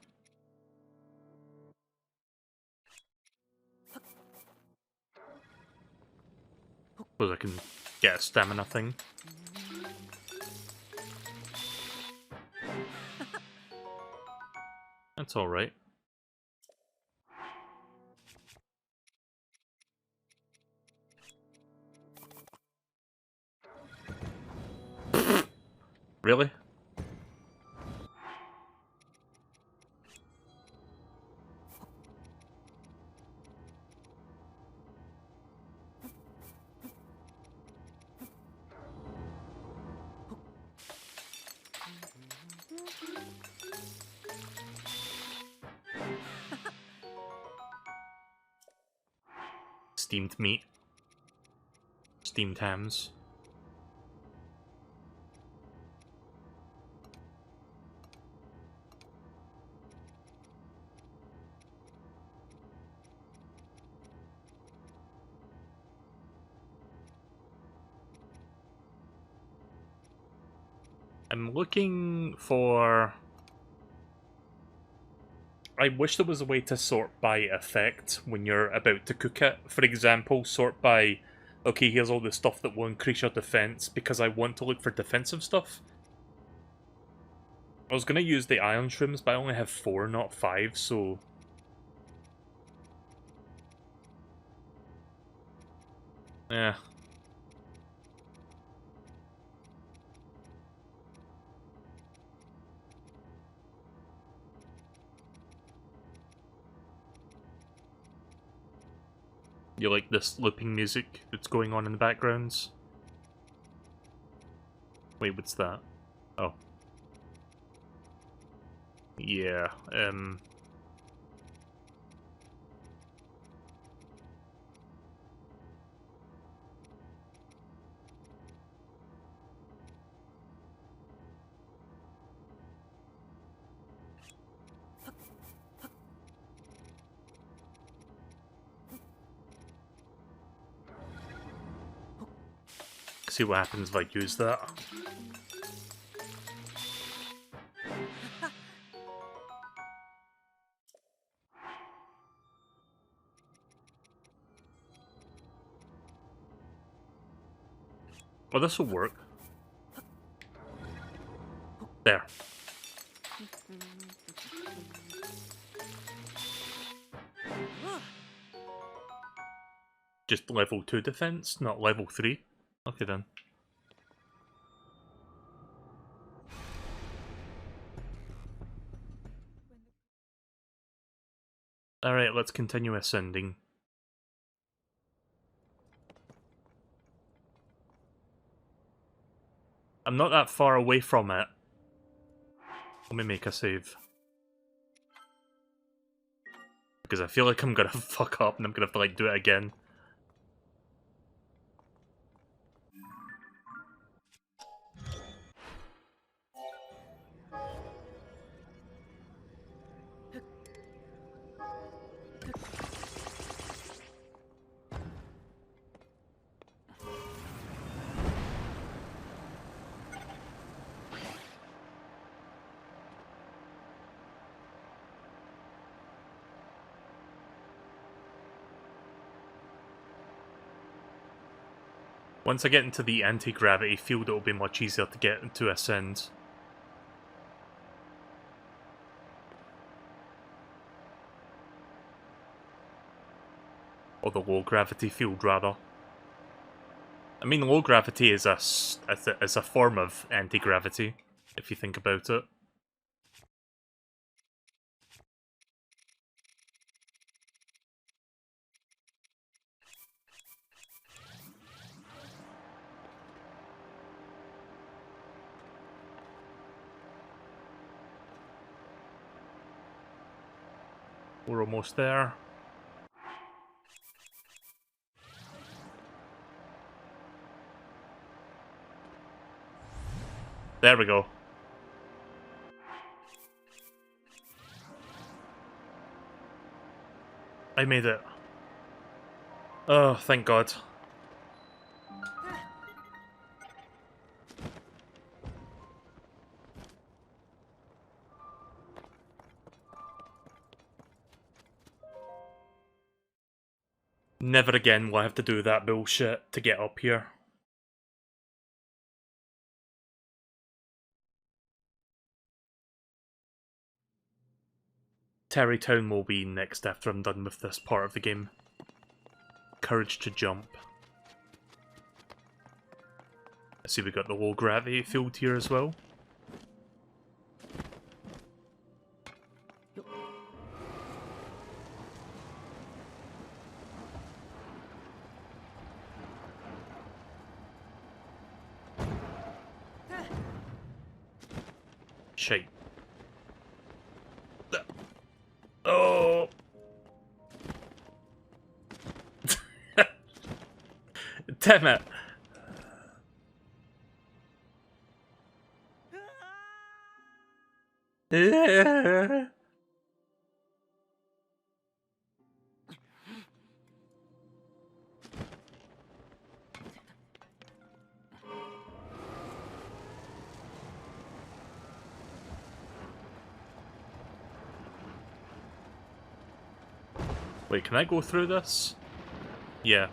Suppose I can get a stamina thing. That's alright. Really? Steamed meat. Steamed hams. I'm looking for... I wish there was a way to sort by effect when you're about to cook it. For example, sort by, okay, here's all the stuff that will increase your defense, because I want to look for defensive stuff. I was going to use the iron shrooms, but I only have 4, not 5, so... Yeah. You like this looping music that's going on in the backgrounds? Wait, what's that? Oh. Yeah, see what happens if I use that. Oh, this will work. There. Just level 2 defense, not level 3? Okay then. Alright, let's continue ascending. I'm not that far away from it. Let me make a save. Because I feel like I'm gonna fuck up and I'm gonna have to like do it again. Once I get into the anti-gravity field, it'll be much easier to get to ascend. Or the low gravity field, rather. I mean, low gravity is a form of anti-gravity, if you think about it. We're almost there. There we go. I made it. Oh, thank God. Never again will I have to do that bullshit to get up here. Terrytown will be next after I'm done with this part of the game. Courage to jump. I see we got the low gravity field here as well. Shite. Oh! Damn it! Wait, can I go through this? Yeah.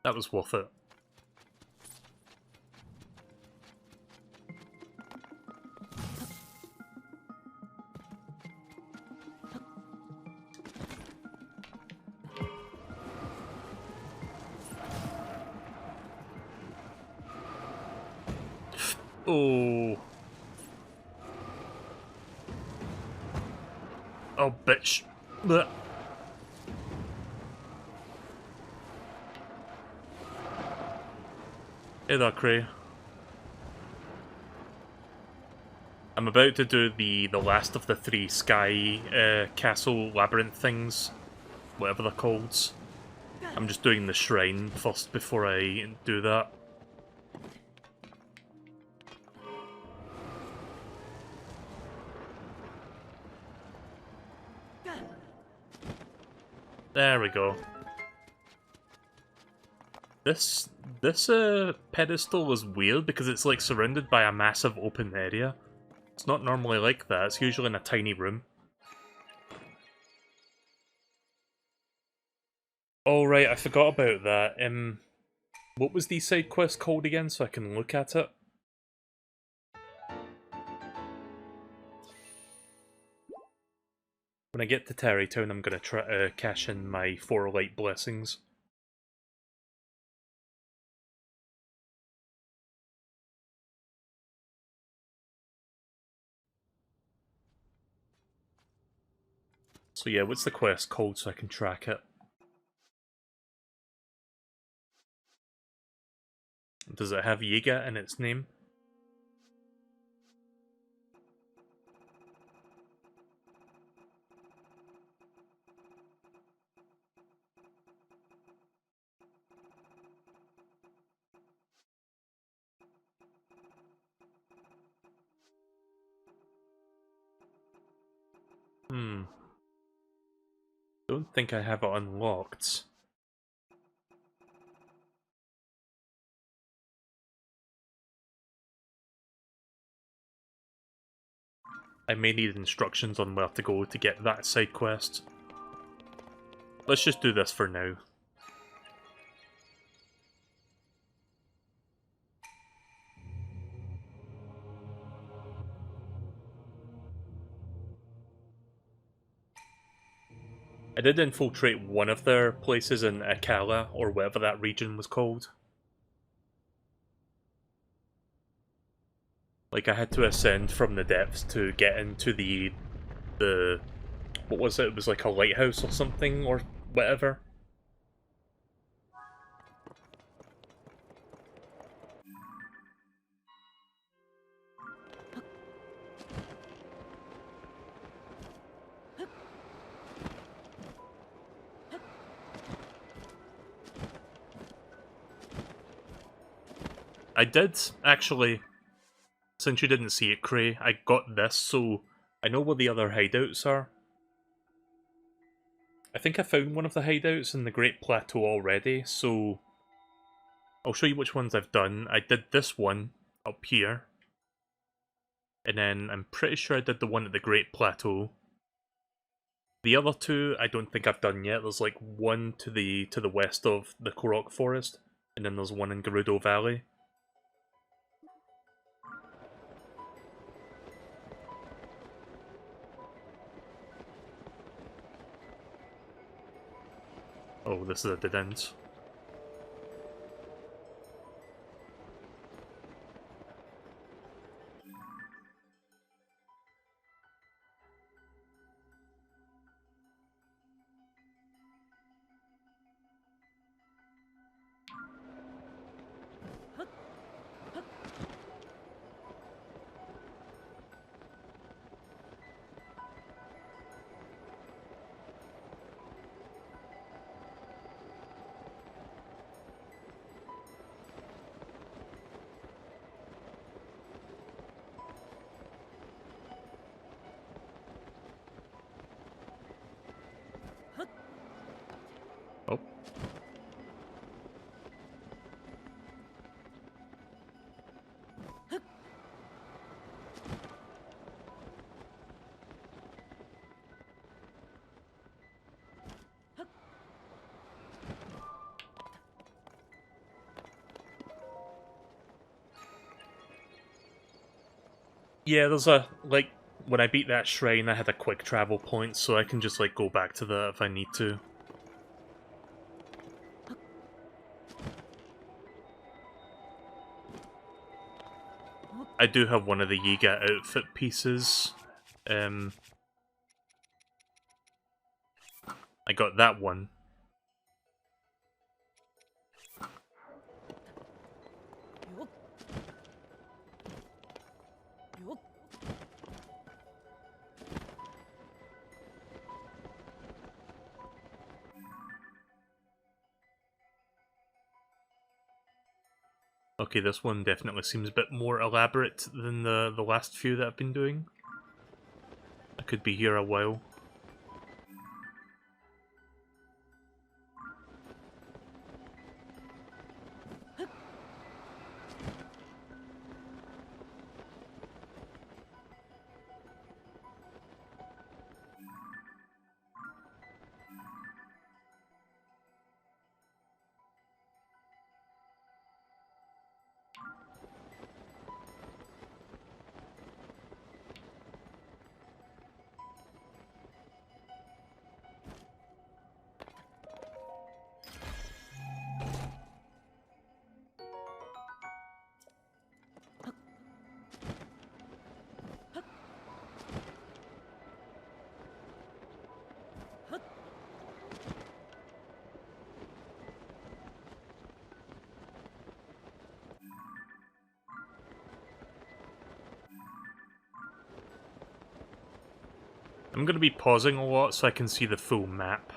That was worth it. Oh. Oh, bitch. Blech. Hey there, Cray. I'm about to do the last of the 3 sky castle labyrinth things, whatever they're called. I'm just doing the shrine first before I do that. There we go. This pedestal is weird because it's like surrounded by a massive open area. It's not normally like that, it's usually in a tiny room. Oh right, I forgot about that. What was the side quest called again so I can look at it? When I get to Terrytown, I'm gonna try to cash in my 4 light blessings. So yeah, what's the quest called so I can track it? Does it have Yiga in its name? Don't think I have it unlocked. I may need instructions on where to go to get that side quest. Let's just do this for now. I did infiltrate one of their places in Akala, or whatever that region was called. Like, I had to ascend from the depths to get into the what was it? It was like a lighthouse or something, or whatever. I did, actually, since you didn't see it, Cray, I got this, so I know where the other hideouts are. I think I found one of the hideouts in the Great Plateau already, so I'll show you which ones I've done. I did this one up here, and then I'm pretty sure I did the one at the Great Plateau. The other two I don't think I've done yet. There's like one to the west of the Korok Forest, and then there's one in Gerudo Valley. Oh, this is a dead end. Oh. Yeah, there's a, like, when I beat that shrine, I had a quick travel point, so I can just, like, go back to that if I need to. I do have one of the Yiga outfit pieces. I got that one. Okay, this one definitely seems a bit more elaborate than the last few that I've been doing. I could be here a while. I'm going to be pausing a lot so I can see the full map.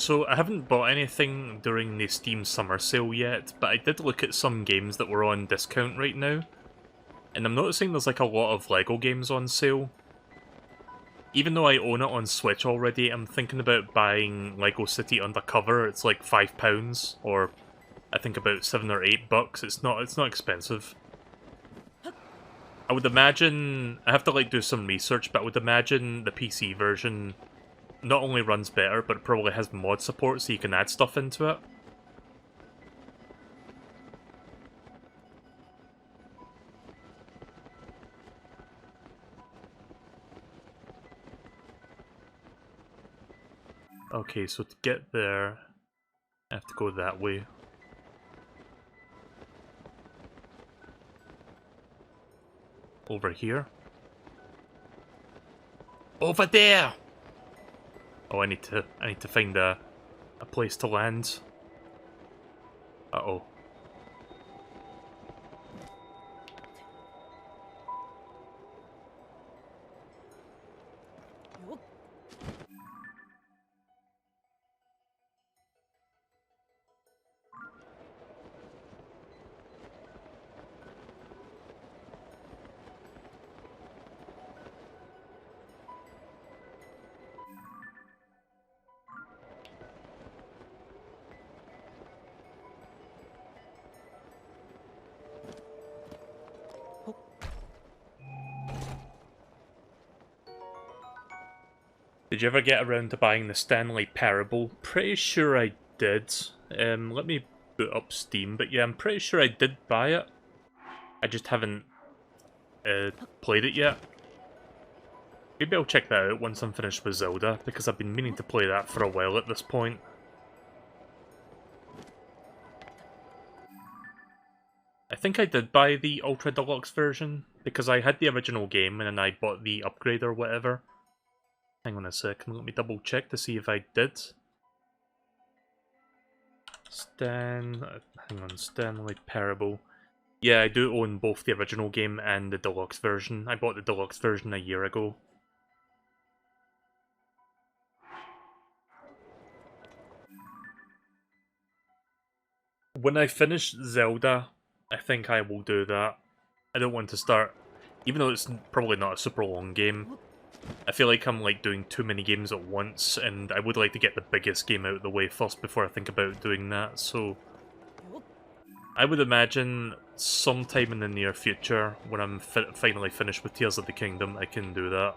So I haven't bought anything during the Steam summer sale yet, but I did look at some games that were on discount right now. And I'm noticing there's like a lot of LEGO games on sale. Even though I own it on Switch already, I'm thinking about buying Lego City Undercover. It's like £5, or I think about $7 or $8. It's not expensive. I would imagine, I have to like do some research, but I would imagine the PC version not only runs better, but it probably has mod support so you can add stuff into it. Okay, so to get there, I have to go that way. Over here? Over there! Oh, I need to find a place to land. Uh-oh. Did you ever get around to buying the Stanley Parable? Pretty sure I did. Let me boot up Steam, but yeah, I'm pretty sure I did buy it. I just haven't played it yet. Maybe I'll check that out once I'm finished with Zelda, because I've been meaning to play that for a while at this point. I think I did buy the Ultra Deluxe version, because I had the original game and then I bought the upgrade or whatever. Hang on a second, let me double check to see if I did. Hang on, Stanley Parable. Yeah, I do own both the original game and the deluxe version. I bought the deluxe version a year ago. When I finish Zelda, I think I will do that. I don't want to start, even though it's probably not a super long game, I feel like I'm like doing too many games at once, and I would like to get the biggest game out of the way first before I think about doing that, so I would imagine sometime in the near future, when I'm finally finished with Tears of the Kingdom, I can do that.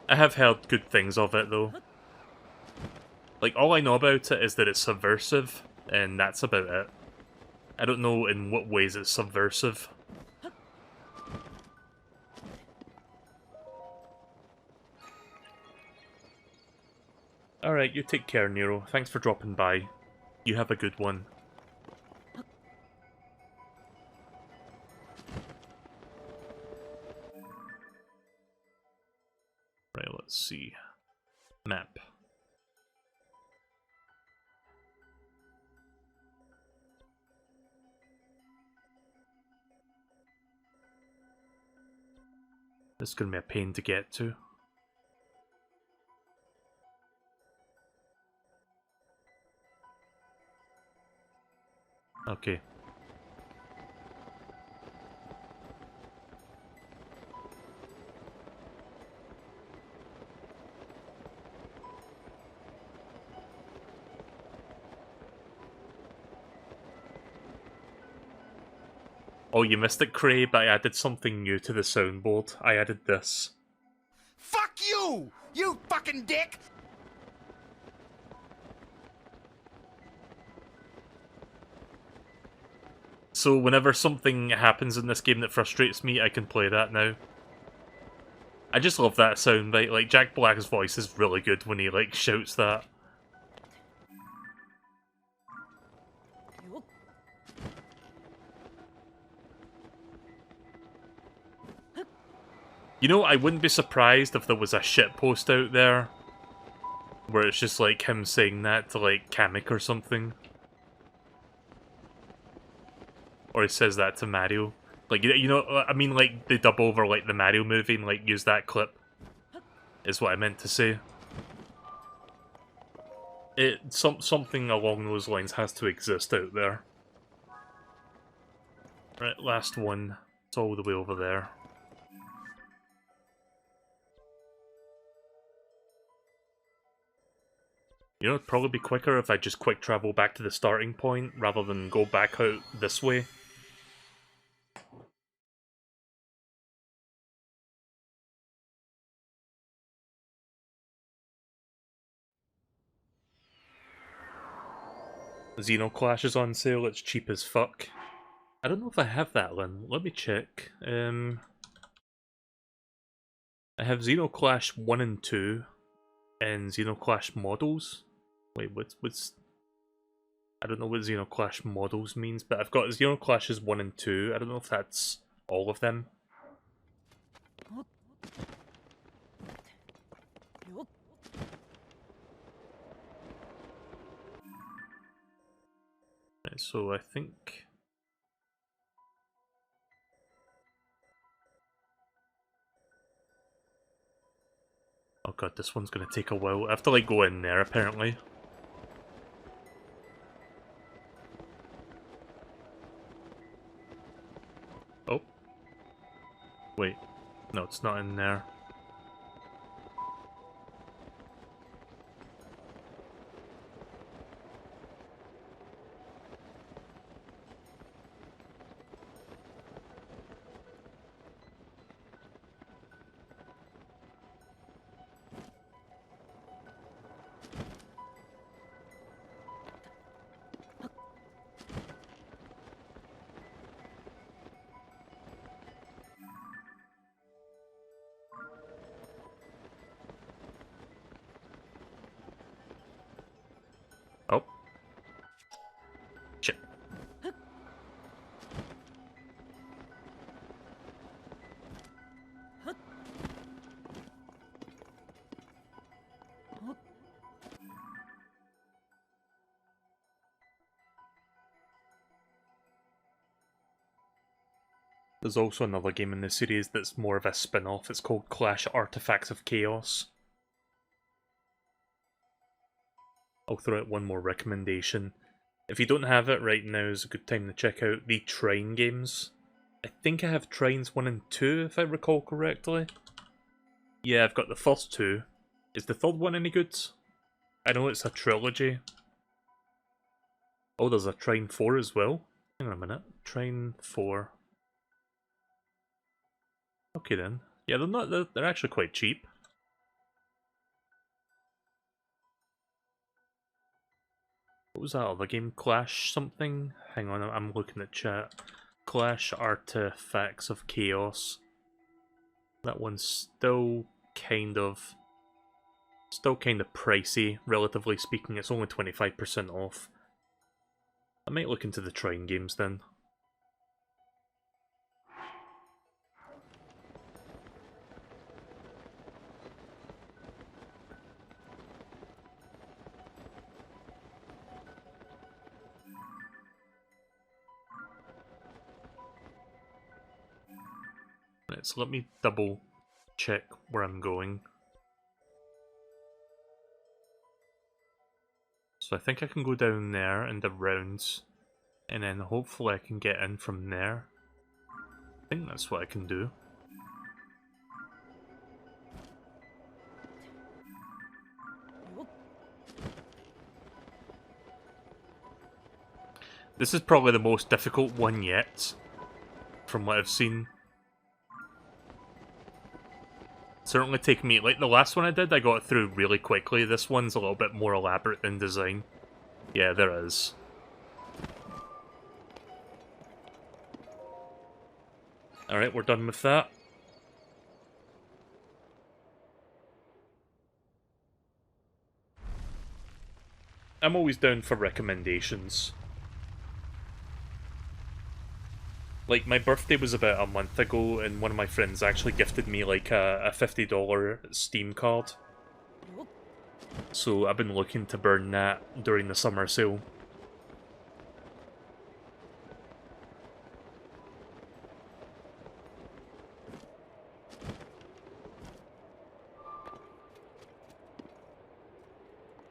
I have heard good things of it, though. Like, all I know about it is that it's subversive, and that's about it. I don't know in what ways it's subversive. Alright, you take care, Nero. Thanks for dropping by. You have a good one. Right, let's see. Map. This is going to be a pain to get to. Okay. Oh, you missed it, Cray, but I added something new to the soundboard. I added this. Fuck you! You fucking dick! So whenever something happens in this game that frustrates me, I can play that now. I just love that sound, right? Like, Jack Black's voice is really good when he, like, shouts that. You know, I wouldn't be surprised if there was a shitpost out there where it's just, like, him saying that to, like, Kamek or something. Or he says that to Mario. Like, you know, I mean, like, they dub over, like, the Mario movie and, like, use that clip. Is what I meant to say. Something along those lines has to exist out there. Right, last one. It's all the way over there. You know, it'd probably be quicker if I just quick travel back to the starting point rather than go back out this way. Xenoclash is on sale, it's cheap as fuck. I don't know if I have that one. Let me check. I have Xenoclash 1 and 2 and Xenoclash models. Wait, what's... I don't know what Xenoclash models means, but I've got Xenoclashes 1 and 2. I don't know if that's all of them. Right, so I think... Oh god, this one's gonna take a while. I have to like go in there apparently. Oh. Wait. No, it's not in there. Oh. Shit. There's also another game in the series that's more of a spin-off. It's called Clash Artifacts of Chaos. I'll throw out one more recommendation. If you don't have it, right now is a good time to check out the Trine games. I think I have Trines 1 and 2, if I recall correctly. Yeah, I've got the first two. Is the third one any good? I know it's a trilogy. Oh, there's a Trine 4 as well. Hang on a minute. Trine 4. Okay then. Yeah, they're actually quite cheap. What was that other game? Clash something? Hang on, I'm looking at chat. Clash Artifacts of Chaos. That one's still kind of pricey, relatively speaking. It's only 25% off. I might look into the Trine games then. Right, so let me double check where I'm going. So I think I can go down there and around, and then hopefully I can get in from there. I think that's what I can do. This is probably the most difficult one yet, from what I've seen. Certainly take me, like the last one I did, I got it through really quickly. This one's a little bit more elaborate in design. Yeah, there is. Alright, we're done with that. I'm always down for recommendations. Like, my birthday was about a month ago, and one of my friends actually gifted me, like, a $50 Steam card. So I've been looking to burn that during the summer sale.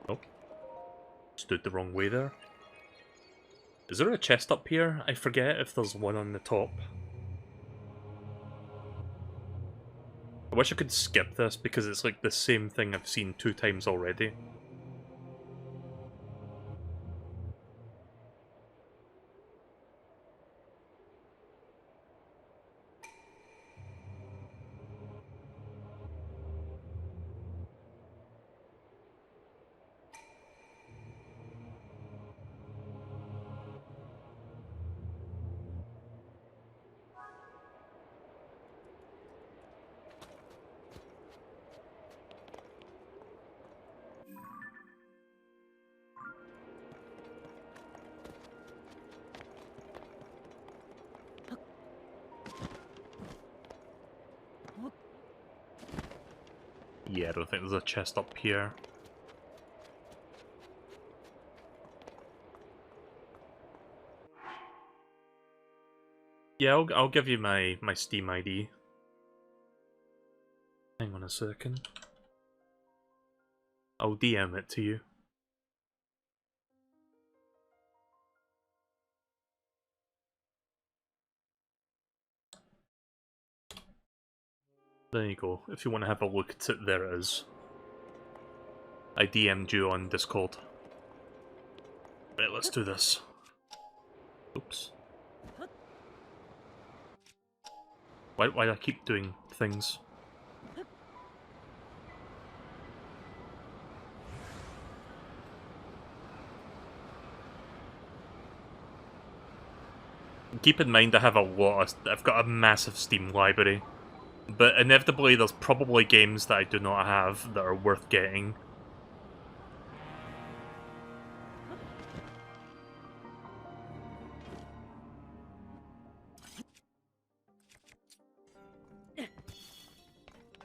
Oh. stood the wrong way there. Is there a chest up here? I forget if there's one on the top. I wish I could skip this because it's like the same thing I've seen 2 times already. Yeah, I don't think there's a chest up here. Yeah, I'll give you my Steam ID. Hang on a second. I'll DM it to you. There you go. If you want to have a look at it, there it is. I DM'd you on Discord. Right, let's do this. Oops. Why do I keep doing things? Keep in mind I have I've got a massive Steam library. But inevitably there's probably games that I do not have that are worth getting.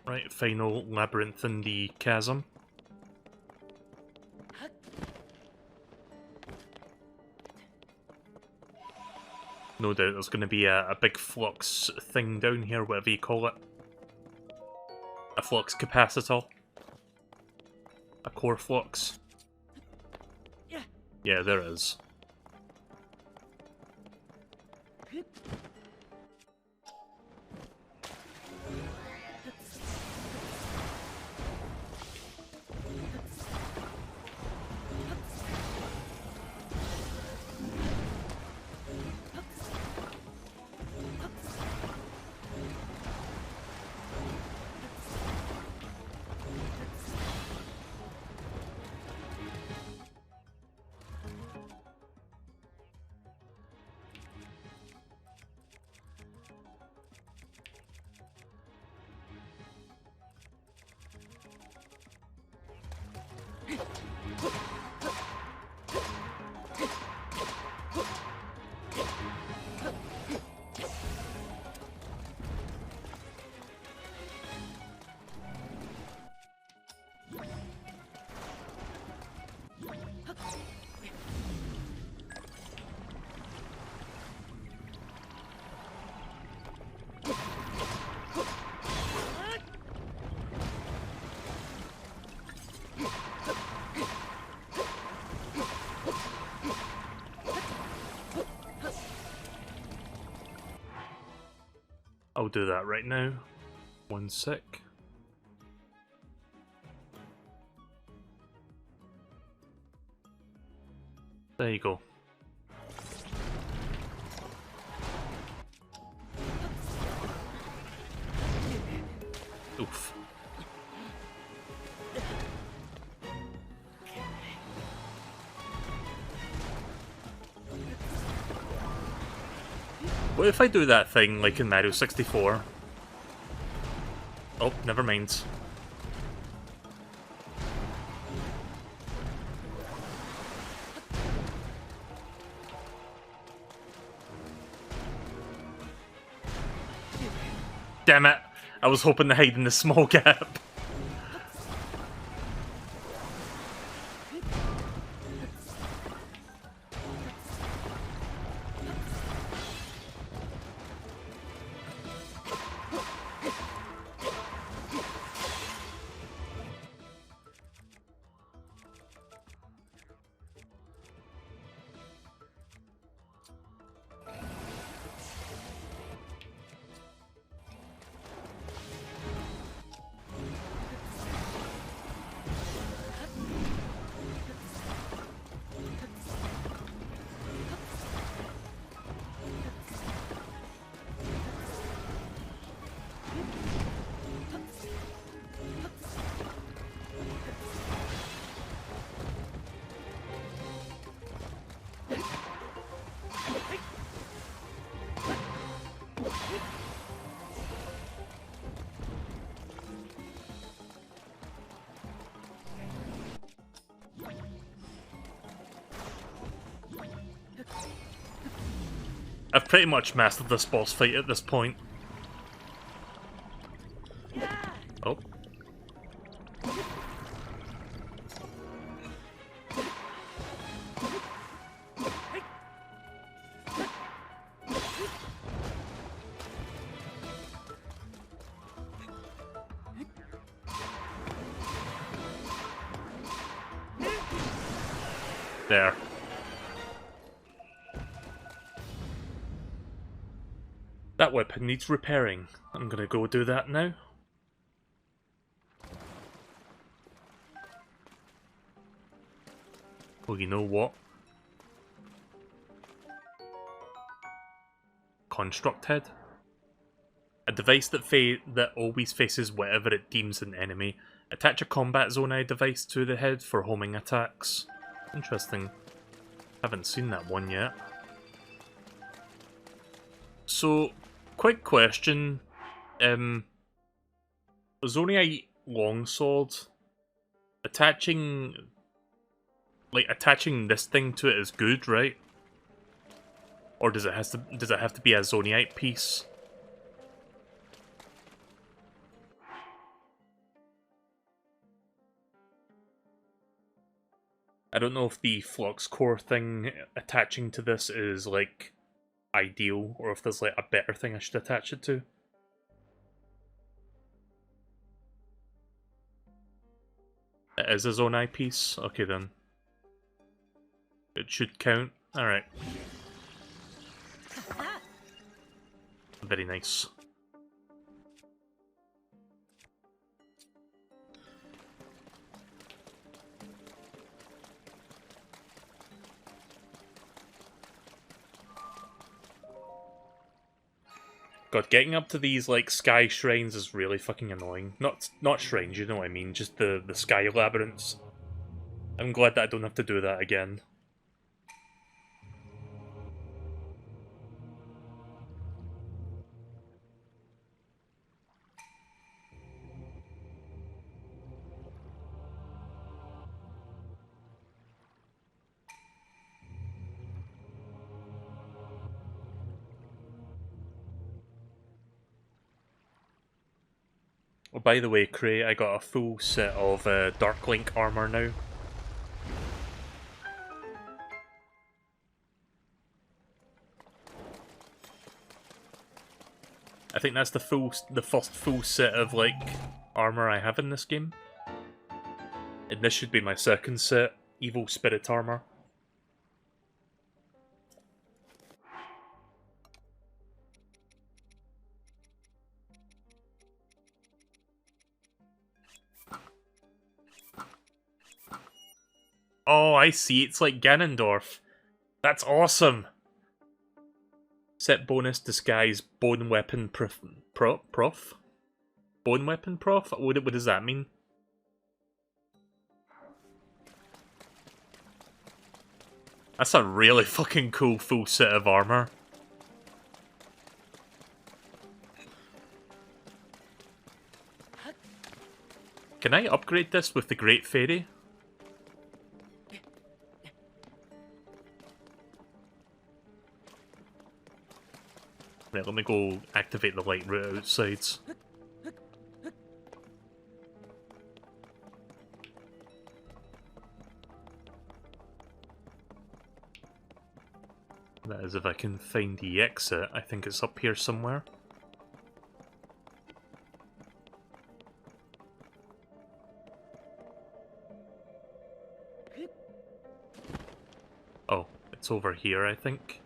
Right, final labyrinth in the chasm. No doubt there's going to be a big flux thing down here, whatever you call it. A flux capacitor. A core flux. Yeah, there is. I'll do that right now. 1 sec. There you go. Oof. What if I do that thing like in Mario 64? Oh, never mind. Damn it! I was hoping to hide in the small gap. pretty much mastered this boss fight at this point. Oh. There. That weapon needs repairing. I'm gonna go do that now. Well, you know what? Construct head. A device that always faces whatever it deems an enemy. Attach a combat zone eye device to the head for homing attacks. Interesting. Haven't seen that one yet. So, quick question. Zonai longsword. Attaching this thing to it is good, right? Or does it have to be a Zoniite piece? I don't know if the flux core thing attaching to this is like ideal, or if there's like a better thing I should attach it to. It is a Zonai piece? Okay then. It should count. Alright. Very nice. God, getting up to these, like, sky shrines is really fucking annoying. Not shrines, you know what I mean, just the sky labyrinths. I'm glad that I don't have to do that again. Oh, by the way, Cray, I got a full set of Dark Link armor now. I think that's the first full set of, like, armor I have in this game. And this should be my second set, Evil Spirit armor. Oh, I see, it's like Ganondorf. That's awesome! Set bonus disguise bone weapon prof? Bone weapon prof? What does that mean? That's a really fucking cool full set of armor. Can I upgrade this with the Great Fairy? Right, let me go activate the light route outside. That is if I can find the exit. I think it's up here somewhere. Oh, it's over here, I think.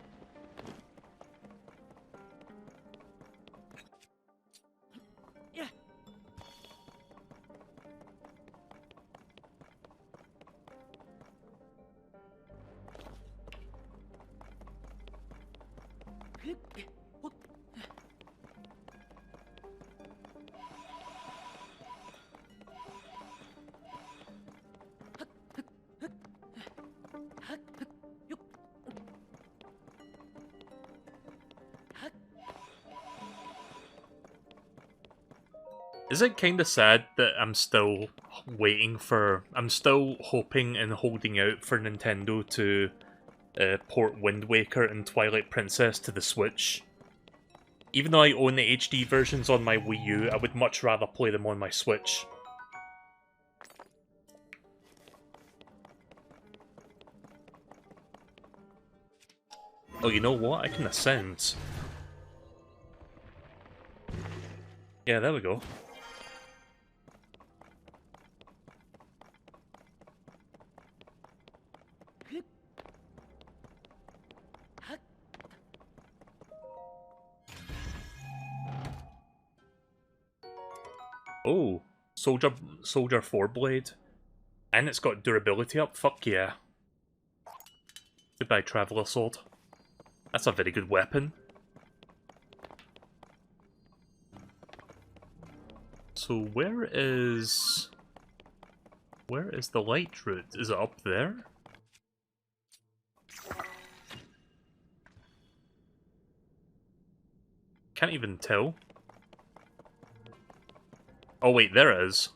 Is it kind of sad that I'm still waiting for... I'm still hoping and holding out for Nintendo to port Wind Waker and Twilight Princess to the Switch. Even though I own the HD versions on my Wii U, I would much rather play them on my Switch. Oh, you know what? I can ascend. Yeah, there we go. Oh, Soldier 4 Blade. And it's got durability up, fuck yeah. Goodbye, Traveler Sword. That's a very good weapon. So where is the light route? Is it up there? Can't even tell. Oh wait, there is.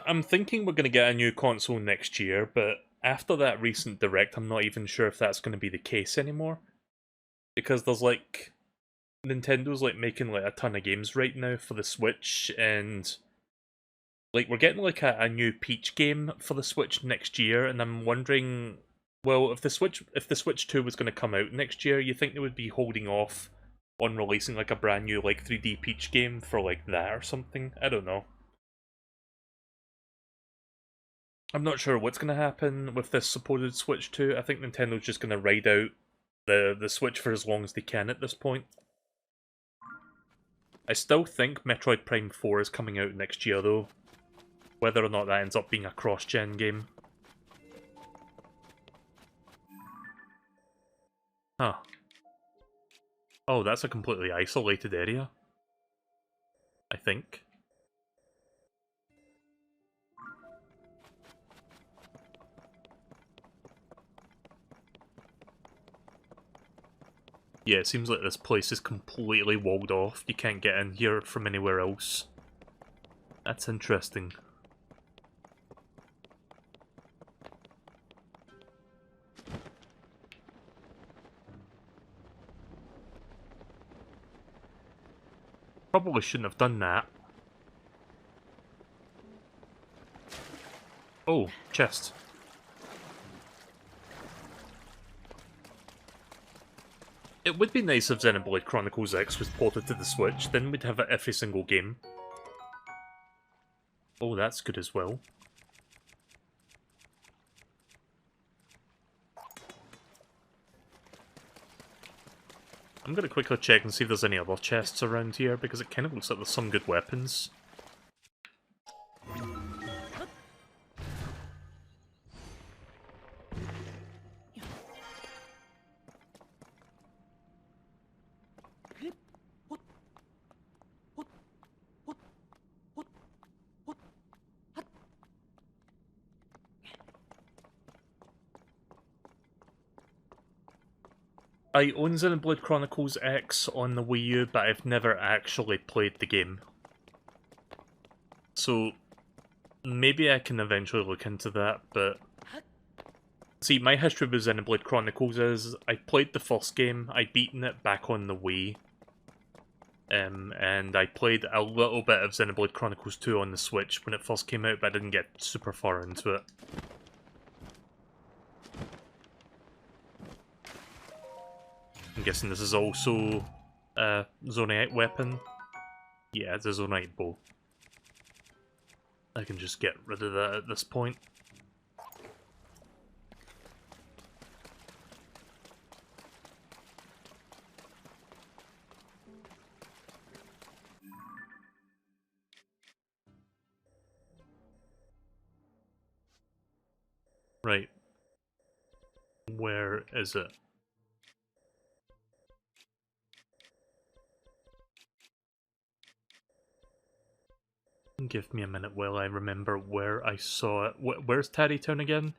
I'm thinking we're going to get a new console next year, but after that recent Direct, I'm not even sure if that's going to be the case anymore. Because there's like... Nintendo's like making like a ton of games right now for the Switch, and... Like, we're getting like a new Peach game for the Switch next year, and I'm wondering... Well, if the Switch 2 was going to come out next year, you think they would be holding off on releasing like a brand new like 3D Peach game for like that or something? I don't know. I'm not sure what's going to happen with this supposed Switch 2. I think Nintendo's just going to ride out the Switch for as long as they can at this point. I still think Metroid Prime 4 is coming out next year though. Whether or not that ends up being a cross-gen game. Huh. Oh, that's a completely isolated area. I think. Yeah, it seems like this place is completely walled off. You can't get in here from anywhere else. That's interesting. Probably shouldn't have done that. Oh, chest. It would be nice if Xenoblade Chronicles X was ported to the Switch, then we'd have it every single game. Oh, that's good as well. I'm gonna quickly check and see if there's any other chests around here, because it kind of looks like there's some good weapons. I own Xenoblade Chronicles X on the Wii U, but I've never actually played the game. So, maybe I can eventually look into that, but... See, my history with Xenoblade Chronicles is, I played the first game, I'd beaten it back on the Wii, and I played a little bit of Xenoblade Chronicles 2 on the Switch when it first came out, but I didn't get super far into it. I'm guessing this is also a Zonite weapon. Yeah, it's a Zonite bow. I can just get rid of that at this point. Right. Where is it? Give me a minute while I remember where I saw it. Where's Tarrytown again?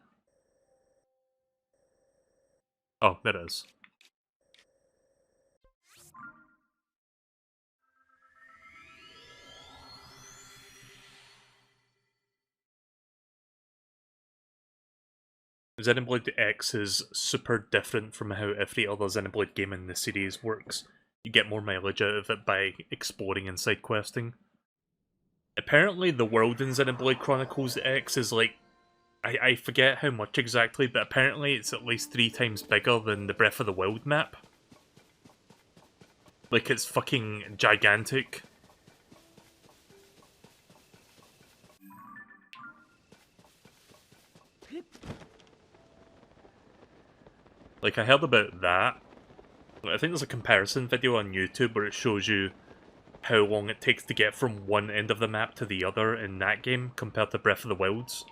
Oh, there it is. Xenoblade X is super different from how every other Xenoblade game in the series works. You get more mileage out of it by exploring and side questing. Apparently the world in Xenoblade Chronicles X is like, I forget how much exactly, but apparently it's at least 3 times bigger than the Breath of the Wild map. Like, it's fucking gigantic. Like, I heard about that. I think there's a comparison video on YouTube where it shows you how long it takes to get from one end of the map to the other in that game compared to Breath of the Wild's.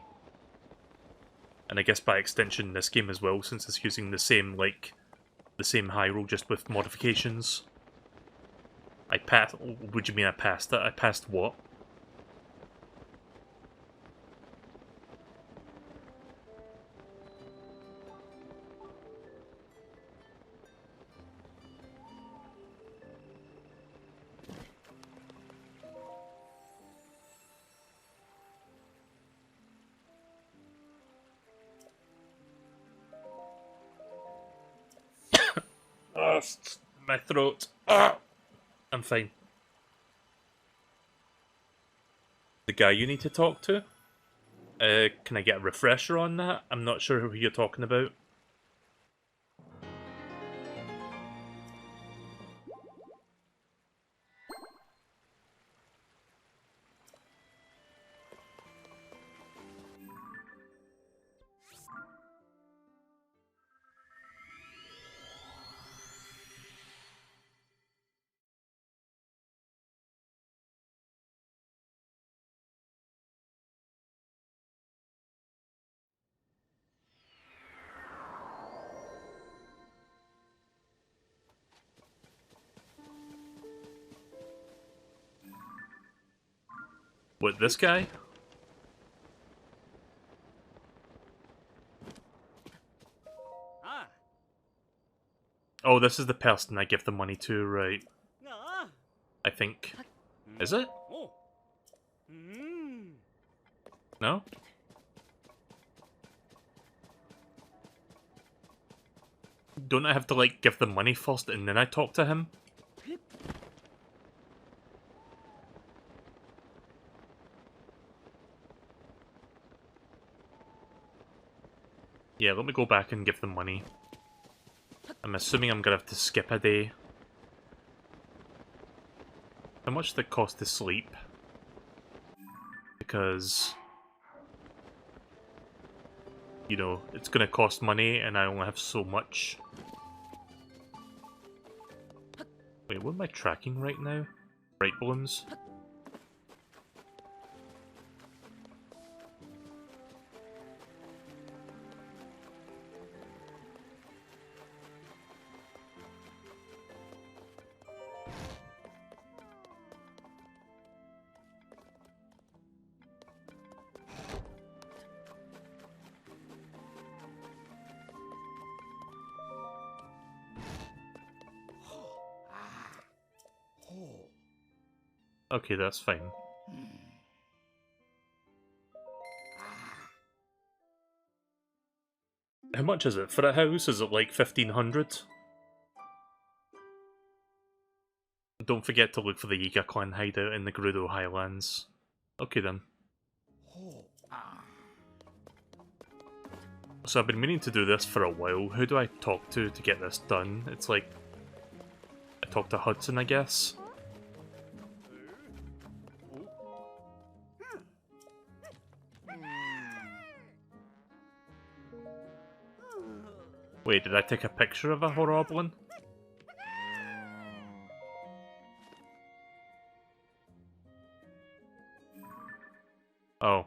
And I guess by extension this game as well, since it's using the same Hyrule just with modifications. I passed. What do you mean I passed it? I passed what? Oh, my throat. Ah! I'm fine. The guy you need to talk to? Can I get a refresher on that? I'm not sure who you're talking about. What, this guy? Oh, this is the person I give the money to, right? I think. Is it? No? Don't I have to, like, give the money first and then I talk to him? Yeah, let me go back and give them money. I'm assuming I'm gonna have to skip a day. How much does it cost to sleep? Because, you know, it's gonna cost money and I only have so much. Wait, what am I tracking right now? Bright balloons? Okay, that's fine. How much is it for a house? Is it like 1500? Don't forget to look for the Yiga clan hideout in the Gerudo Highlands. Okay then. So I've been meaning to do this for a while. Who do I talk to get this done? It's like, I talk to Hudson, I guess. Wait, did I take a picture of a Horoblin? Oh.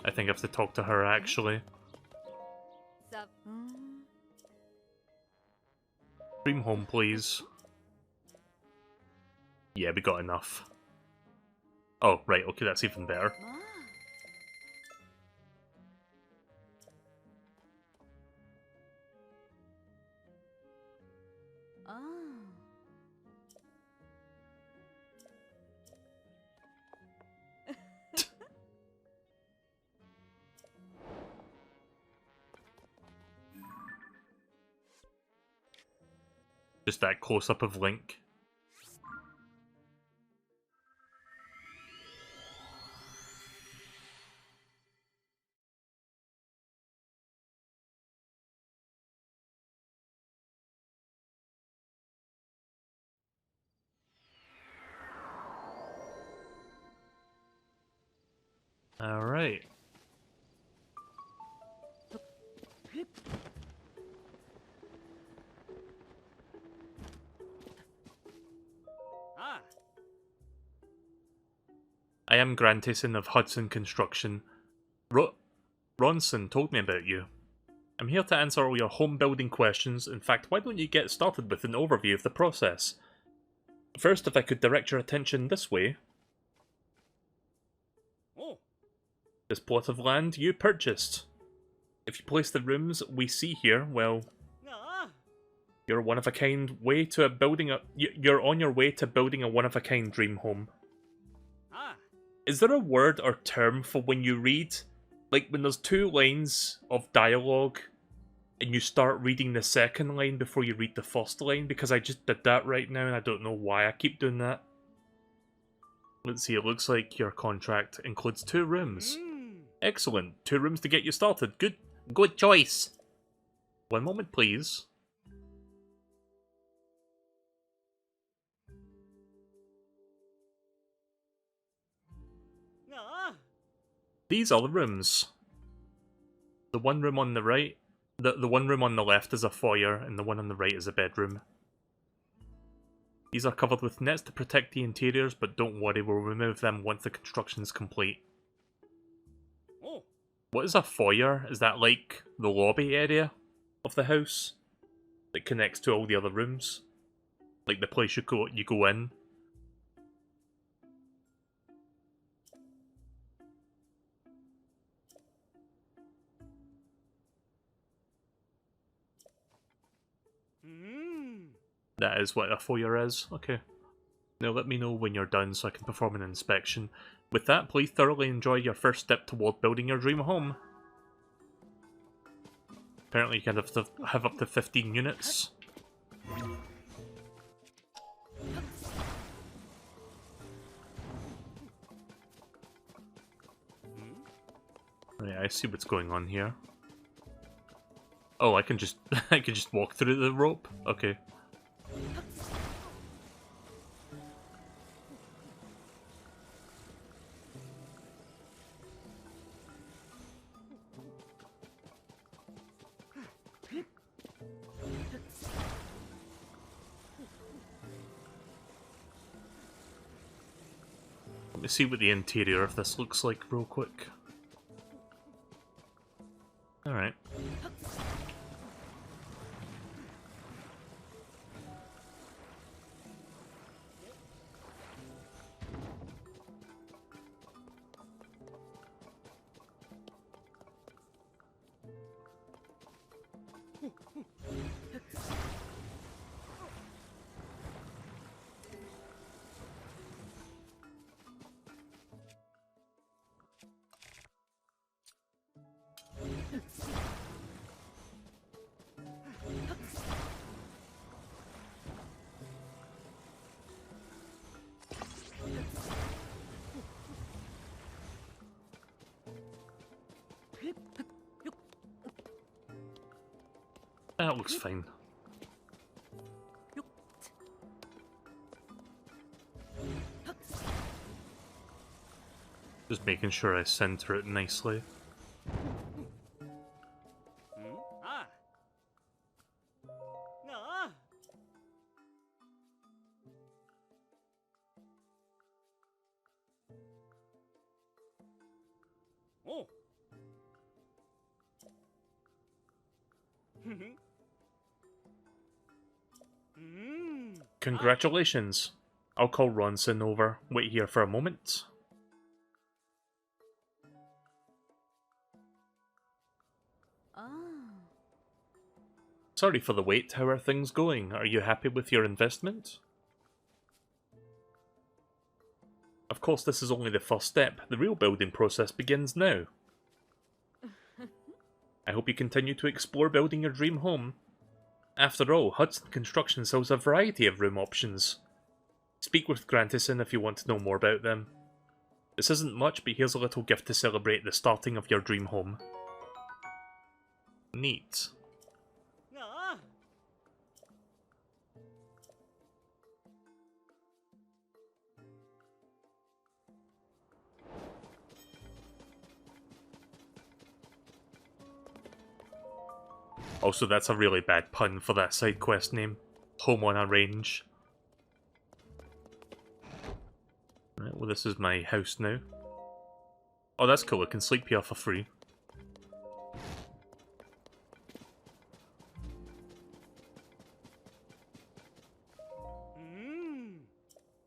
I think I have to talk to her, actually. Dream home, please. Yeah, we got enough. Oh, right, okay, that's even better. Just that close-up of Link. Alright. I am Grantason of Hudson Construction. Ronson told me about you. I'm here to answer all your home building questions. In fact, why don't you get started with an overview of the process? First, if I could direct your attention this way. This plot of land you purchased. If you place the rooms we see here, well, you're one-of-a-kind way to you're on your way to building a one-of-a-kind dream home. Is there a word or term for when you read, like when there's 2 lines of dialogue and you start reading the second line before you read the first line? Because I just did that right now and I don't know why I keep doing that. Let's see, it looks like your contract includes 2 rooms. Excellent, 2 rooms to get you started. Good choice. One moment, please. These are the rooms. The one room on the right, the one room on the left is a foyer, and the one on the right is a bedroom. These are covered with nets to protect the interiors, but don't worry, we'll remove them once the construction's complete. What is a foyer? Is that like the lobby area of the house that connects to all the other rooms? Like the place you go in? That is what a foyer is. Okay. Now let me know when you're done so I can perform an inspection. With that, please thoroughly enjoy your first step toward building your dream home. Apparently you can have up to 15 units. Right, I see what's going on here. Oh, I can just walk through the rope? Okay. Let me see what the interior of this looks like real quick. Alright. That looks fine. Just making sure I center it nicely. Congratulations. I'll call Ronson over. Wait here for a moment. Sorry for the wait. How are things going? Are you happy with your investment? Of course, this is only the first step. The real building process begins now. I hope you continue to explore building your dream home. After all, Hudson Construction sells a variety of room options. Speak with Grantison if you want to know more about them. This isn't much, but here's a little gift to celebrate the starting of your dream home. Neat. Also, that's a really bad pun for that side quest name. Home on a range. Right, well this is my house now. Oh, that's cool, I can sleep here for free.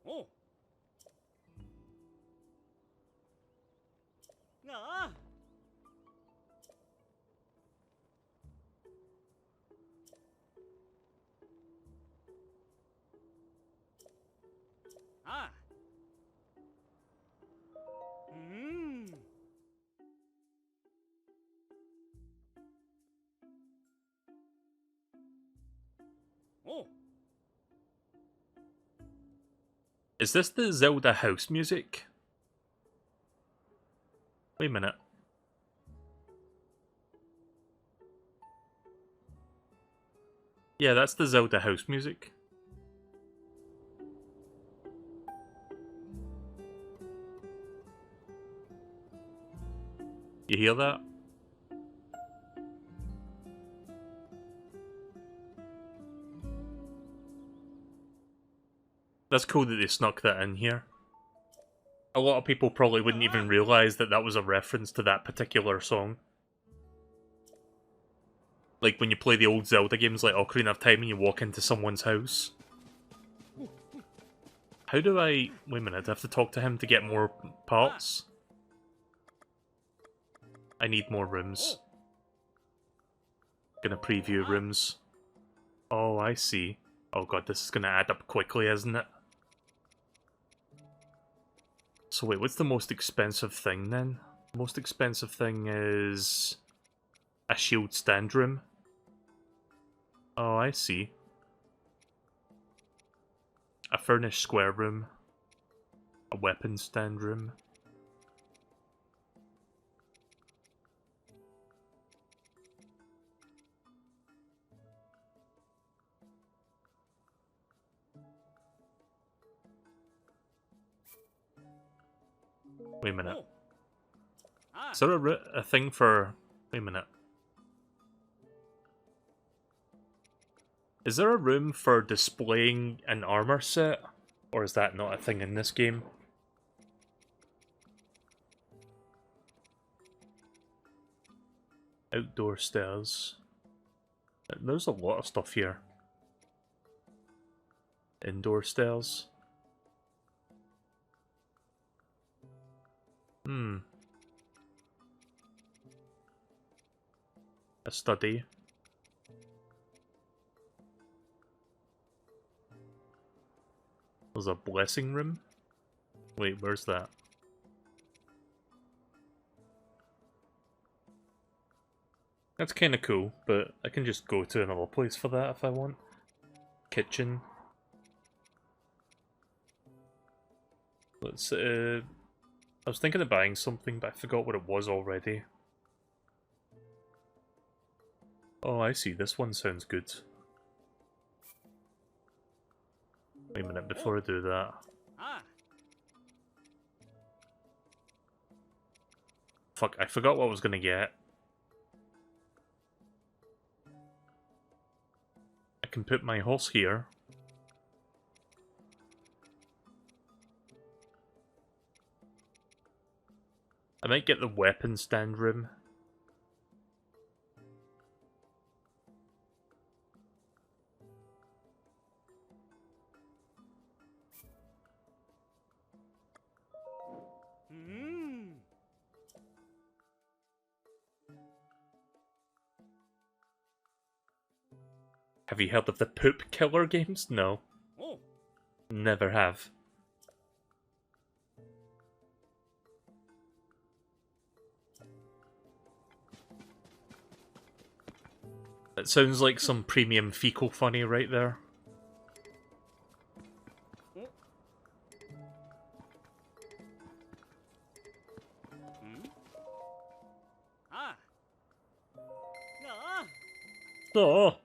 Oh. Ah. Oh. Is this the Zelda house music? Wait a minute. Yeah, that's the Zelda house music. You hear that? That's cool that they snuck that in here. A lot of people probably wouldn't even realise that that was a reference to that particular song. Like when you play the old Zelda games like Ocarina of Time and you walk into someone's house. How do I... Wait a minute, do I have to talk to him to get more parts? I need more rooms. Gonna preview rooms. Oh, I see. Oh god, this is gonna add up quickly, isn't it? So wait, what's the most expensive thing then? The most expensive thing is... a shield stand room. Oh, I see. A furnished square room. A weapon stand room. Wait a minute. Is there a thing for... Wait a minute. Is there a room for displaying an armor set? Or is that not a thing in this game? Outdoor stairs. There's a lot of stuff here. Indoor stairs. A study. There's a blessing room? Wait, where's that? That's kinda cool, but I can just go to another place for that if I want. Kitchen. Let's, I was thinking of buying something, but I forgot what it was already. Oh, I see. This one sounds good. Wait a minute, before I do that. Fuck, I forgot what I was gonna get. I can put my horse here. I might get the weapon stand room. Have you heard of the Poop Killer games? No. Never have. That sounds like some premium fecal funny right there. Oh.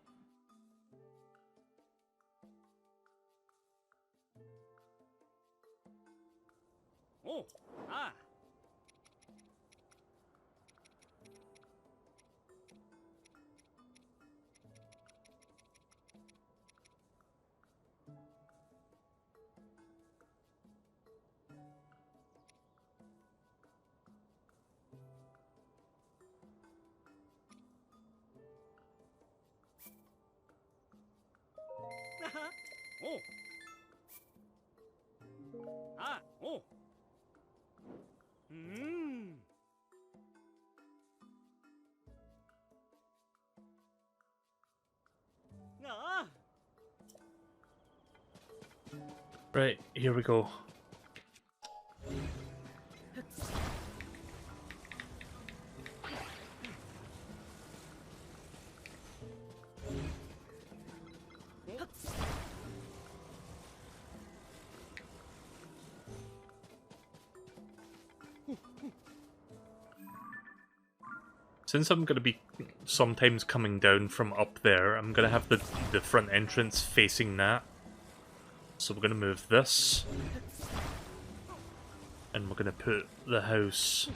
Right, here we go. Since I'm going to be sometimes coming down from up there, I'm going to have the front entrance facing that. So we're going to move this. And we're going to put the house,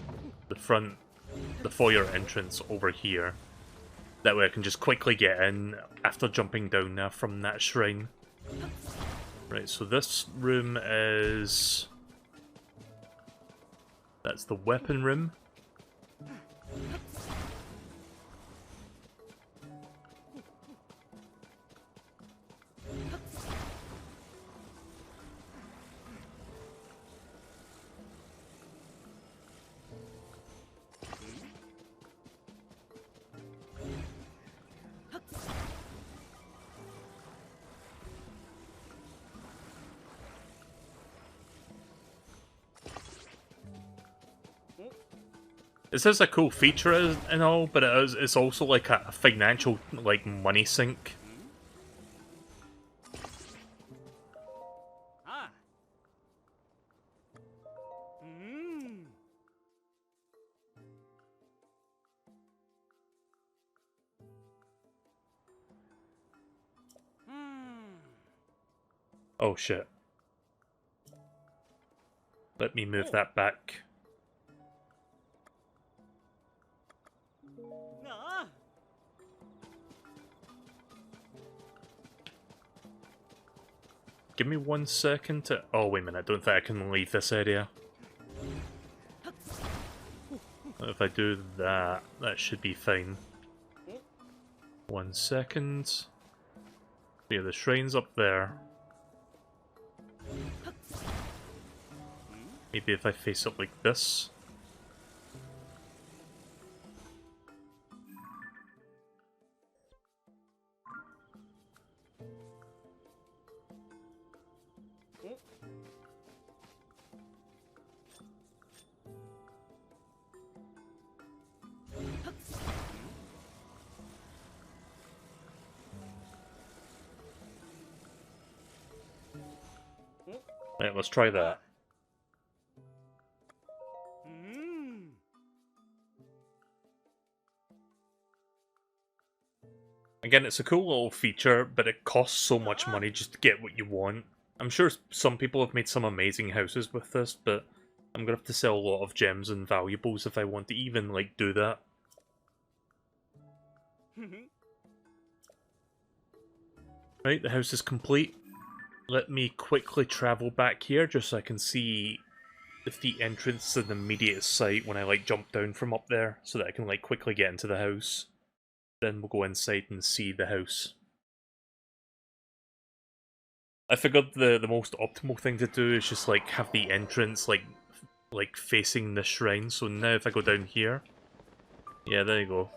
the foyer entrance over here. That way I can just quickly get in after jumping down there from that shrine. Right, so this room is... That's the weapon room. This is a cool feature and all, but it's also like a financial, like, money sink. Oh shit. Let me move that back. Give me 1 second to... Oh, wait a minute, I don't think I can leave this area. If I do that, that should be fine. 1 second. Yeah, the shrine's up there. Maybe if I face it like this. Right, let's try that. Again, it's a cool little feature, but it costs so much money just to get what you want. I'm sure some people have made some amazing houses with this, but I'm gonna have to sell a lot of gems and valuables if I want to even, like, do that. Right, the house is complete. Let me quickly travel back here just so I can see if the entrance is an immediate sight when I, like, jump down from up there, so that I can, like, quickly get into the house. Then we'll go inside and see the house. I figured the most optimal thing to do is just, like, have the entrance, like facing the shrine. So now if I go down here... Yeah, there you go.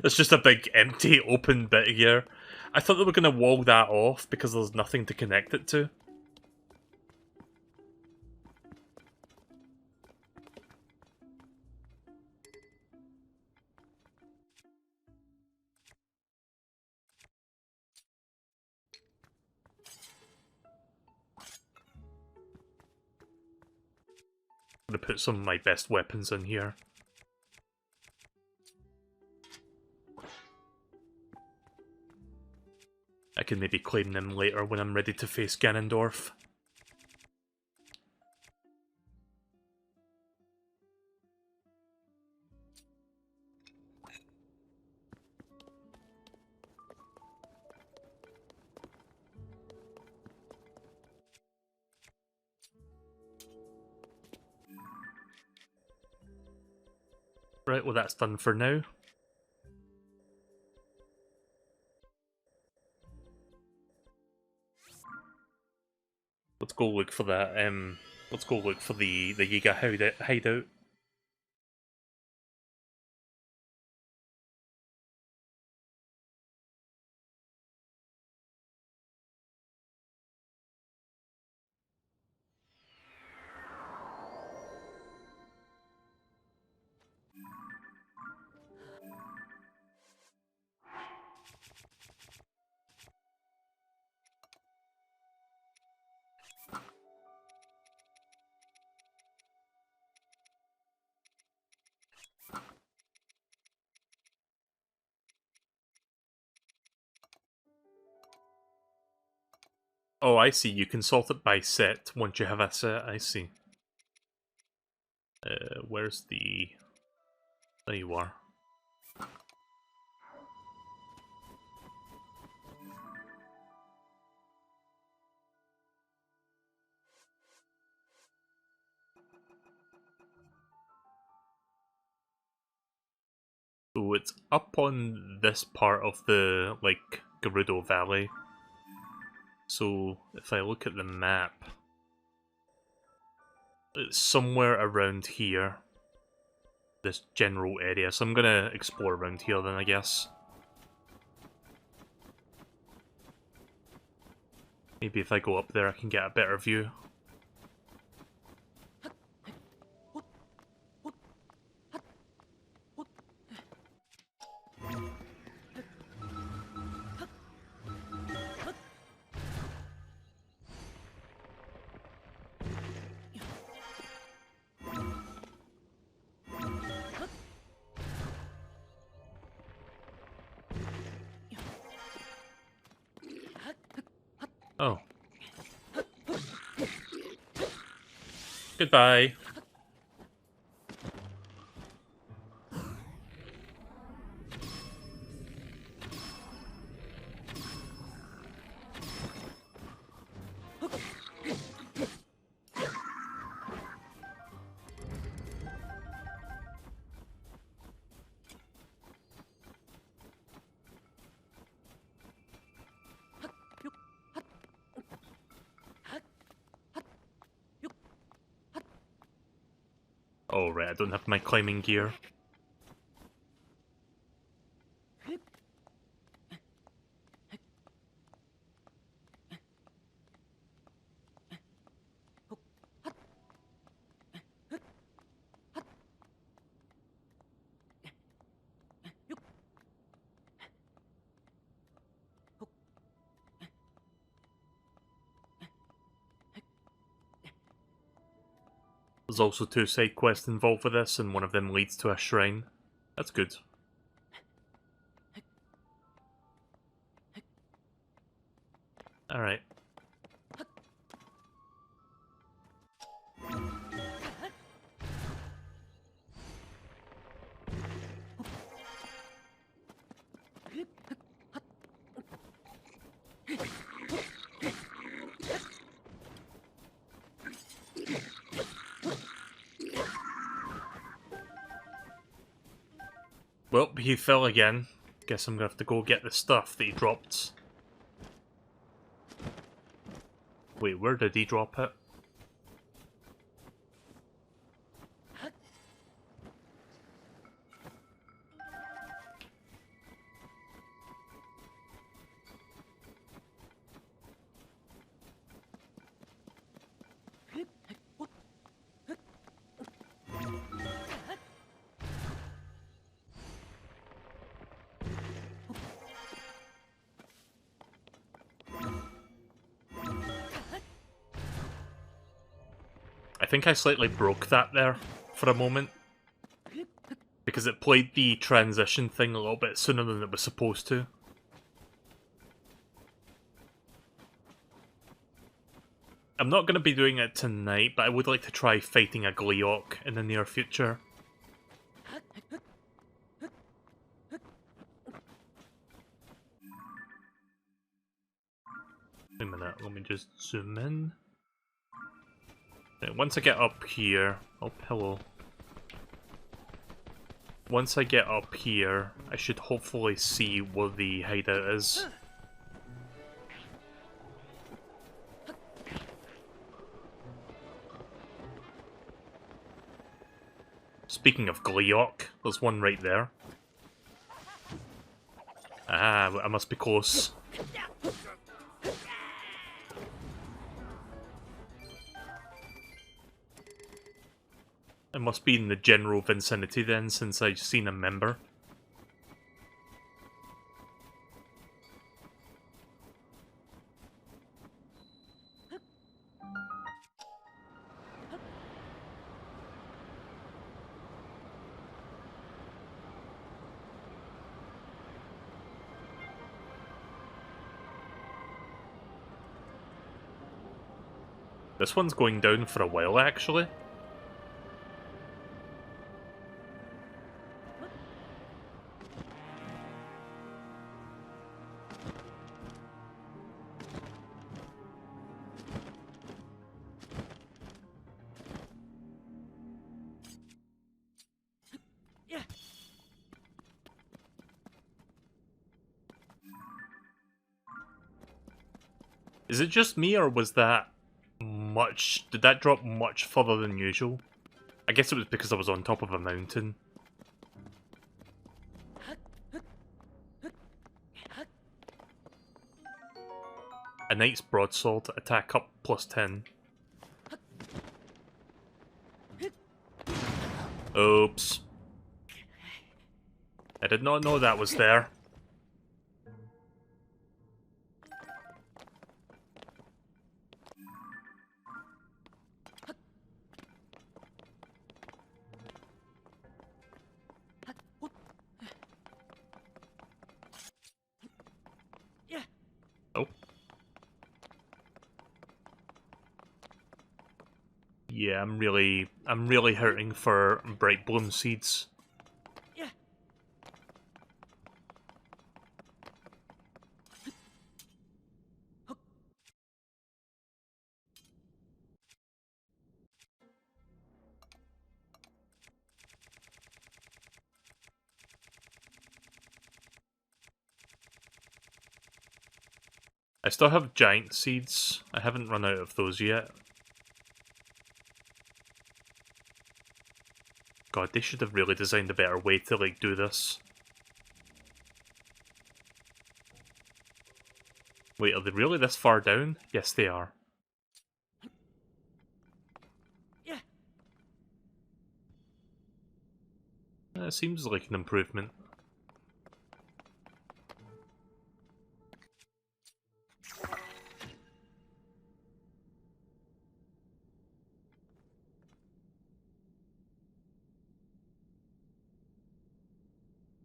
It's just a big empty open bit here. I thought they were going to wall that off because there's nothing to connect it to. I'm gonna put some of my best weapons in here. I can maybe claim them later when I'm ready to face Ganondorf. Right, well that's done for now. Let's go look for that, let's go look for the Yiga hideout. Oh, I see. You can sort it by set once you have a set. I see. Where's the... There you are. So it's up on this part of the, like, Gerudo Valley. So if I look at the map, it's somewhere around here. This general area. So I'm gonna explore around here then, I guess. Maybe if I go up there I can get a better view. Oh. Goodbye. Oh, right, I don't have my climbing gear. There's also 2 side quests involved with this, and one of them leads to a shrine. That's good. Alright. Well, he fell again. Guess I'm gonna have to go get the stuff that he dropped. Wait, where did he drop it? think I slightly broke that there for a moment. Because it played the transition thing a little bit sooner than it was supposed to. I'm not going to be doing it tonight, but I would like to try fighting a Gleeok in the near future. Wait a minute, let me just zoom in. Right, once I get up here... Oh, hello. Once I get up here, I should hopefully see where the hideout is. Speaking of Gleeok, there's one right there. Ah, I must be close. I must be in the general vicinity then, since I've seen a member. This one's going down for a while, actually. Is it just me, or was that much... Did that drop much further than usual? I guess it was because I was on top of a mountain. A knight's broadsword, attack up +10. Oops. I did not know that was there. Oh. Yeah, I'm really hurting for bright bloom seeds. I still have giant seeds. I haven't run out of those yet. God, they should have really designed a better way to, like, do this. Wait, are they really this far down? Yes, they are. It seems like an improvement.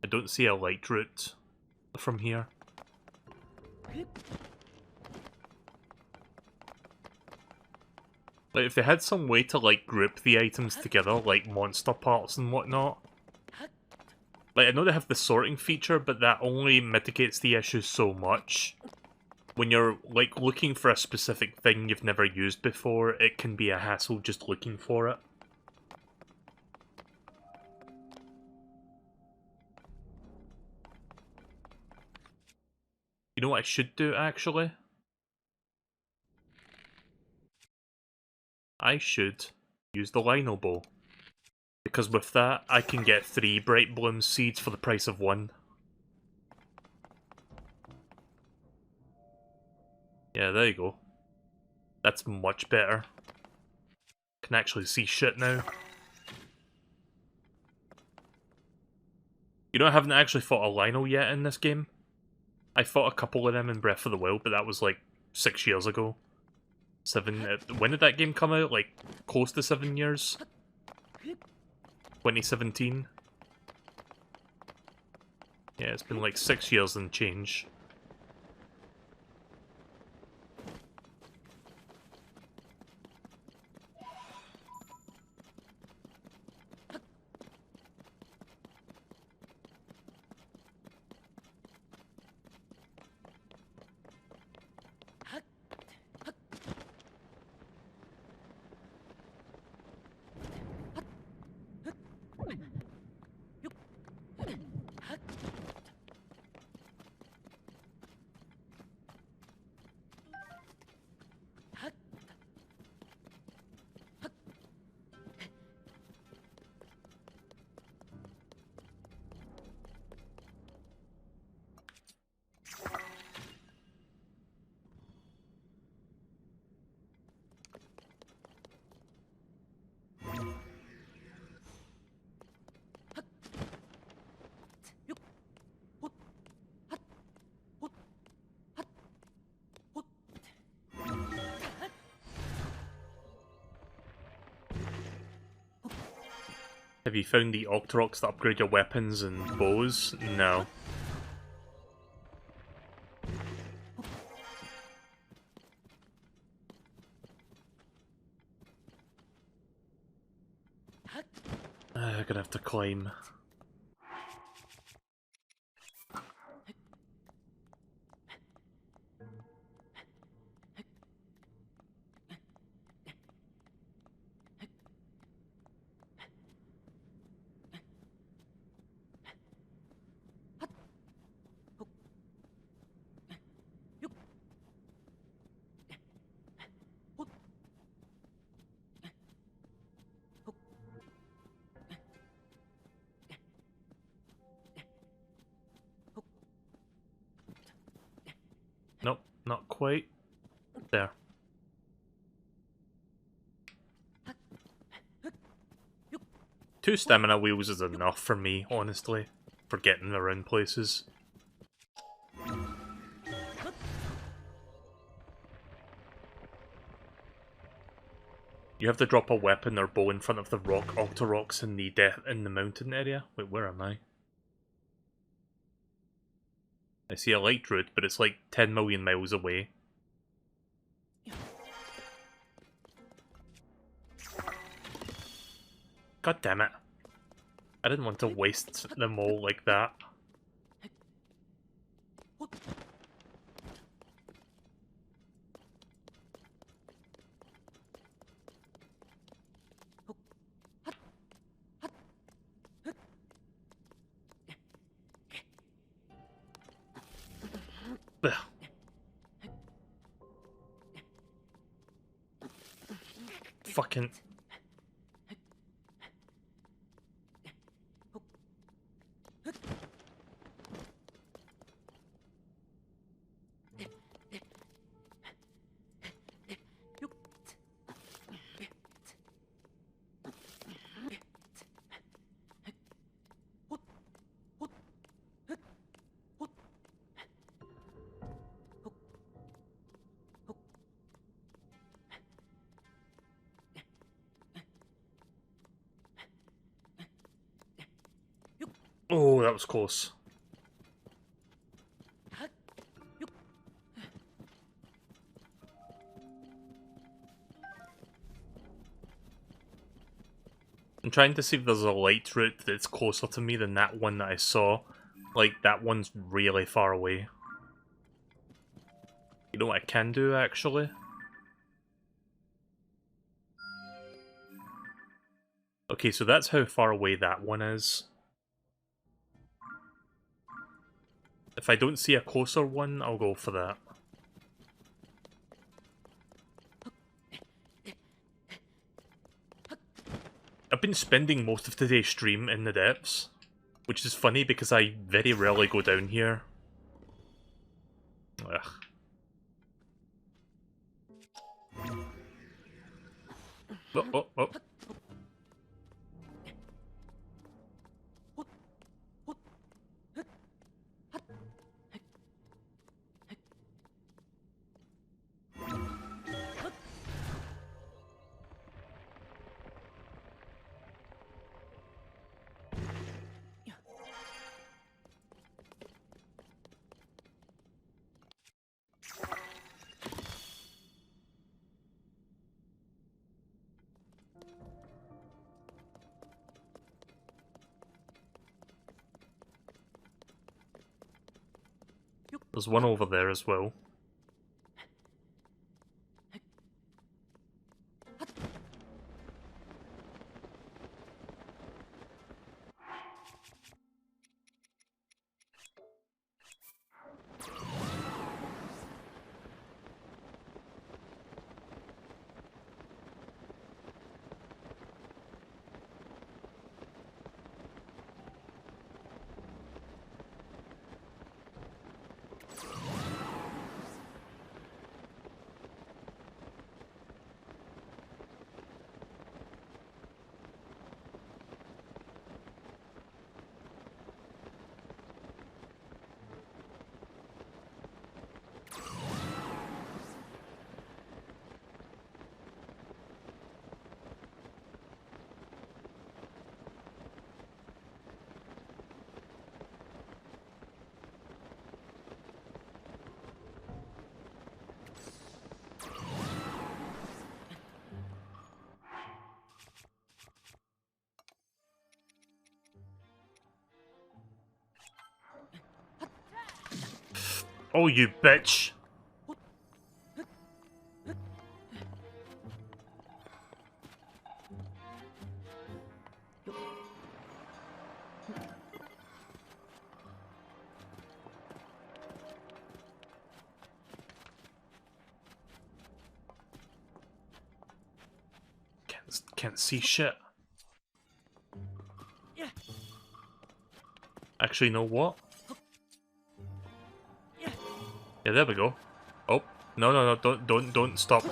I don't see a light route from here. Like, if they had some way to, like, group the items together, like monster parts and whatnot. Like, I know they have the sorting feature, but that only mitigates the issue so much. When you're, like, looking for a specific thing you've never used before, it can be a hassle just looking for it. You know what I should do, actually? I should use the Lino Bow. Because with that, I can get 3 Bright Bloom seeds for the price of 1. Yeah, there you go. That's much better. Can actually see shit now. You know, I haven't actually fought a Lino yet in this game. I fought a couple of them in Breath of the Wild, but that was like 6 years ago. When did that game come out? Like, close to 7 years? 2017? Yeah, it's been like 6 years and change. Have you found the Octoroks that upgrade your weapons and bows? No. I'm gonna have to climb. Nope, not quite. There. Two stamina wheels is enough for me, honestly, for getting around places. You have to drop a weapon or bow in front of the rock Octoroks in the mountain area. Wait, where am I? I see a light route, but it's like 10 million miles away. God damn it. I didn't want to waste them all like that. Ugh. Fucking... Oh, that was close. I'm trying to see if there's a light route that's closer to me than that one that I saw. Like, that one's really far away. You know what I can do, actually? Okay, so that's how far away that one is. If I don't see a closer one, I'll go for that. I've been spending most of today's stream in the depths, which is funny because I very rarely go down here. Ugh. Oh, oh, oh. There's one over there as well. Oh, you bitch! Can't see shit. Actually, know what? Yeah, there we go. Oh, no, don't stop.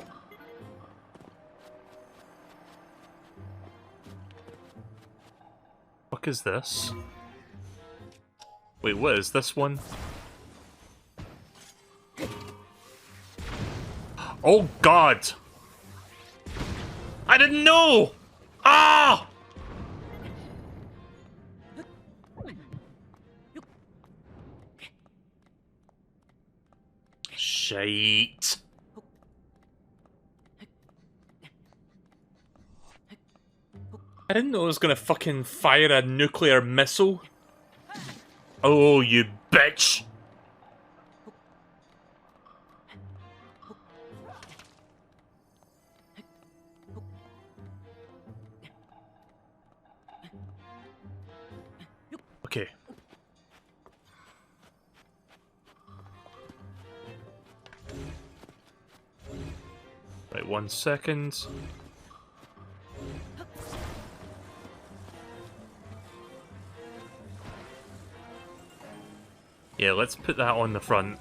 Fuck is this? Wait, what is this one? Oh God! I didn't know! Ah! Shite. I didn't know it was gonna fucking fire a nuclear missile. Oh, you bitch! Okay. Right, 1 second. Yeah, let's put that on the front.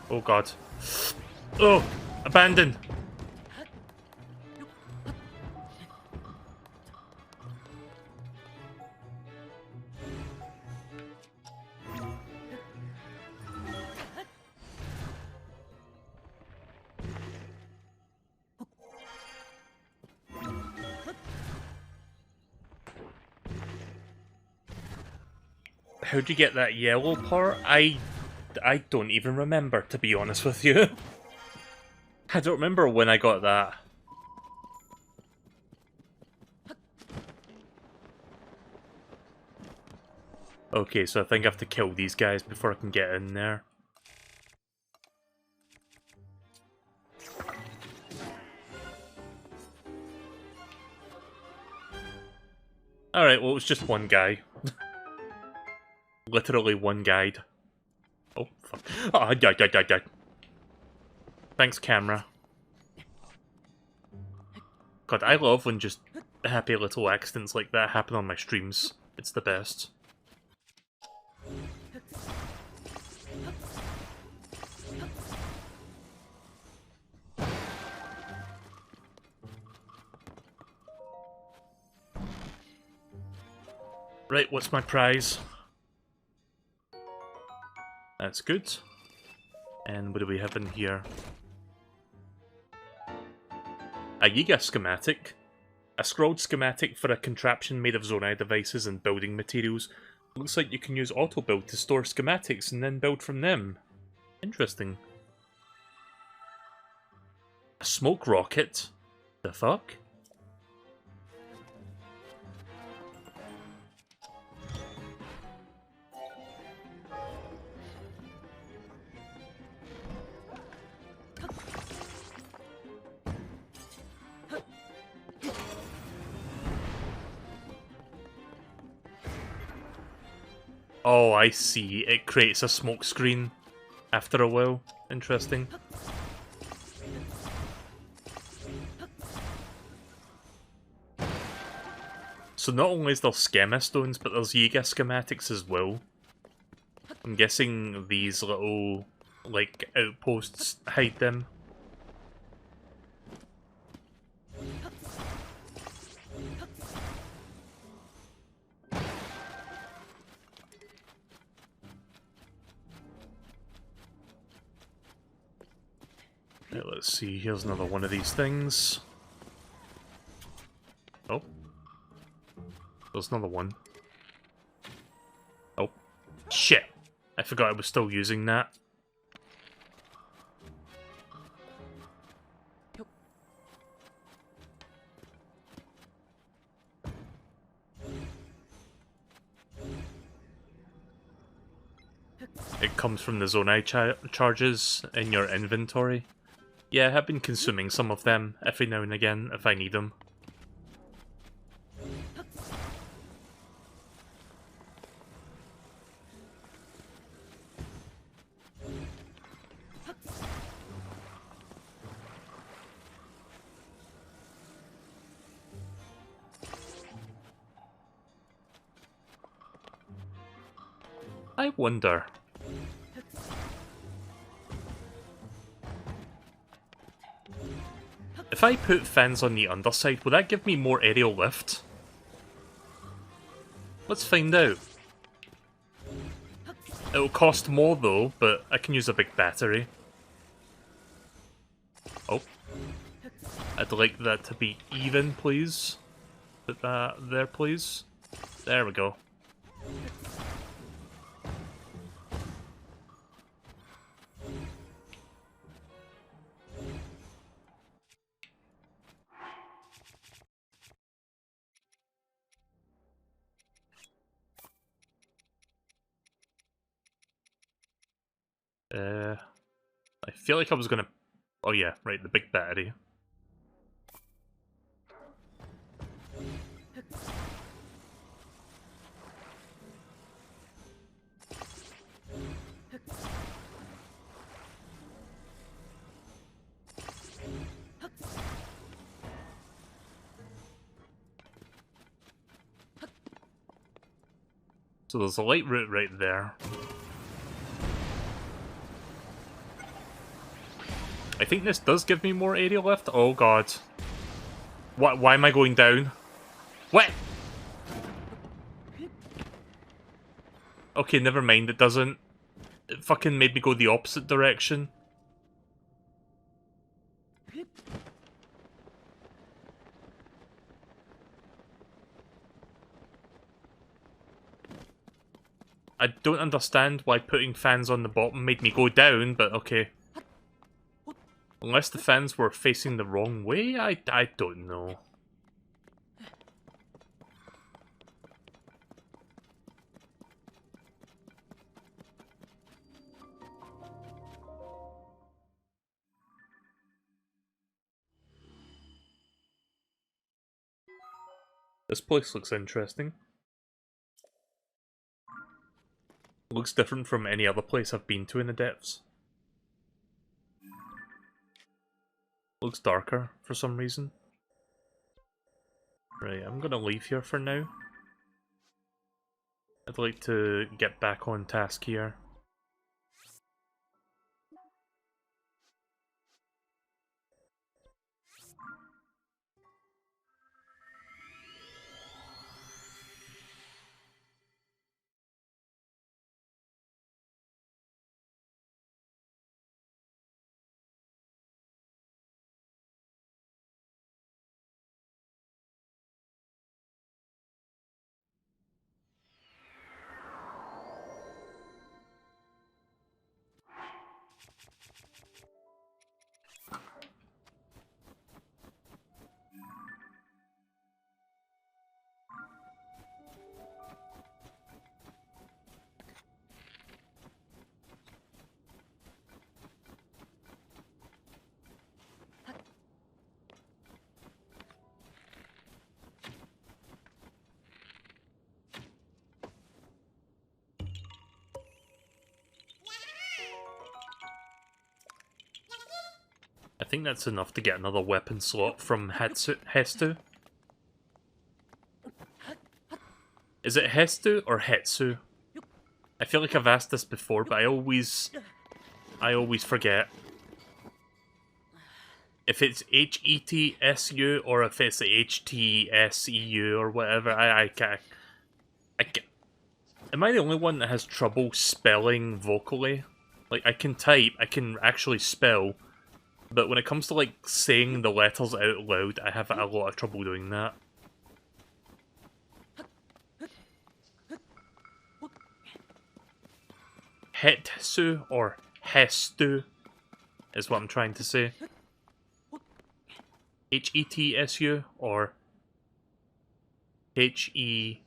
Oh God. Oh! Abandon! How'd you get that yellow part? I don't even remember, to be honest with you. I don't remember when I got that. Okay, so I think I have to kill these guys before I can get in there. Alright, well it was just one guy. Literally one guide. Oh, fuck. Oh, I died. Thanks, camera. God, I love when just happy little accidents like that happen on my streams. It's the best. Right, what's my prize? That's good. And what do we have in here? A Yiga schematic. A scrolled schematic for a contraption made of Zonai devices and building materials. Looks like you can use auto-build to store schematics and then build from them. Interesting. A smoke rocket? The fuck? Oh, I see. It creates a smoke screen after a while. Interesting. So not only is there Schema stones, but there's Yiga schematics as well. I'm guessing these little, like, outposts hide them. Right, let's see, here's another one of these things. Oh. There's another one. Oh. Shit! I forgot I was still using that. It comes from the Zonai charges in your inventory. Yeah, I've been consuming some of them every now and again if I need them. I wonder. If I put fans on the underside, will that give me more aerial lift? Let's find out. It'll cost more though, but I can use a big battery. Oh. I'd like that to be even, please. Put that there, please. There we go. I feel like I was gonna... Oh yeah, right, the big battery. So there's a light route right there. I think this does give me more aerial lift. Oh god. What? Why am I going down? What? Okay, never mind, it doesn't. It fucking made me go the opposite direction. I don't understand why putting fans on the bottom made me go down, but okay. Unless the fans were facing the wrong way, I don't know. This place looks interesting. Looks different from any other place I've been to in the depths. Looks darker for some reason. Right, I'm gonna leave here for now. I'd like to get back on task here. think that's enough to get another weapon slot from Hestu. Is it Hestu or Hetsu? I feel like I've asked this before, but I always forget. If it's H-E-T-S-U or if it's H-T-S-E-U or whatever, I can't. Am I the only one that has trouble spelling vocally? Like, I can type, I can actually spell, but when it comes to, like, saying the letters out loud, I have a lot of trouble doing that. Hetsu or Hestu is what I'm trying to say. H-E-T-S-U or H-E-S-T-U.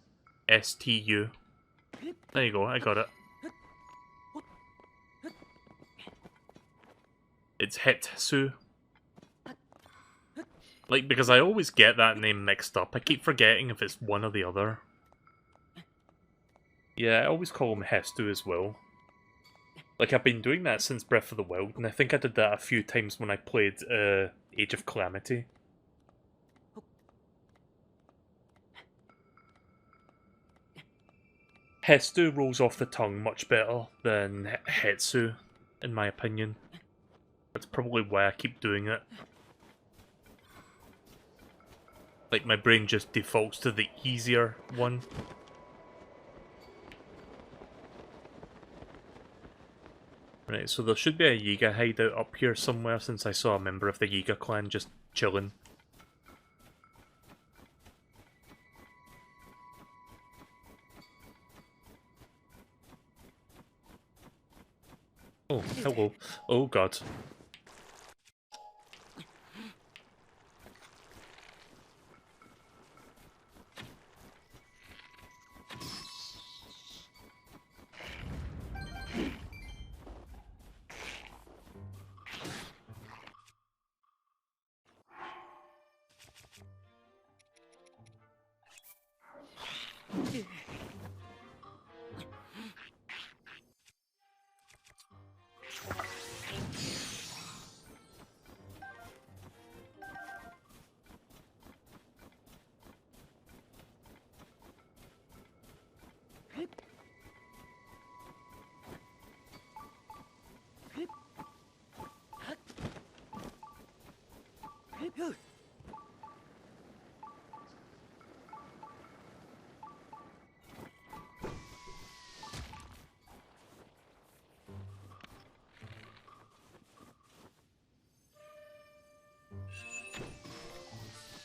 There you go, I got it. It's Hetsu. Like, because I always get that name mixed up. I keep forgetting if it's one or the other. Yeah, I always call him Hestu as well. Like, I've been doing that since Breath of the Wild, and I think I did that a few times when I played Age of Calamity. Hestu rolls off the tongue much better than Hetsu, in my opinion. That's probably why I keep doing it. Like, my brain just defaults to the easier one. Right, so there should be a Yiga hideout up here somewhere, since I saw a member of the Yiga clan just chilling. Oh, hello. Oh god.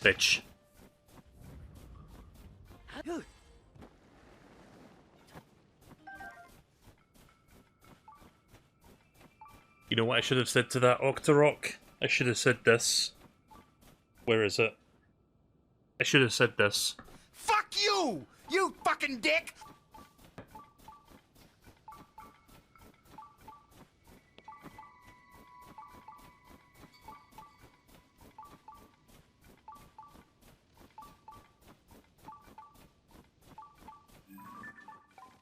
Bitch. You know what I should have said to that Octorok? I should have said this. Where is it? I should have said this. Fuck you! You fucking dick!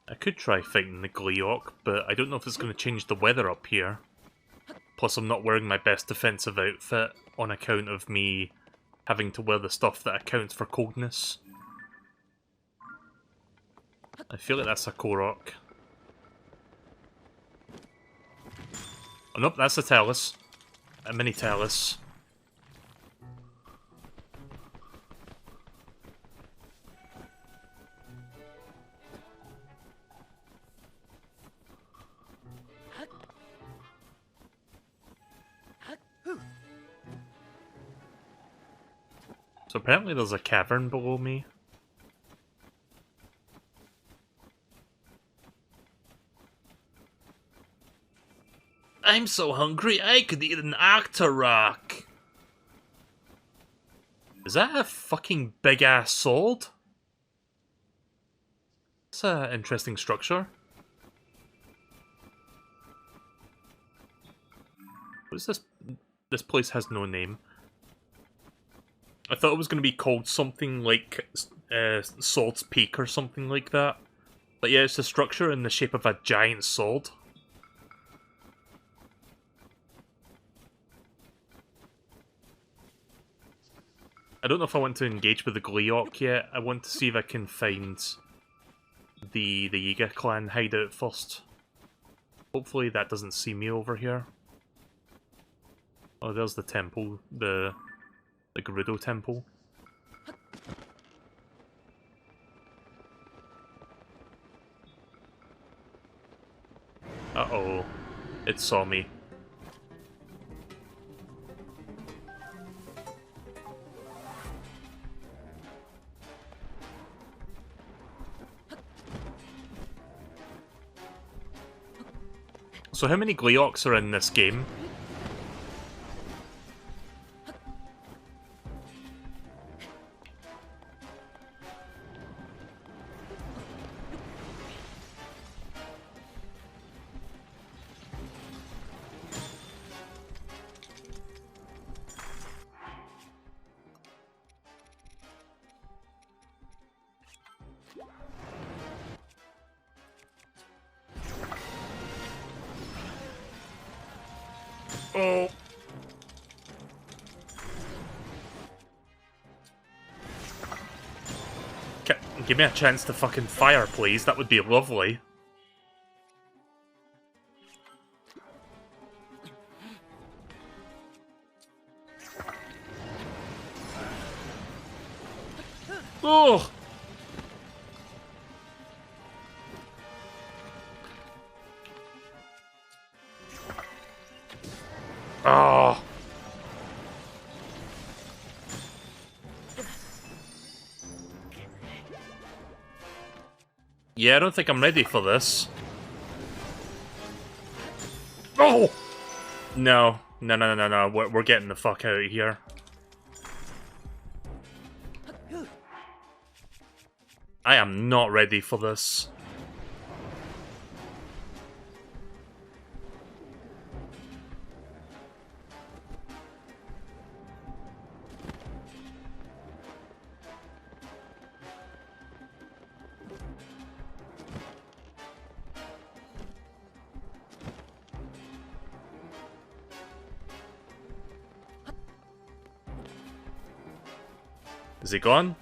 I could try fighting the Gleeok, but I don't know if it's going to change the weather up here. Plus, I'm not wearing my best defensive outfit on account of me having to wear the stuff that accounts for coldness. I feel like that's a Korok. Oh nope, that's a Talus. A mini Talus. So apparently there's a cavern below me. I'm so hungry I could eat an Octorok! Is that a fucking big-ass sword? It's an interesting structure. What is this? This place has no name. I thought it was going to be called something like Sword's Peak or something like that. But yeah, it's a structure in the shape of a giant sword. I don't know if I want to engage with the Gleeok yet. I want to see if I can find the Yiga clan hideout first. Hopefully that doesn't see me over here. Oh, there's the temple, the Gerudo temple. Uh-oh. It saw me. So how many Gleeoks are in this game? Oh! Give me a chance to fucking fire, please. That would be lovely. Oh! Oh! Yeah, I don't think I'm ready for this. Oh! No. No. We're getting the fuck out of here. I am not ready for this. Is he gone?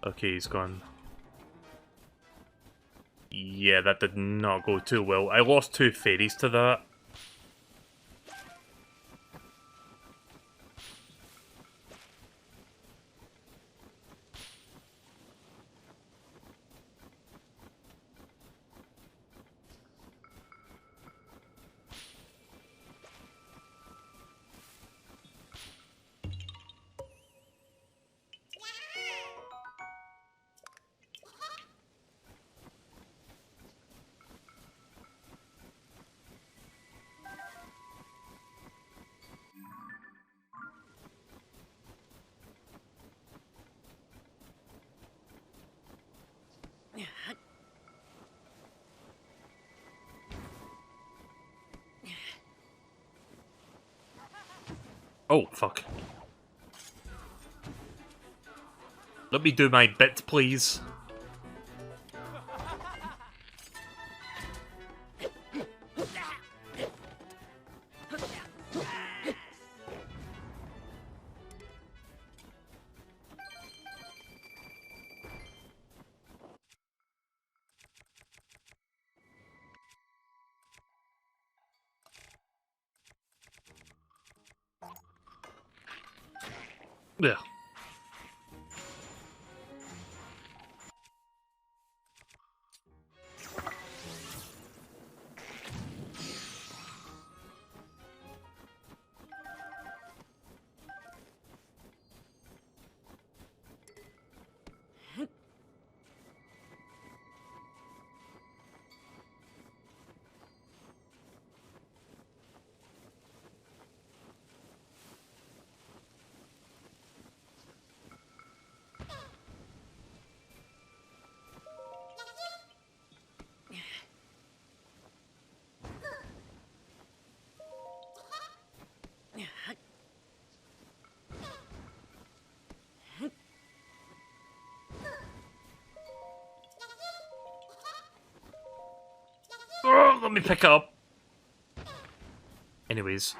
Okay, he's gone. Yeah, that did not go too well. I lost 2 fairies to that. Oh, fuck. Let me do my bit, please. Yeah. Oh, let me pick up. Anyways,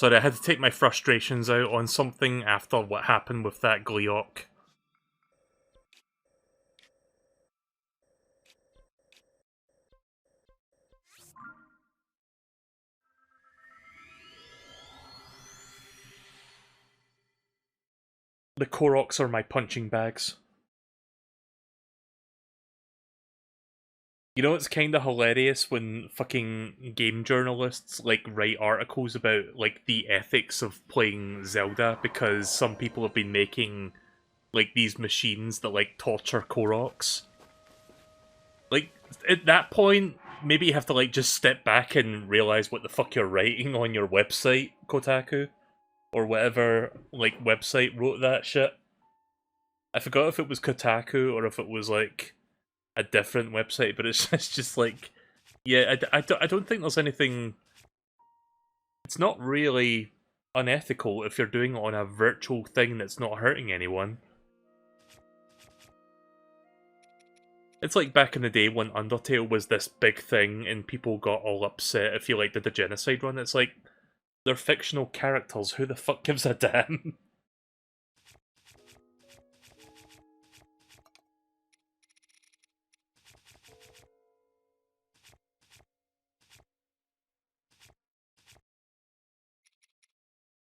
Sorry, I had to take my frustrations out on something after what happened with that Gleeok. The Koroks are my punching bags. You know, it's kind of hilarious when fucking game journalists, like, write articles about, like, the ethics of playing Zelda, because some people have been making, like, these machines that, like, torture Koroks. Like, at that point, maybe you have to, like, just step back and realize what the fuck you're writing on your website, Kotaku. Or whatever, like, website wrote that shit. I forgot if it was Kotaku or if it was, like, a different website, but it's just like, yeah, I don't think there's anything... It's not really unethical if you're doing it on a virtual thing that's not hurting anyone. It's like back in the day when Undertale was this big thing and people got all upset if you, like, did the genocide run. It's like, they're fictional characters, who the fuck gives a damn?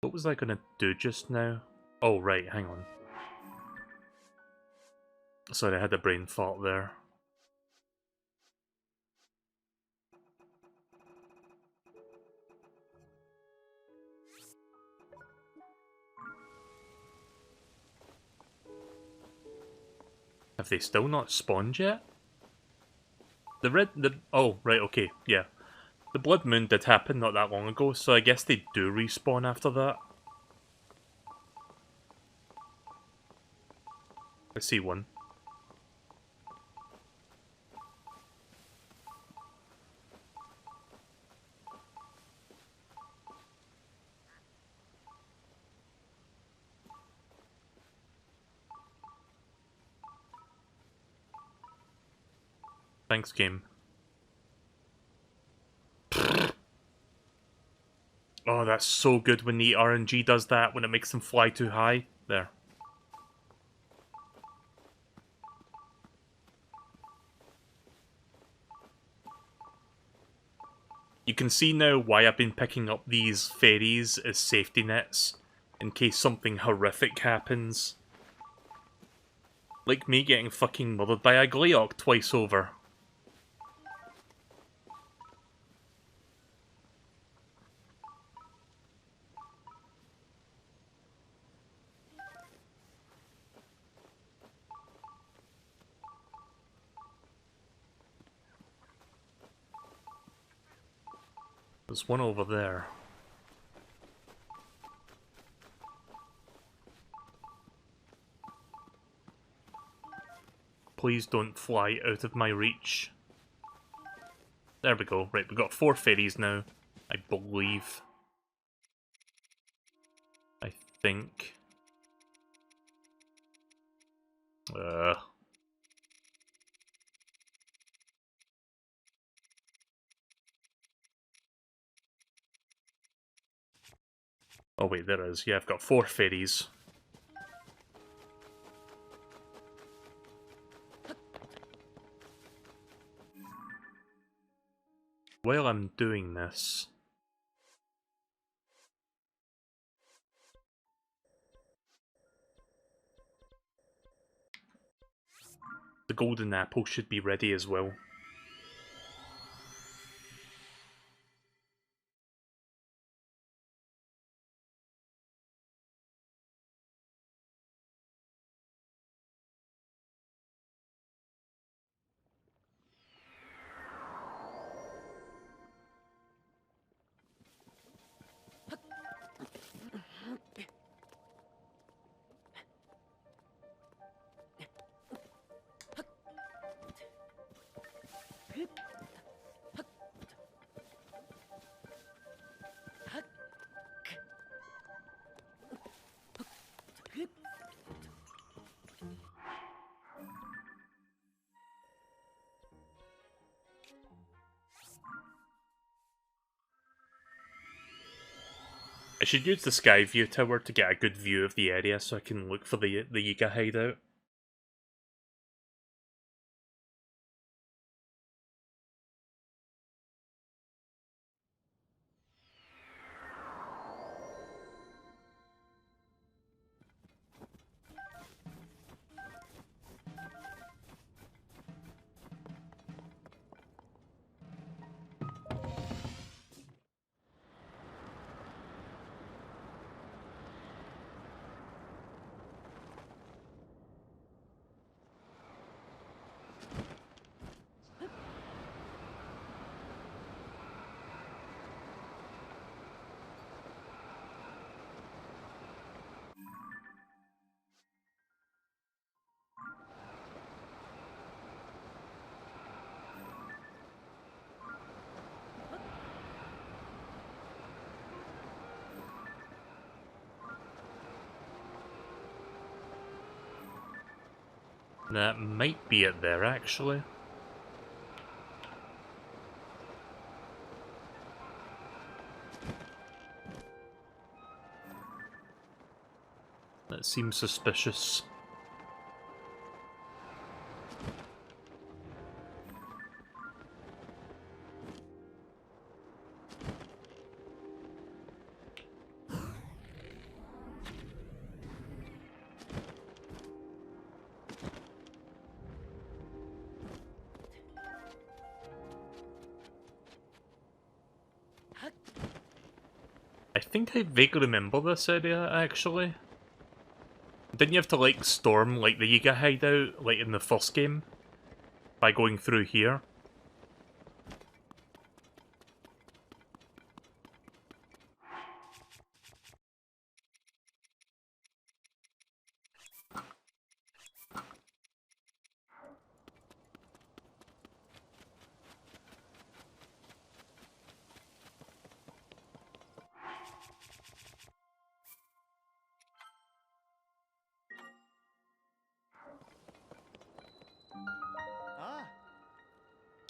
What was I gonna do just now? Oh, right, hang on. Sorry, I had a brain fart there. Have they still not spawned yet? Oh, right, okay, yeah. The Blood Moon did happen not that long ago, so I guess they do respawn after that. I see one. Thanks, game. Oh, that's so good when the RNG does that, when it makes them fly too high. There. You can see now why I've been picking up these fairies as safety nets, in case something horrific happens. Like me getting fucking murdered by a Gleeok twice over. There's one over there. Please don't fly out of my reach. There we go. Right, we've got 4 fairies now, I believe. I think. Oh wait, there is. Yeah, I've got 4 fairies. While I'm doing this... the golden apple should be ready as well. should use the sky view tower to get a good view of the area so I can look for the Yiga hideout. That might be it there, actually. That seems suspicious. I think I vaguely remember this area, actually. Didn't you have to, like, storm, like, the Yiga hideout, like, in the first game? By going through here?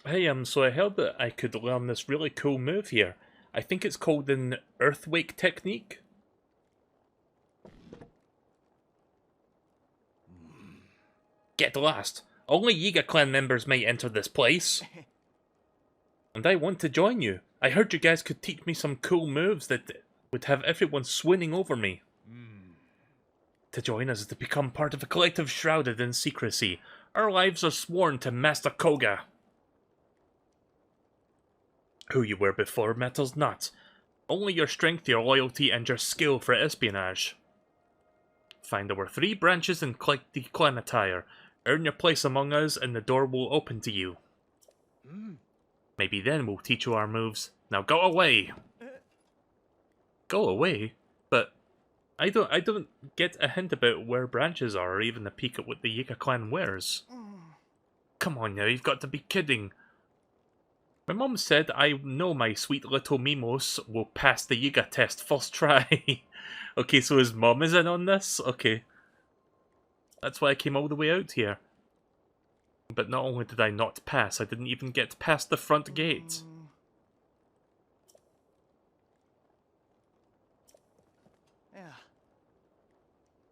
Hey, so I heard that I could learn this really cool move here. I think it's called an Earthwake technique. Get lost. Only Yiga clan members may enter this place. And I want to join you. I heard you guys could teach me some cool moves that would have everyone swooning over me. To join us is to become part of a collective shrouded in secrecy. Our lives are sworn to Master Kohga. Who you were before matters not. Only your strength, your loyalty, and your skill for espionage. Find our 3 branches and collect the clan attire. Earn your place among us, and the door will open to you. Maybe then we'll teach you our moves. Now go away! Go away? But I don't get a hint about where branches are, or even a peek at what the Yiga clan wears. Come on now, you've got to be kidding. My mom said I know my sweet little Mimos will pass the Yiga test first try. Okay, so his mom is in on this? Okay. That's why I came all the way out here. But not only did I not pass, I didn't even get past the front gate.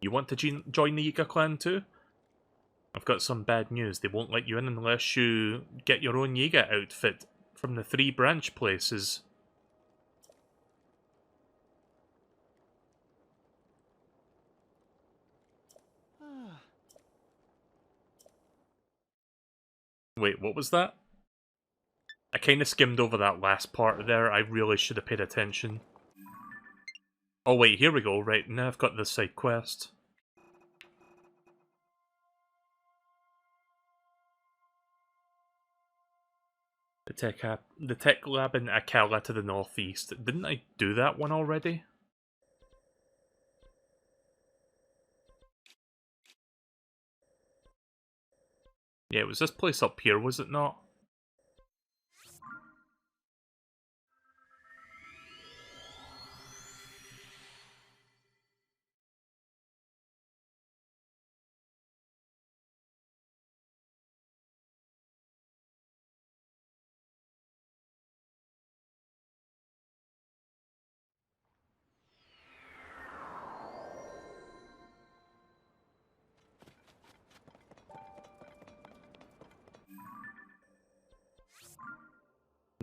You want to join the Yiga clan too? I've got some bad news. They won't let you in unless you get your own Yiga outfit from the 3 branch places. Wait, what was that? I kind of skimmed over that last part there. I really should have paid attention. Oh wait, here we go. Right, now I've got this side quest. The tech lab in Akala to the northeast. Didn't I do that one already? Yeah, it was this place up here, was it not?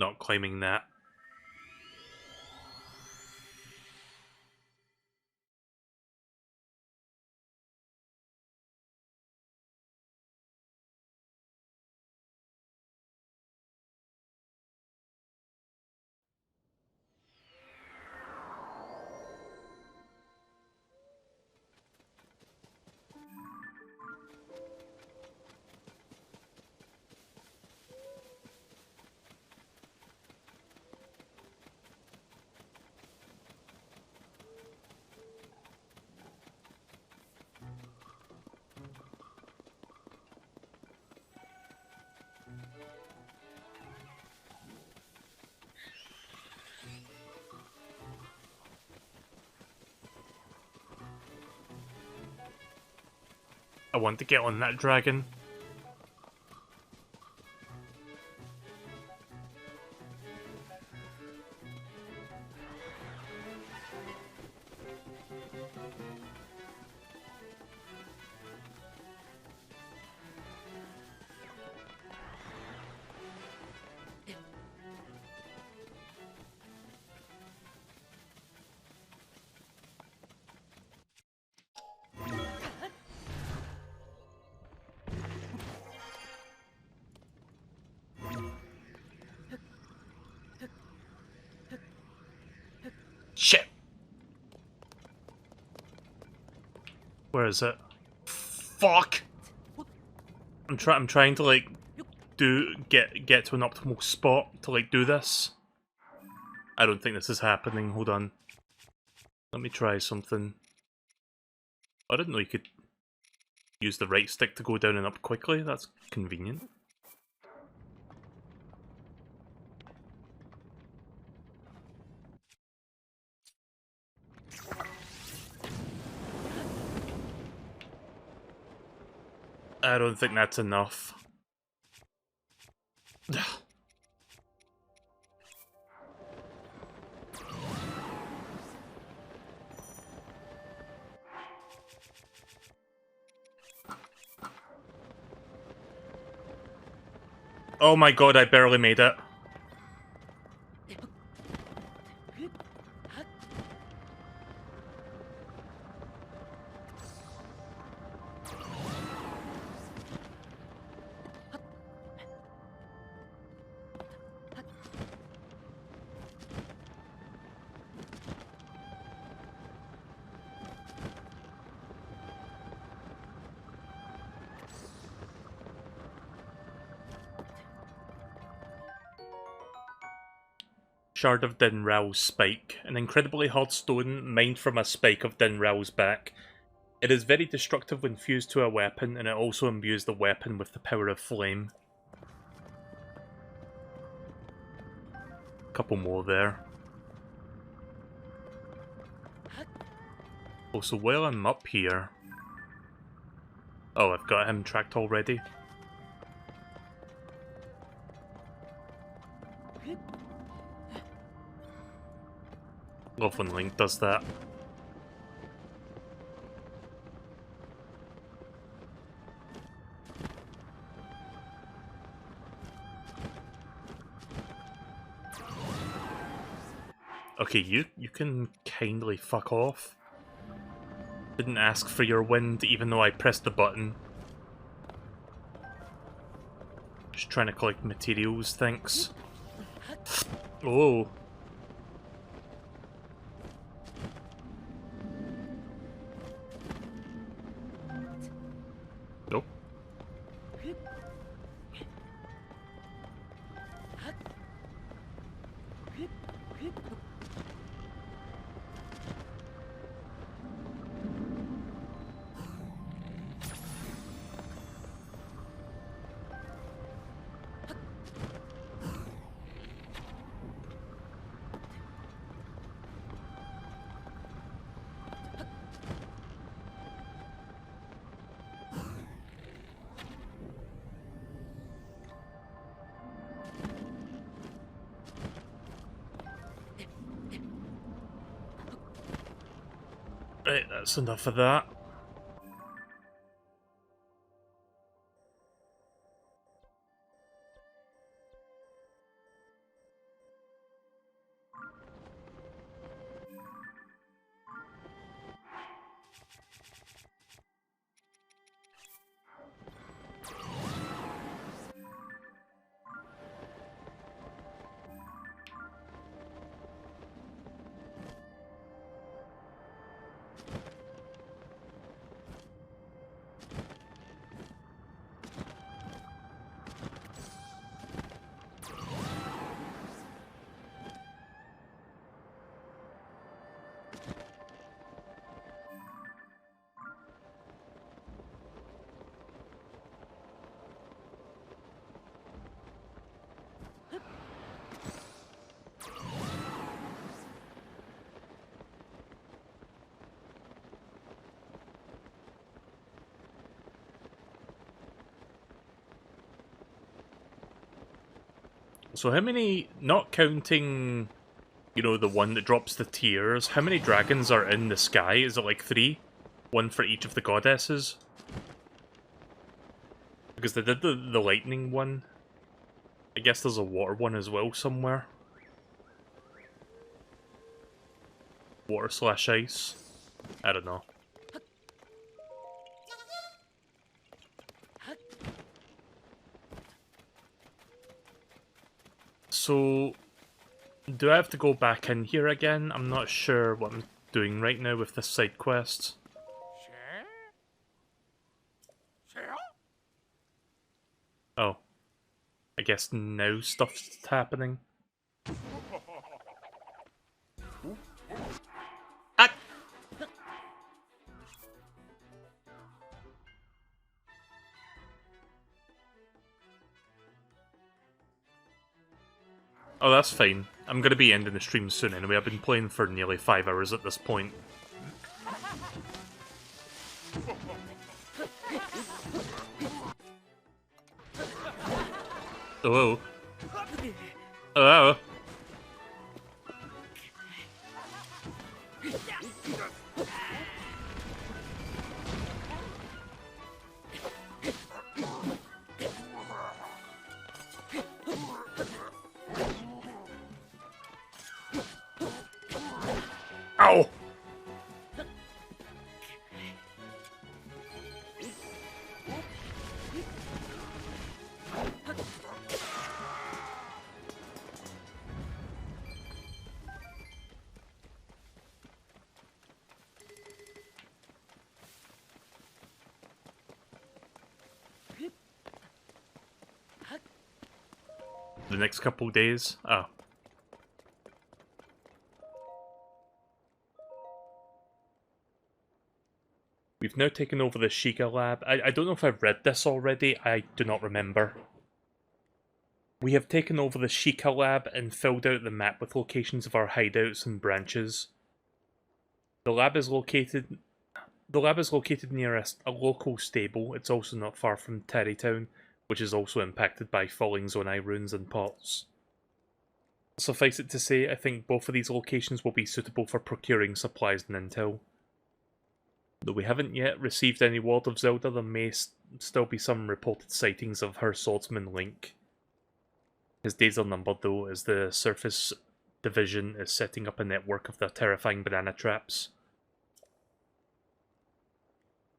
not claiming that. I want to get on that dragon. Shit! Where is it? Fuck! I'm trying to like get to an optimal spot to like do this. I don't think this is happening. Hold on. Let me try something. I didn't know you could use the right stick to go down and up quickly. That's convenient. I don't think that's enough. Oh my god, I barely made it. Shard of Dinral's spike, an incredibly hard stone mined from a spike of Dinral's back. It is very destructive when fused to a weapon, and it also imbues the weapon with the power of flame. Couple more there. Also, while I'm up here... Oh, I've got him tracked already. Love when Link does that. Okay, you can kindly fuck off. Didn't ask for your wind, even though I pressed the button. Just trying to collect materials, thanks. Oh. Nope. Right, that's enough of that. So how many, not counting, you know, the one that drops the tears, how many dragons are in the sky? Is it like 3? One for each of the goddesses? Because they did the lightning one. I guess there's a water one as well somewhere. Water slash ice. I don't know. So, do I have to go back in here again? I'm not sure what I'm doing right now with this side quest. Oh. I guess now stuff's happening. Ah! Oh, that's fine. I'm gonna be ending the stream soon anyway. I've been playing for nearly 5 hours at this point. Oh. Oh. Ow! The next couple days? Oh. We've now taken over the Sheikah lab. I don't know if I've read this already. I do not remember. We have taken over the Sheikah lab and filled out the map with locations of our hideouts and branches. The lab is located near a local stable. It's also not far from Terrytown, which is also impacted by falling Zonai runes and pots. Suffice it to say, I think both of these locations will be suitable for procuring supplies and intel. Though we haven't yet received any word of Zelda, there may still be some reported sightings of her swordsman Link. His days are numbered though, as the Surface Division is setting up a network of their terrifying banana traps.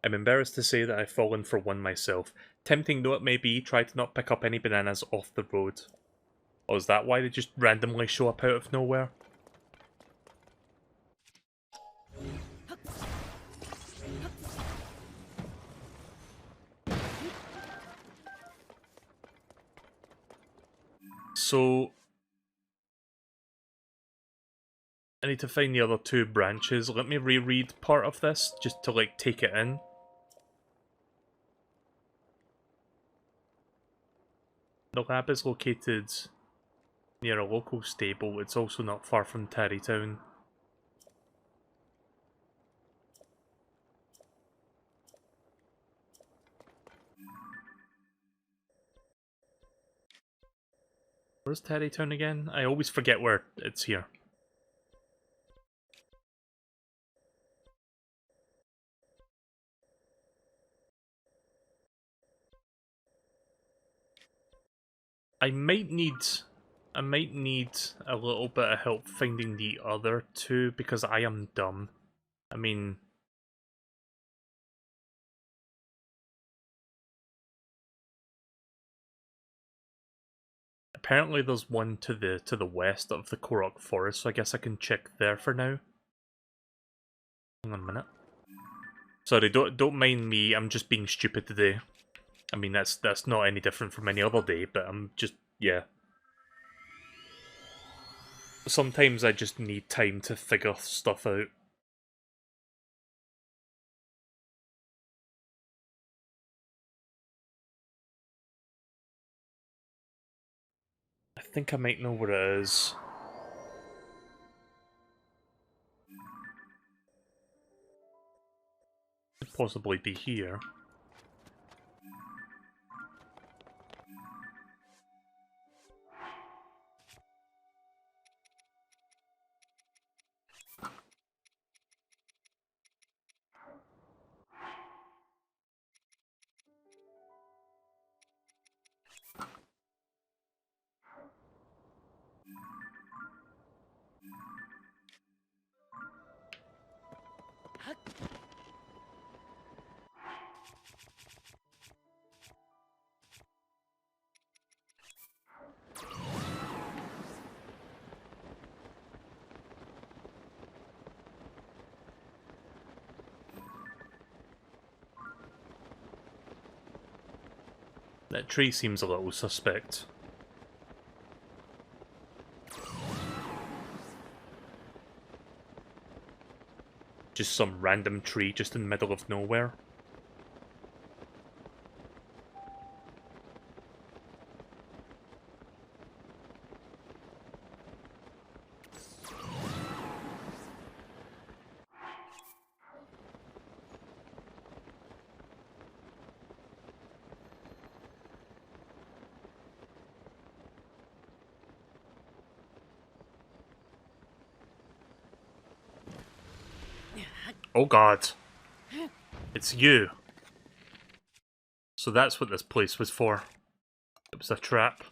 I'm embarrassed to say that I've fallen for one myself. Tempting though it may be, try to not pick up any bananas off the road. Oh, is that why they just randomly show up out of nowhere? So, I need to find the other 2 branches. Let me reread part of this, just to like take it in. The lab is located near a local stable. It's also not far from Terrytown. Where's Terrytown again? I always forget where it's here. I might need a little bit of help finding the other 2 because I am dumb. I mean, apparently there's one to the west of the Korok Forest, so I guess I can check there for now. Hang on a minute. Sorry, don't mind me. I'm just being stupid today. I mean, that's not any different from any other day, but I'm just, yeah. Sometimes I just need time to figure stuff out. I think I might know where it is. Could possibly be here. That tree seems a little suspect. Just some random tree just in the middle of nowhere. Oh god. It's you. So that's what this place was for. It was a trap.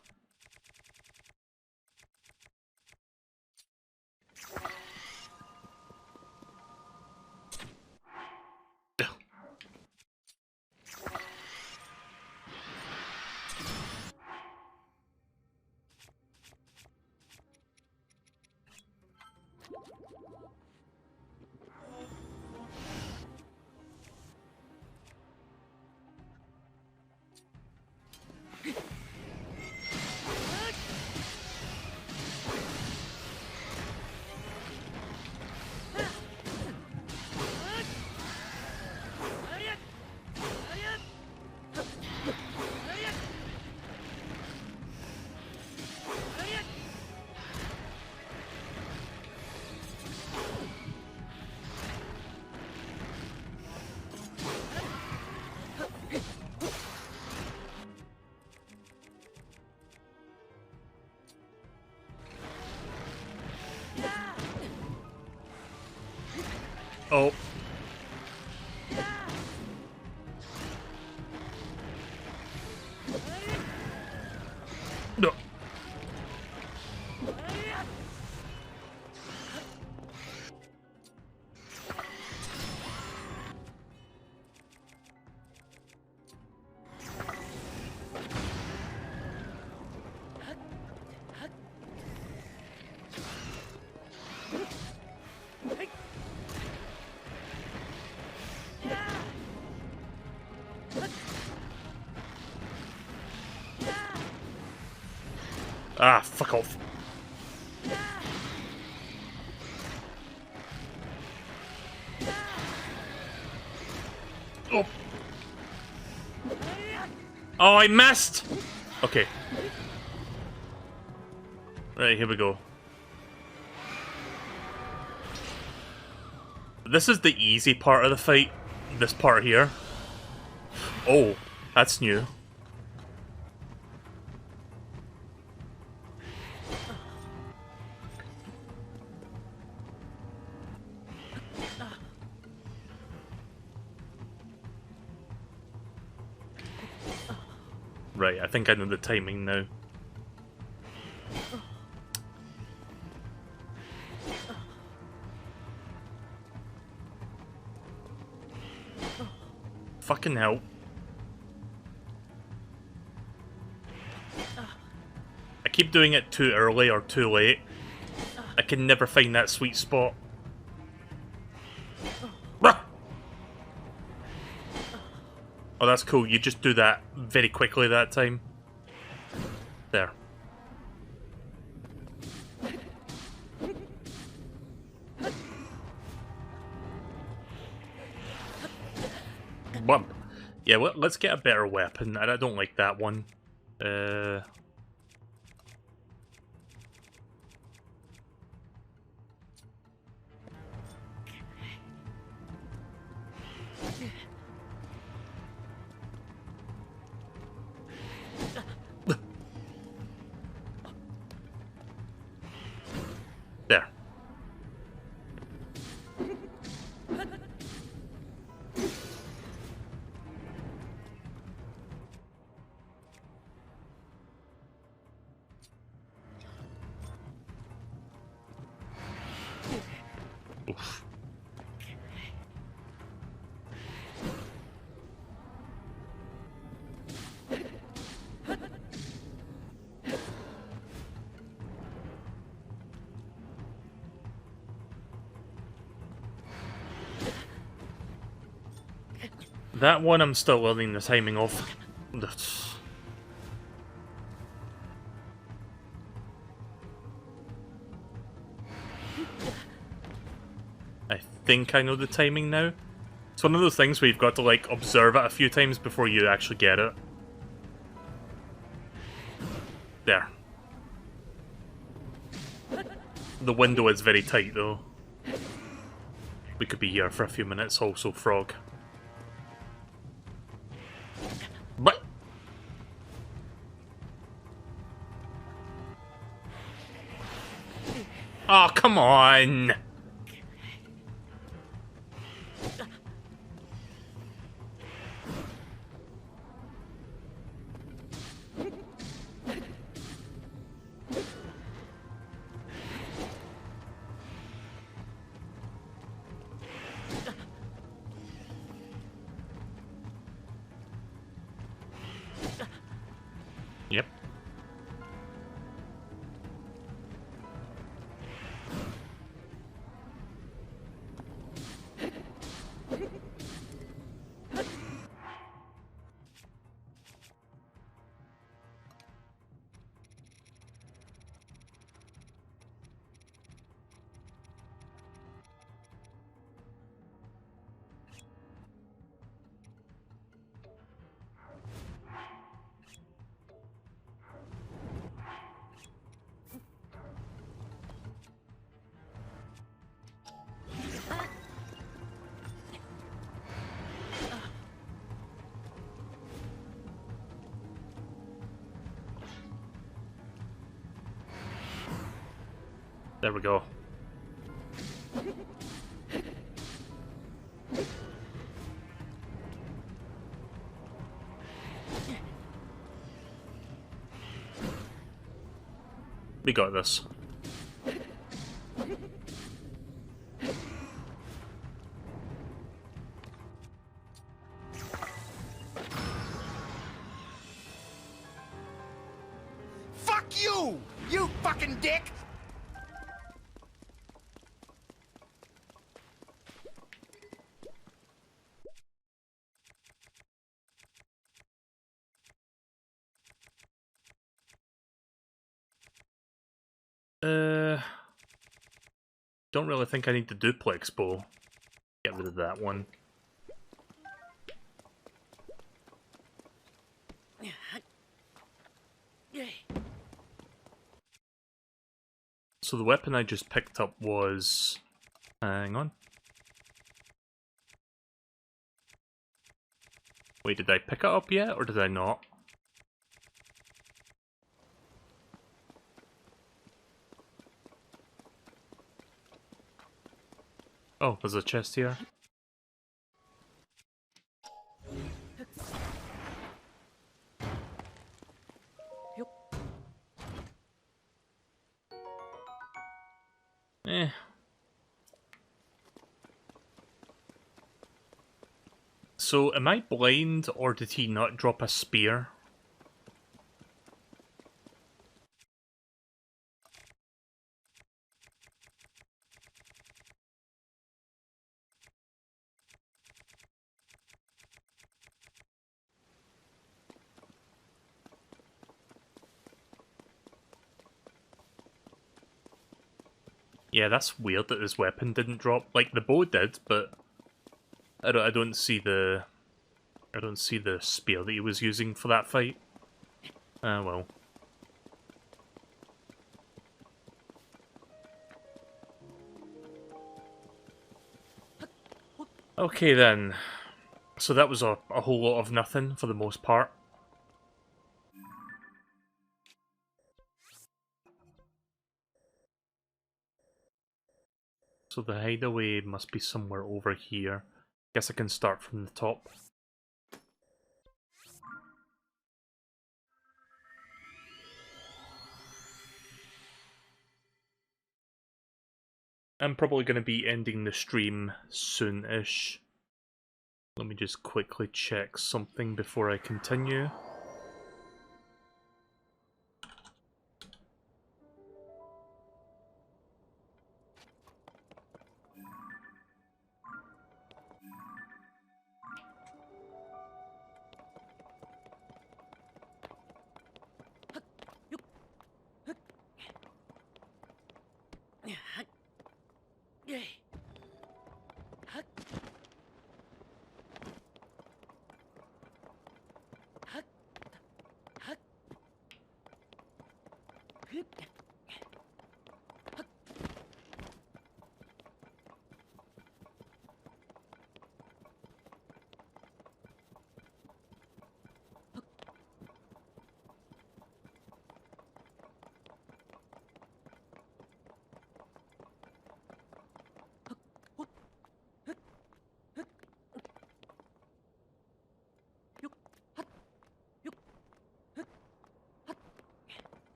Oh. No. Ah, fuck off. Oh. Oh, I missed! Okay. Right, here we go. This is the easy part of the fight. This part here. Oh, that's new. Right, I think I know the timing now. Fucking hell. I keep doing it too early or too late. I can never find that sweet spot. Ah! Oh, that's cool. You just do that very quickly that time. There. Bump. Yeah, well, let's get a better weapon. I don't like that one. There. Oof. That one I'm still learning the timing of. think I know the timing now. It's one of those things where you've got to, like, observe it a few times before you actually get it. There. The window is very tight, though. We could be here for a few minutes, also, frog. But... oh, come on! Yep. There we go. We got this. Fuck you! You fucking dick! Don't really think I need the duplex bow. Get rid of that one. So the weapon I just picked up was... hang on. Wait, did I pick it up yet, or did I not? Oh, there's a chest here. Eh. So, am I blind, or did he not drop a spear? Yeah, that's weird that his weapon didn't drop. Like, the bow did, but I don't see the spear that he was using for that fight. Ah, well. Okay then. So that was a whole lot of nothing for the most part. So the hideaway must be somewhere over here. Guess I can start from the top. I'm probably going to be ending the stream soon-ish. Let me just quickly check something before I continue.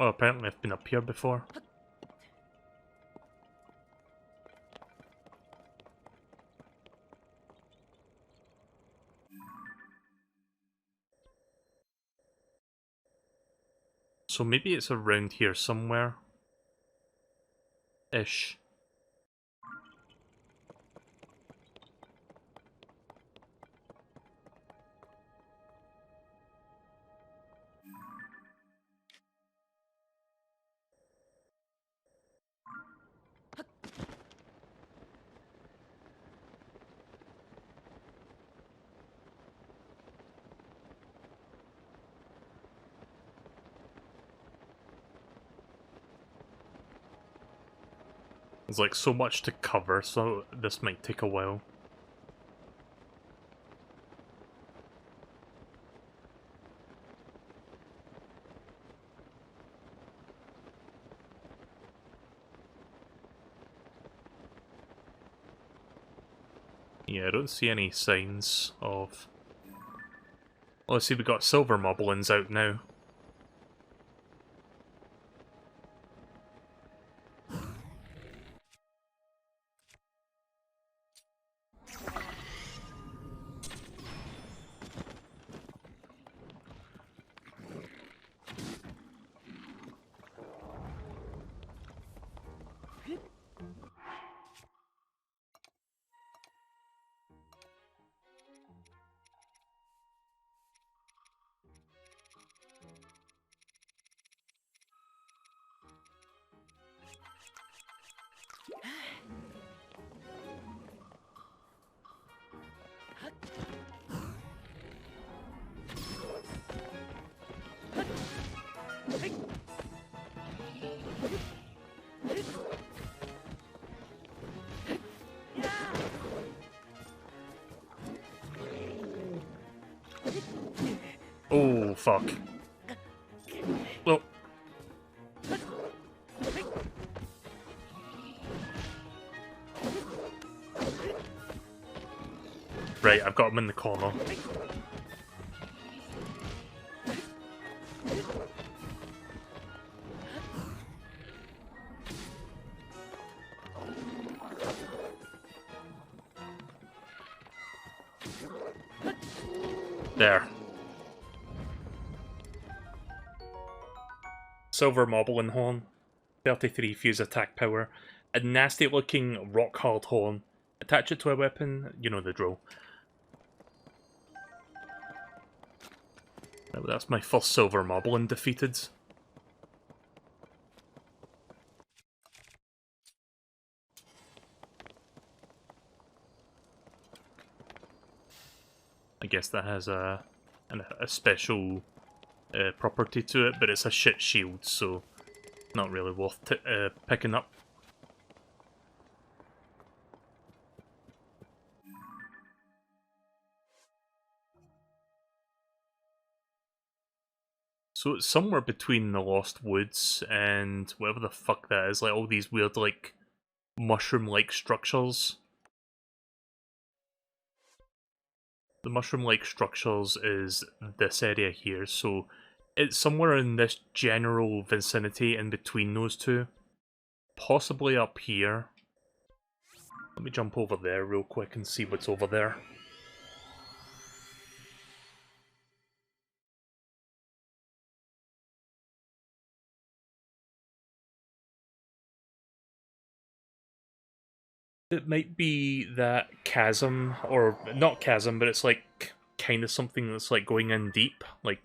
Well, apparently I've been up here before. So maybe it's around here somewhere. Ish. There's like so much to cover, so this might take a while. Yeah, I don't see any signs of... Well, let's see, we got silver moblins out now. Oh, fuck. Well... Right, I've got him in the corner. There. Silver Moblin Horn. 33 fuse attack power. A nasty looking rock hard horn. Attach it to a weapon, you know the drill. That's my first silver moblin defeated. I guess that has a special property to it, but it's a shit shield, so not really worth picking up. So it's somewhere between the Lost Woods and whatever the fuck that is, like all these weird, like, mushroom-like structures. The mushroom-like structures is this area here, so it's somewhere in this general vicinity in between those two. Possibly up here. Let me jump over there real quick and see what's over there. It might be that chasm, or not chasm, but it's like kind of something that's like going in deep, like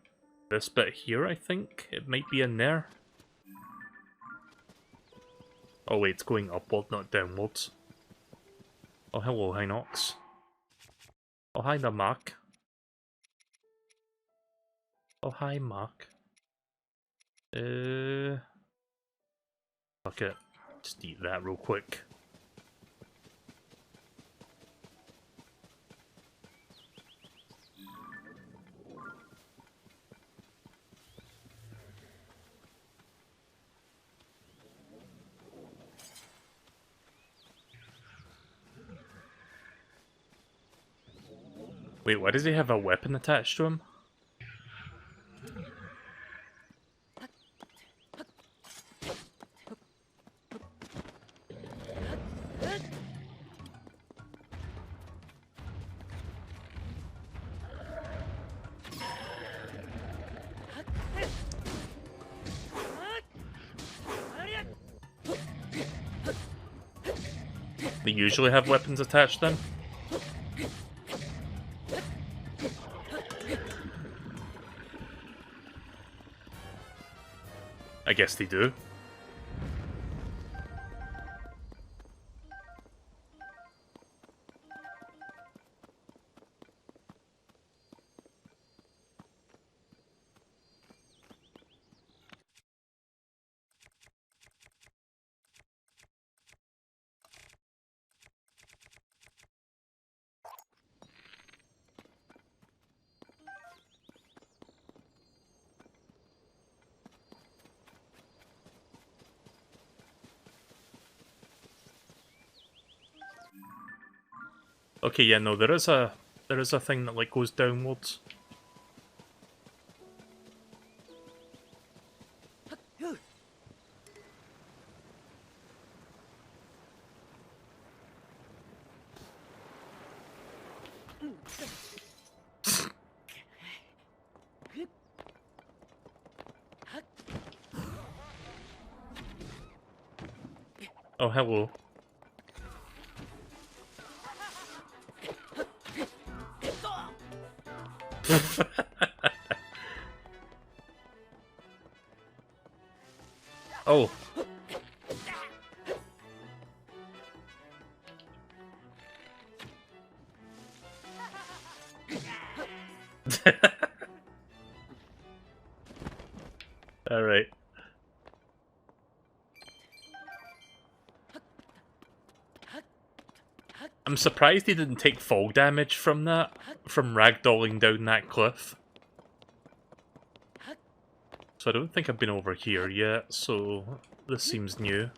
this bit here, I think. It might be in there. Oh wait, it's going upward, not downwards. Oh, hello, Hinox. Oh, hi there, Mark. Oh, hi, Mark. Fuck it. Just eat that real quick. Wait, why does he have a weapon attached to him? They usually have weapons attached then? I guess they do. Okay, yeah, no, there is a thing that like goes downwards. Oh, hello. Oh. Alright. I'm surprised he didn't take fall damage from that, from ragdolling down that cliff. So I don't think I've been over here yet, so this seems new.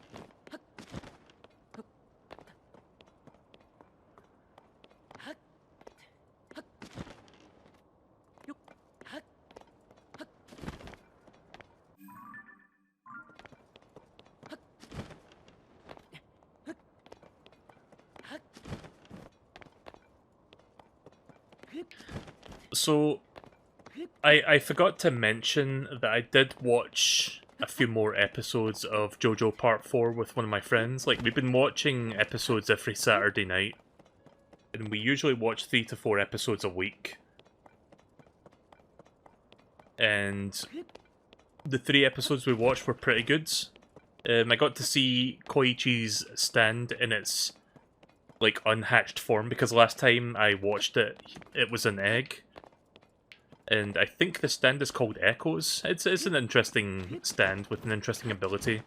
So, I forgot to mention that I did watch a few more episodes of JoJo Part 4 with one of my friends. Like, we've been watching episodes every Saturday night, and we usually watch 3 to 4 episodes a week. And the 3 episodes we watched were pretty good. I got to see Koichi's stand in its, like, unhatched form, because last time I watched it, it was an egg. And I think the stand is called Echoes. It's an interesting stand with an interesting ability.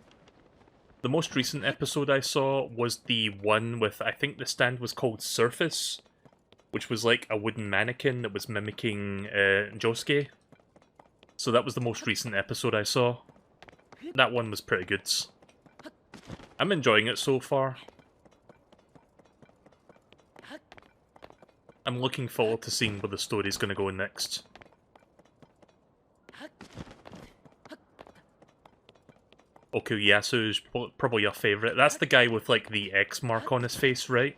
The most recent episode I saw was the one with, I think the stand was called Surface, which was like a wooden mannequin that was mimicking Josuke. So that was the most recent episode I saw. That one was pretty good. I'm enjoying it so far. I'm looking forward to seeing where the story's going to go next. Okuyasu's probably your favourite. That's the guy with, like, the X mark on his face, right?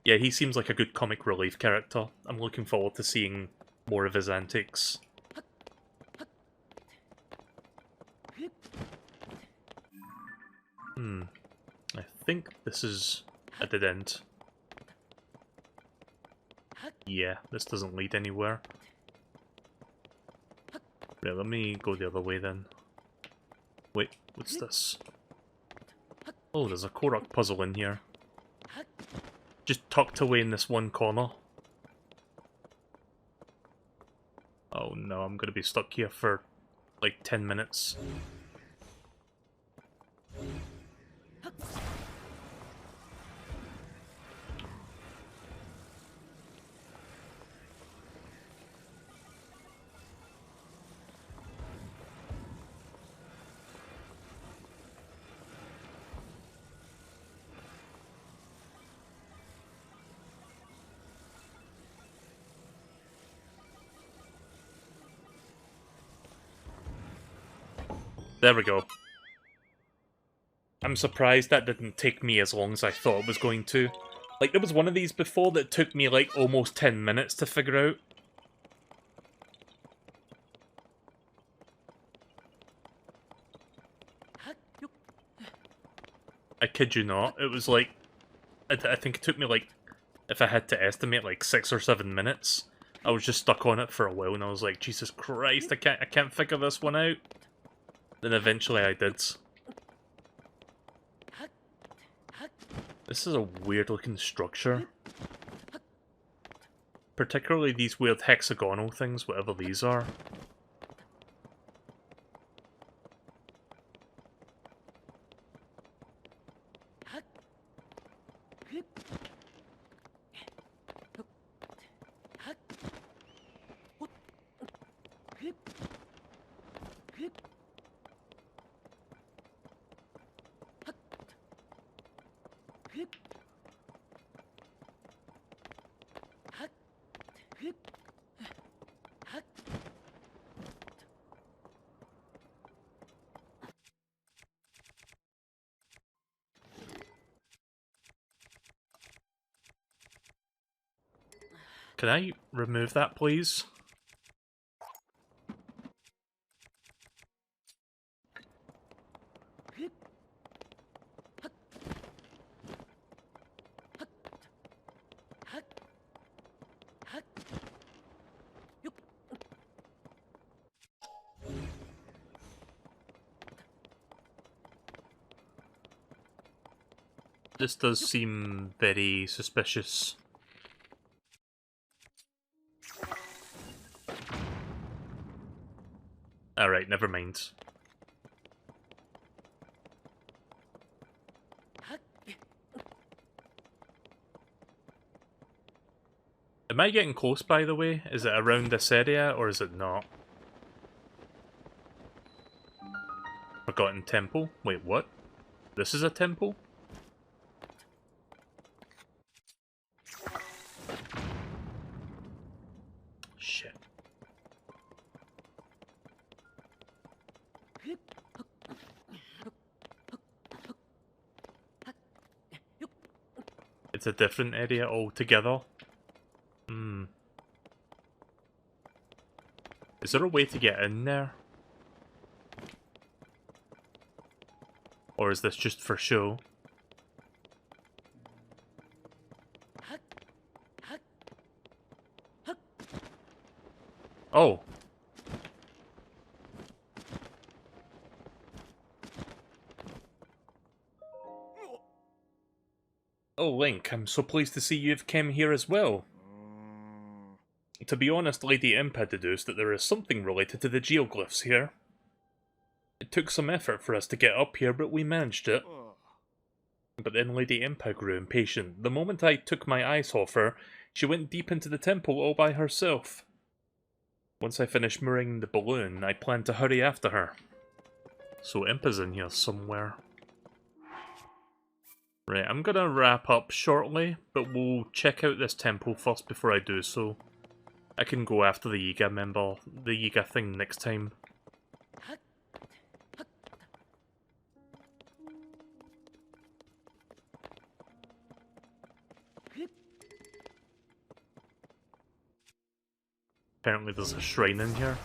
Yeah, he seems like a good comic relief character. I'm looking forward to seeing more of his antics. I think this is a dead end. Yeah, this doesn't lead anywhere. Right, let me go the other way then. Wait, what's this? Oh, there's a Korok puzzle in here. Just tucked away in this one corner. Oh no, I'm gonna be stuck here for like 10 minutes. There we go. I'm surprised that didn't take me as long as I thought it was going to. Like, there was one of these before that took me like almost 10 minutes to figure out. I kid you not, it was like I think it took me like, if I had to estimate, like 6 or 7 minutes. I was just stuck on it for a while, and I was like, Jesus Christ, I can't figure this one out. Then eventually I did. This is a weird looking structure. Particularly these weird hexagonal things, whatever these are. Can I remove that, please? This does seem very suspicious. Alright, never mind. Am I getting close, by the way? Is it around this area, or is it not? Forgotten Temple? Wait, what? This is a temple? Shit. It's a different area altogether. Hmm. Is there a way to get in there? Or is this just for show? Oh. Oh, Link, I'm so pleased to see you've come here as well. To be honest, Lady Imp had deduced that there is something related to the geoglyphs here. It took some effort for us to get up here, but we managed it. But then Lady Impa grew impatient. The moment I took my eyes off her, she went deep into the temple all by herself. Once I finished mooring the balloon, I planned to hurry after her. So Impa's in here somewhere. Right, I'm gonna wrap up shortly, but we'll check out this temple first before I do so. I can go after the Yiga member, the Yiga thing next time. Apparently there's a shrine in here.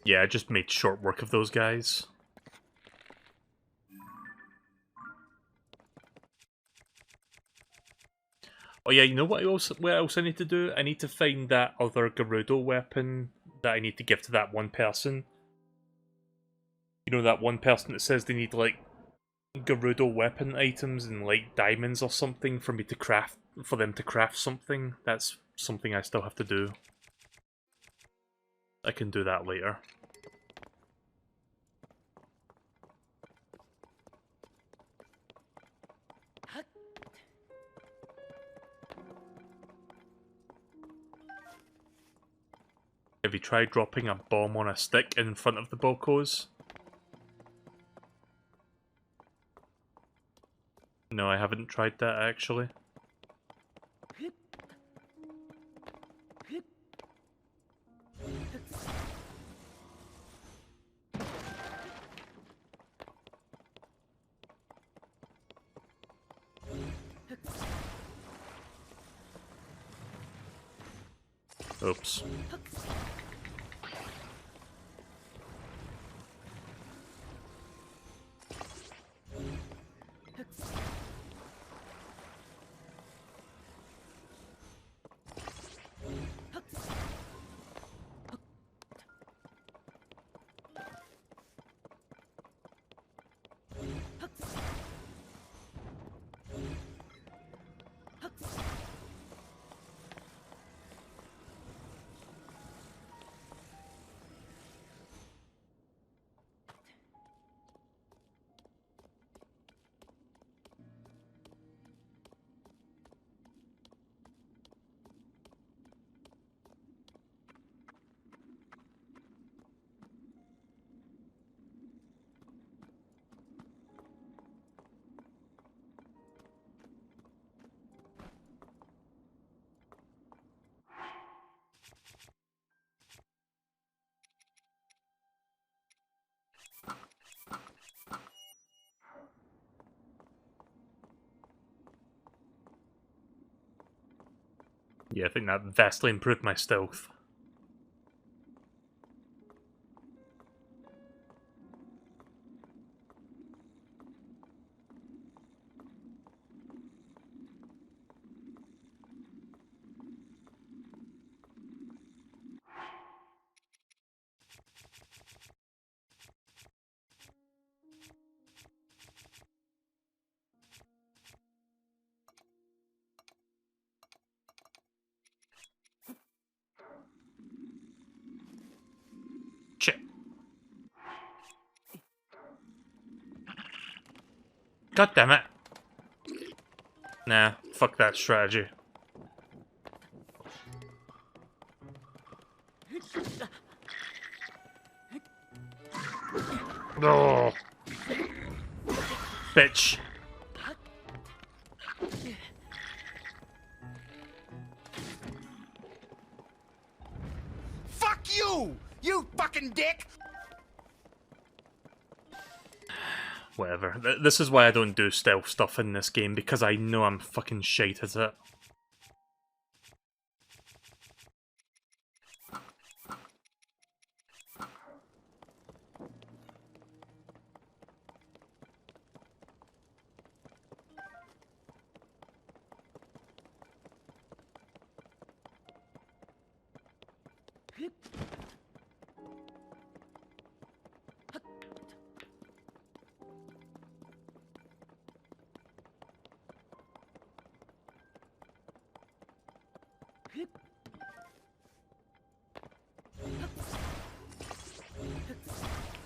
Yeah, I just made short work of those guys. Oh yeah, you know what else I need to do? I need to find that other Gerudo weapon that I need to give to that one person. You know, that one person that says they need, like, Gerudo weapon items and, like, diamonds or something for me to craft, for them to craft something? That's something I still have to do. I can do that later. Have you tried dropping a bomb on a stick in front of the Bokos? No, I haven't tried that, actually. Oops. Yeah, I think that vastly improved my stealth. Shit. God damn it. Nah, fuck that strategy. Oh. Bitch. Fuck you! You fucking dick! Whatever. This is why I don't do stealth stuff in this game, because I know I'm fucking shite at it.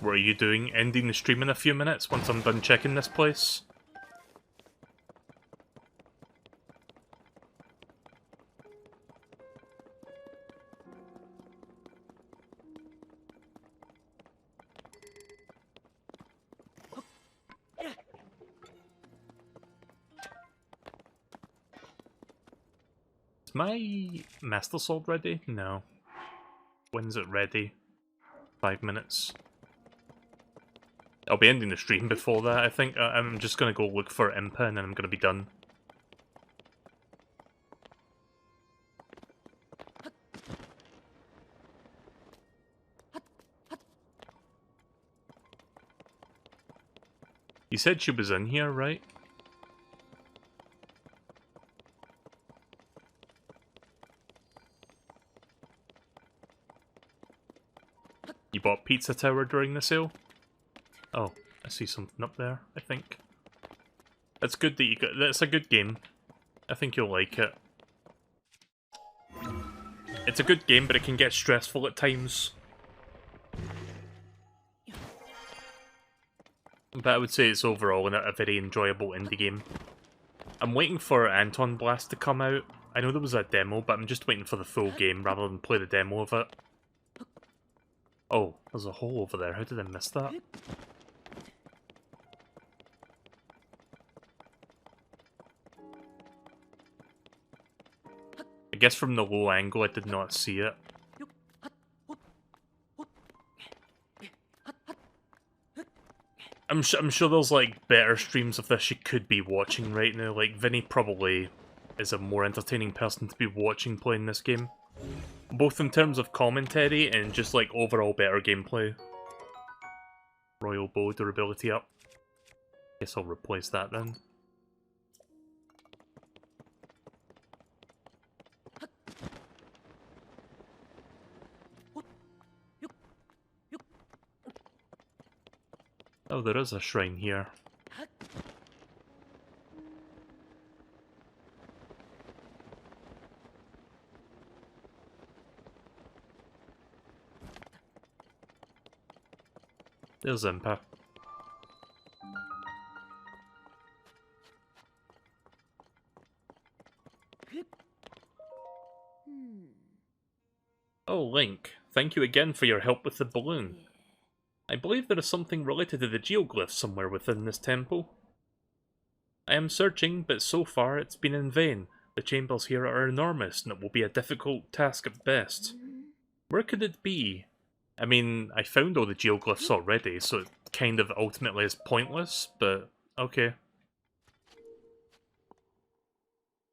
What are you doing? Ending the stream in a few minutes once I'm done checking this place? Is my Master Sword ready? No. When's it ready? 5 minutes. I'll be ending the stream before that, I think. I'm just gonna go look for Impa and then I'm gonna be done. You said she was in here, right? You bought Pizza Tower during the sale? Oh, I see something up there, I think. That's good that you got... That's a good game. I think you'll like it. It's a good game, but it can get stressful at times. But I would say it's overall a very enjoyable indie game. I'm waiting for Anton Blast to come out. I know there was a demo, but I'm just waiting for the full game rather than play the demo of it. Oh, there's a hole over there. How did I miss that? I guess from the low angle I did not see it. I'm sure there's like better streams of this you could be watching right now. Like Vinny probably is a more entertaining person to be watching playing this game. Both in terms of commentary and just like overall better gameplay. Royal Bow durability up. Guess I'll replace that then. Oh, there is a shrine here. There's Impa. Oh, Link, thank you again for your help with the balloon. I believe there is something related to the geoglyph somewhere within this temple. I am searching, but so far it's been in vain. The chambers here are enormous, and it will be a difficult task at best. Where could it be? I mean, I found all the geoglyphs already, so it kind of ultimately is pointless, but okay.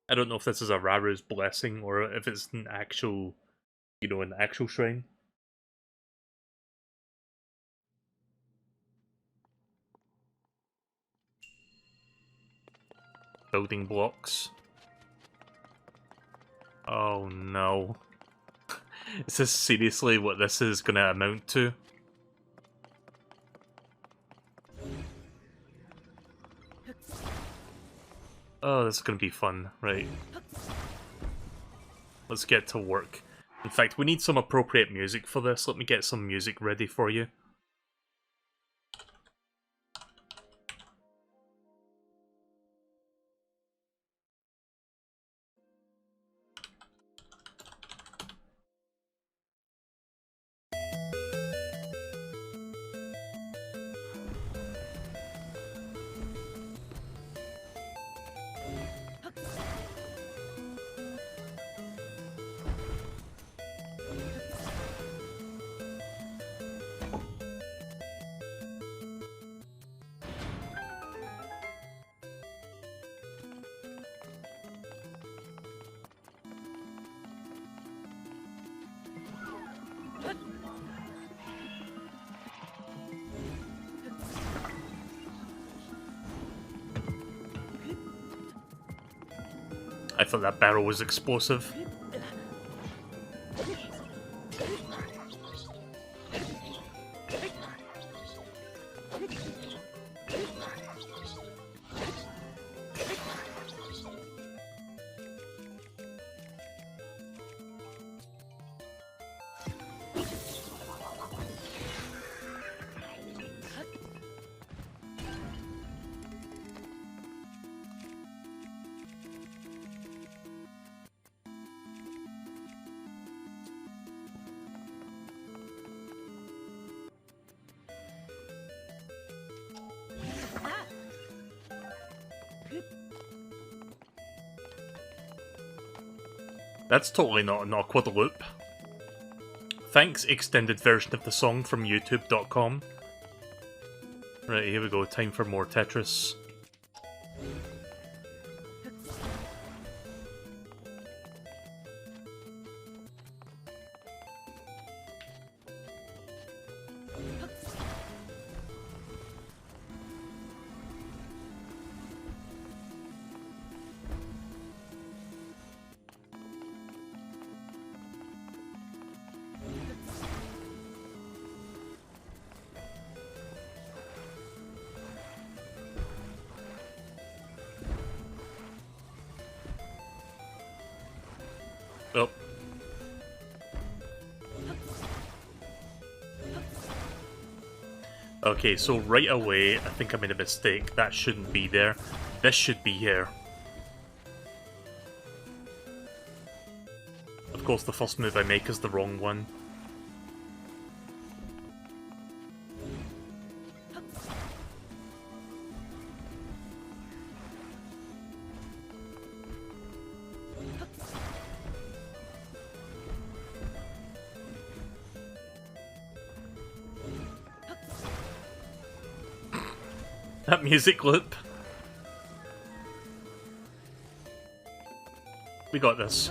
I don't know if this is a Raru's blessing, or if it's an actual, you know, an actual shrine. Building blocks. Oh no. Is this seriously what this is gonna amount to? Oh, this is gonna be fun, right. Let's get to work. In fact, we need some appropriate music for this. Let me get some music ready for you. I thought that barrel was explosive. That's totally not an awkward loop. Thanks, extended version of the song from youtube.com. Right, here we go, time for more Tetris. Okay, so right away, I think I made a mistake. That shouldn't be there. This should be here. Of course, the first move I make is the wrong one. That music loop. We got this.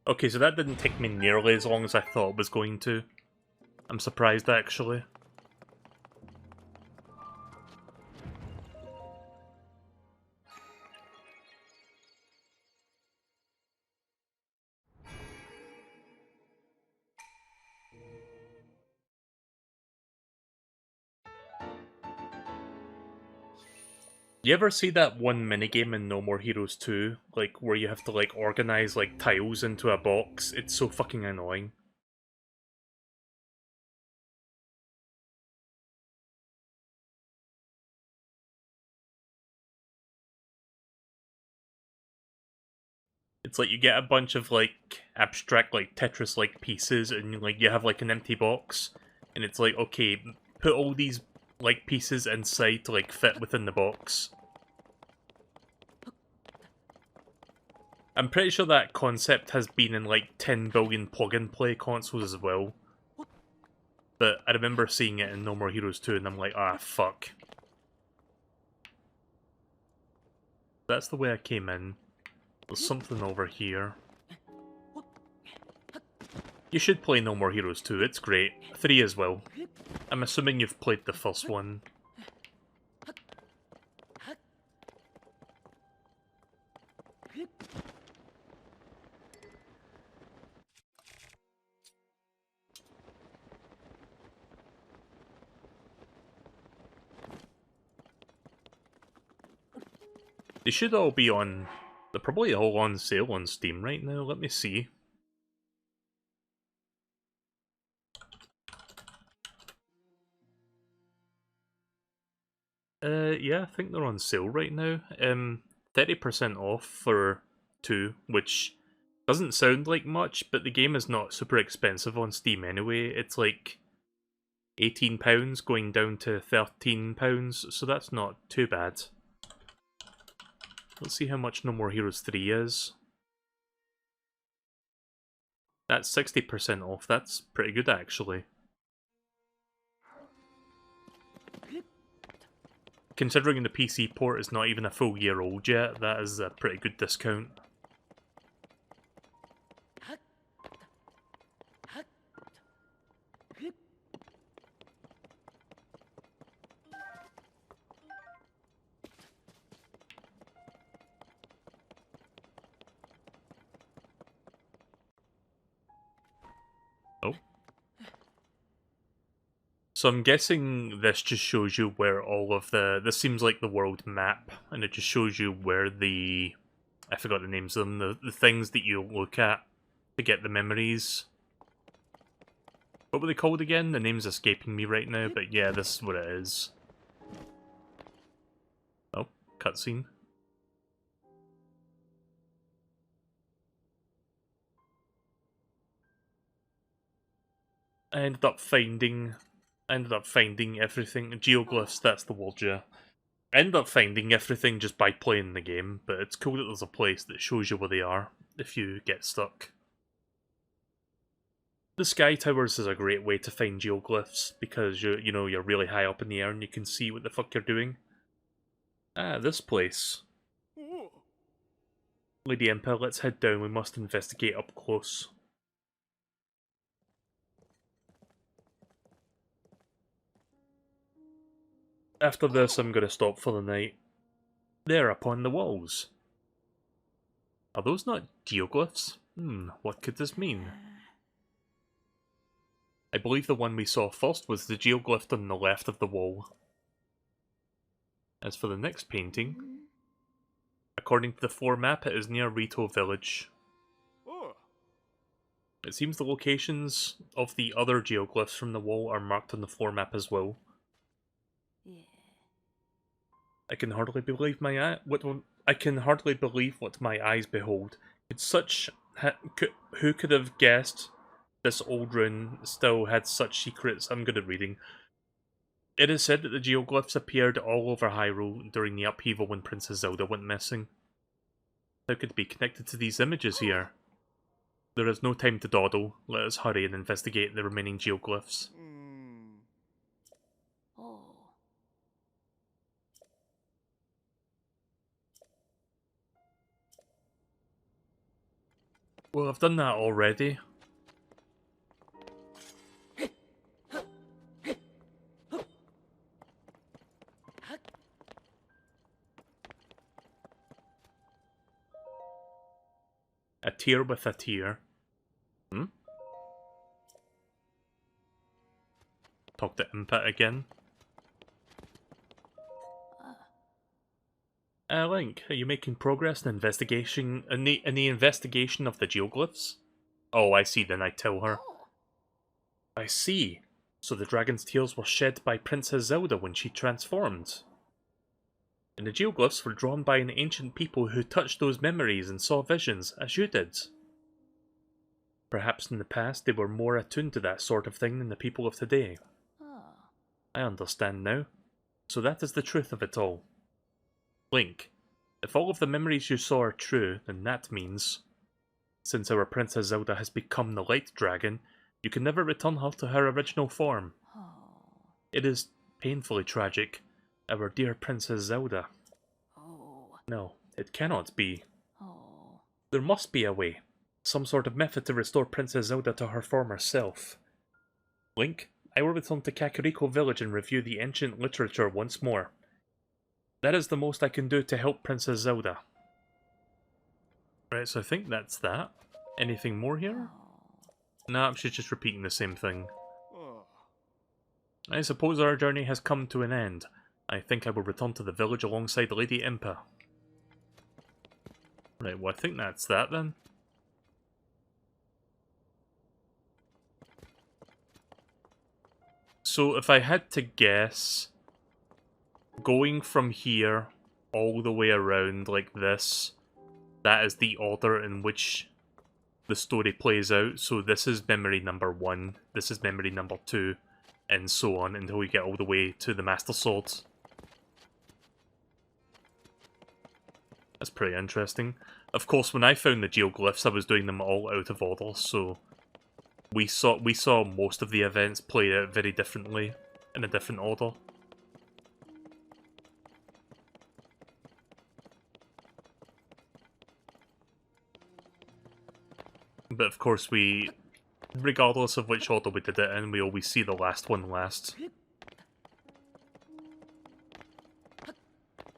Okay, so that didn't take me nearly as long as I thought it was going to. I'm surprised, actually. You ever see that one minigame in No More Heroes 2? Like, where you have to, like, organize, like, tiles into a box? It's so fucking annoying. It's like you get a bunch of, like, abstract, like, Tetris-like pieces, and, like, you have, like, an empty box. And it's like, okay, put all these, like, pieces inside to, like, fit within the box. I'm pretty sure that concept has been in like 10 billion plug-and-play consoles as well. But I remember seeing it in No More Heroes 2 and I'm like, ah, fuck. That's the way I came in. There's something over here. You should play No More Heroes 2, it's great. 3 as well. I'm assuming you've played the first one. They should all be on... They're probably all on sale on Steam right now, let me see. Yeah, I think they're on sale right now. 30% off for 2, which doesn't sound like much, but the game is not super expensive on Steam anyway. It's like £18 going down to £13, so that's not too bad. Let's see how much No More Heroes 3 is. That's 60% off, that's pretty good actually. Considering the PC port is not even a full year old yet, that is a pretty good discount. Oh. So I'm guessing this just shows you where all of the... This seems like the world map, and it just shows you where the... I forgot the names of them, the things that you look at to get the memories. What were they called again? The name's escaping me right now, but yeah, this is what it is. Oh, cutscene. I ended up finding everything. Geoglyphs, that's the word, yeah. I ended up finding everything just by playing the game, but it's cool that there's a place that shows you where they are if you get stuck. The Sky Towers is a great way to find geoglyphs, because you're really high up in the air and you can see what the fuck you're doing. Ah, this place. Lady Impa, let's head down, we must investigate up close. After this, I'm gonna stop for the night. There, upon the walls. Are those not geoglyphs? What could this mean? I believe the one we saw first was the geoglyph on the left of the wall. As for the next painting, a According to the floor map, it is near Rito Village. Oh. It seems the locations of the other geoglyphs from the wall are marked on the floor map as well. Yeah. I can hardly believe I can hardly believe what my eyes behold. Who could have guessed this old rune still had such secrets? I'm good at reading. It is said that the geoglyphs appeared all over Hyrule during the upheaval when Princess Zelda went missing. How could it be connected to these images here? There is no time to dawdle. Let us hurry and investigate the remaining geoglyphs. Oh. Well, I've done that already. A tear with a tear. Hmm? Talk to Impet again. Link, are you making progress in investigation in the investigation of the geoglyphs? Oh, I see. Then I tell her. Oh. I see. So the dragon's tears were shed by Princess Zelda when she transformed. And the geoglyphs were drawn by an ancient people who touched those memories and saw visions, as you did. Perhaps in the past they were more attuned to that sort of thing than the people of today. Oh. I understand now. So that is the truth of it all. Link, if all of the memories you saw are true, then that means, since our Princess Zelda has become the Light Dragon, you can never return her to her original form. Oh. It is painfully tragic. Our dear Princess Zelda. Oh. No, it cannot be. Oh. There must be a way. Some sort of method to restore Princess Zelda to her former self. Link, I will return to Kakariko Village and review the ancient literature once more. That is the most I can do to help Princess Zelda. Right, so I think that's that. Anything more here? Nah, she's just repeating the same thing. I suppose our journey has come to an end. I think I will return to the village alongside Lady Impa. Right, well I think that's that then. So if I had to guess, going from here all the way around like this, that is the order in which the story plays out. So this is memory number 1, this is memory number 2, and so on until we get all the way to the Master Sword. That's pretty interesting. Of course, when I found the geoglyphs, I was doing them all out of order, so we saw most of the events played out very differently, in a different order. But of course regardless of which order we did it in, we always see the last one last.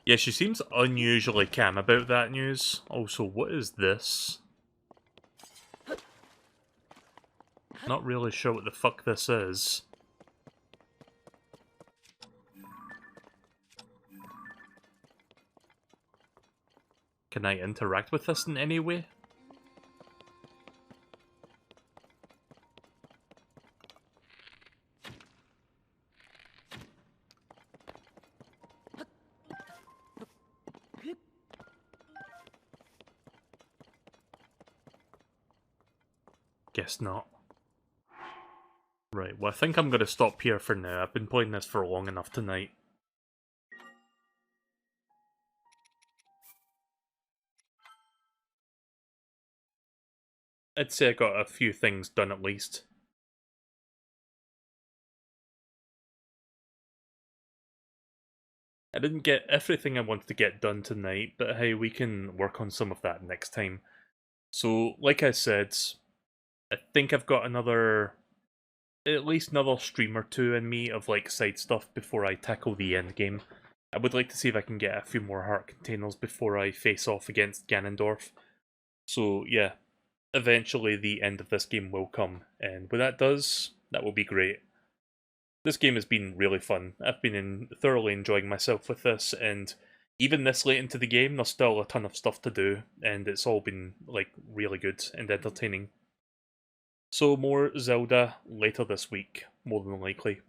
Yeah, she seems unusually calm about that news. Also, what is this? Not really sure what the fuck this is. Can I interact with this in any way? Guess not. Right, well I think I'm going to stop here for now. I've been playing this for long enough tonight. I'd say I got a few things done at least. I didn't get everything I wanted to get done tonight, but hey, we can work on some of that next time. So, like I said, I think I've got at least another stream or two in me of like side stuff before I tackle the end game. I would like to see if I can get a few more heart containers before I face off against Ganondorf. So yeah, eventually the end of this game will come, and when that does, that will be great. This game has been really fun. I've been thoroughly enjoying myself with this, and even this late into the game, there's still a ton of stuff to do, and it's all been like really good and entertaining. So more Zelda later this week, more than likely.